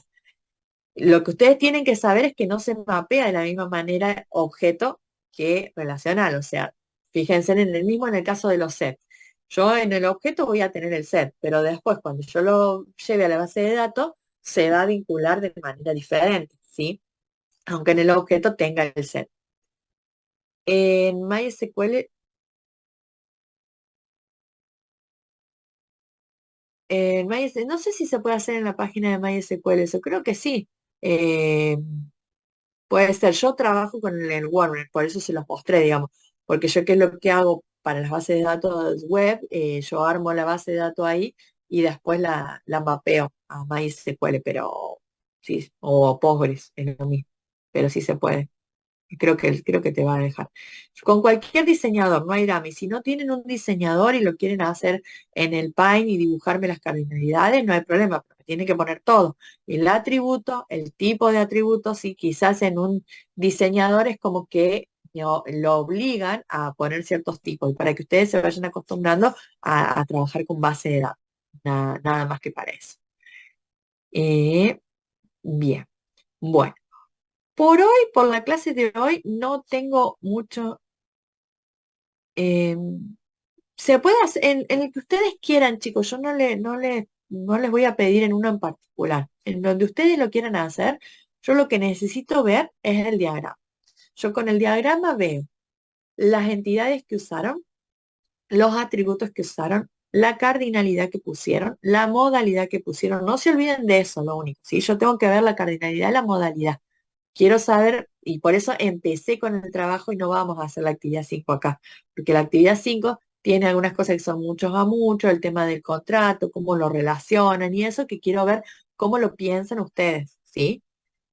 Lo que ustedes tienen que saber es que no se mapea de la misma manera objeto que relacional. O sea, fíjense en el mismo en el caso de los sets. Yo en el objeto voy a tener el set, pero después cuando yo lo lleve a la base de datos, se va a vincular de manera diferente, ¿sí? Aunque en el objeto tenga el set. En MySQL, no sé si se puede hacer en la página de MySQL, eso creo que sí. Eh, Puede ser, yo trabajo con el Warner, por eso se los mostré, digamos, porque yo qué es lo que hago para las bases de datos web, yo armo la base de datos ahí y después la mapeo a MySQL, pero sí, o Postgres, es lo mismo, pero sí se puede. Creo que te va a dejar. Con cualquier diseñador, no hay drama. Y si no tienen un diseñador y lo quieren hacer en el Paint y dibujarme las cardinalidades, no hay problema, pero tienen que poner todo. El atributo, el tipo de atributos, y quizás en un diseñador es como que lo obligan a poner ciertos tipos, y para que ustedes se vayan acostumbrando a trabajar con base de datos. Nada más que para eso. Eh, bien, bueno. Por hoy, por la clase de hoy, no tengo mucho. eh, Se puede hacer en el que ustedes quieran, chicos. Yo no les voy a pedir en uno en particular. En donde ustedes lo quieran hacer, yo lo que necesito ver es el diagrama. Yo con el diagrama veo las entidades que usaron, los atributos que usaron, la cardinalidad que pusieron, la modalidad que pusieron. No se olviden de eso, lo único. ¿Sí? Yo tengo que ver la cardinalidad y la modalidad. Quiero saber, y por eso empecé con el trabajo y no vamos a hacer la actividad 5 acá, porque la actividad 5 tiene algunas cosas que son muchos a muchos, el tema del contrato, cómo lo relacionan y eso que quiero ver cómo lo piensan ustedes, ¿sí?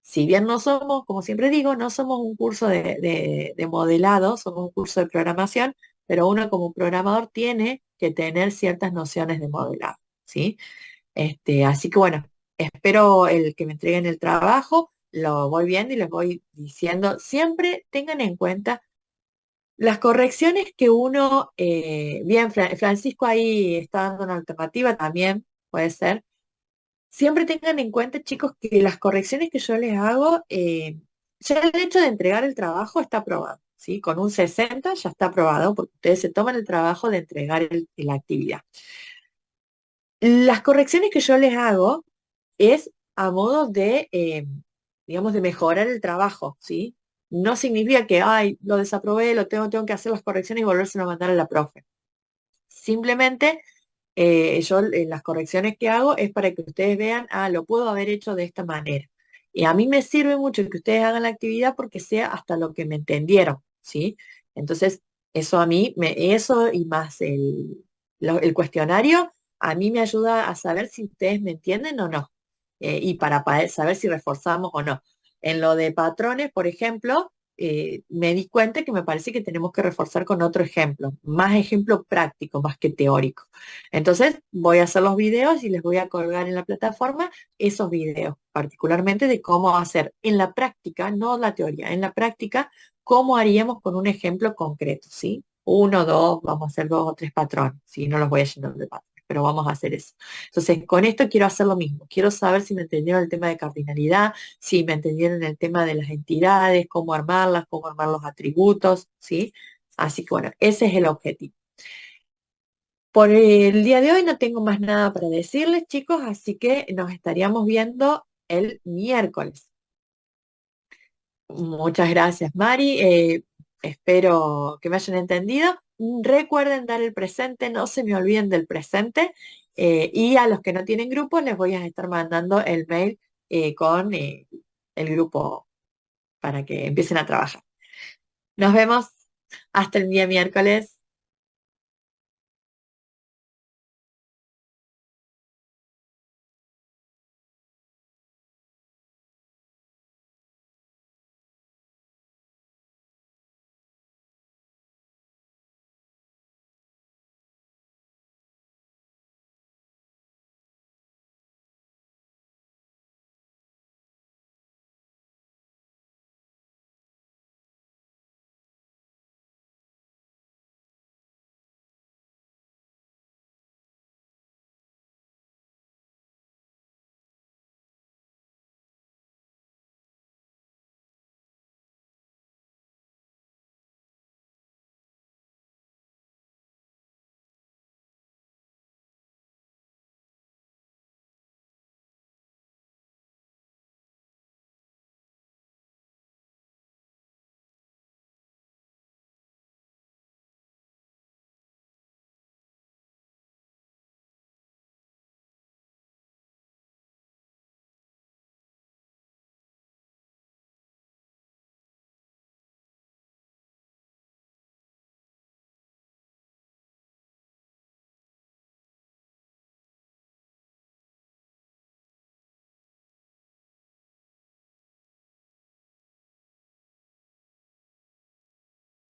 Si bien no somos, como siempre digo, no somos un curso de modelado, somos un curso de programación, pero uno como programador tiene que tener ciertas nociones de modelado, ¿sí? Así que bueno, espero el que me entreguen el trabajo, lo voy viendo y les voy diciendo, siempre tengan en cuenta las correcciones que uno, bien, Francisco ahí está dando una alternativa también, puede ser. Siempre tengan en cuenta, chicos, que las correcciones que yo les hago, ya el hecho de entregar el trabajo está aprobado, ¿sí? Con un 60 ya está aprobado porque ustedes se toman el trabajo de entregar la actividad. Las correcciones que yo les hago es a modo de, digamos, de mejorar el trabajo, ¿sí? No significa que, ay, lo desaprobé, tengo que hacer las correcciones y volvérselo a mandar a la profe. Simplemente yo las correcciones que hago es para que ustedes vean, lo puedo haber hecho de esta manera. Y a mí me sirve mucho que ustedes hagan la actividad porque sea hasta lo que me entendieron, ¿sí? Entonces, eso a mí, eso y más el cuestionario, a mí me ayuda a saber si ustedes me entienden o no, y para saber si reforzamos o no. En lo de patrones, por ejemplo, me di cuenta que me parece que tenemos que reforzar con otro ejemplo, más ejemplo práctico, más que teórico. Entonces voy a hacer los videos y les voy a colgar en la plataforma esos videos, particularmente de cómo hacer en la práctica, no la teoría, en la práctica, cómo haríamos con un ejemplo concreto, ¿sí? Uno, dos, vamos a hacer dos o tres patrones, ¿sí? No los voy a llenar de patrones, pero vamos a hacer eso. Entonces, con esto quiero hacer lo mismo. Quiero saber si me entendieron el tema de cardinalidad, si me entendieron el tema de las entidades, cómo armarlas, cómo armar los atributos, ¿sí? Así que bueno, ese es el objetivo. Por el día de hoy no tengo más nada para decirles, chicos, así que nos estaríamos viendo el miércoles. Muchas gracias, Mari. Espero que me hayan entendido. Recuerden dar el presente, no se me olviden del presente. Y a los que no tienen grupo, les voy a estar mandando el mail con el grupo para que empiecen a trabajar. Nos vemos hasta el día miércoles.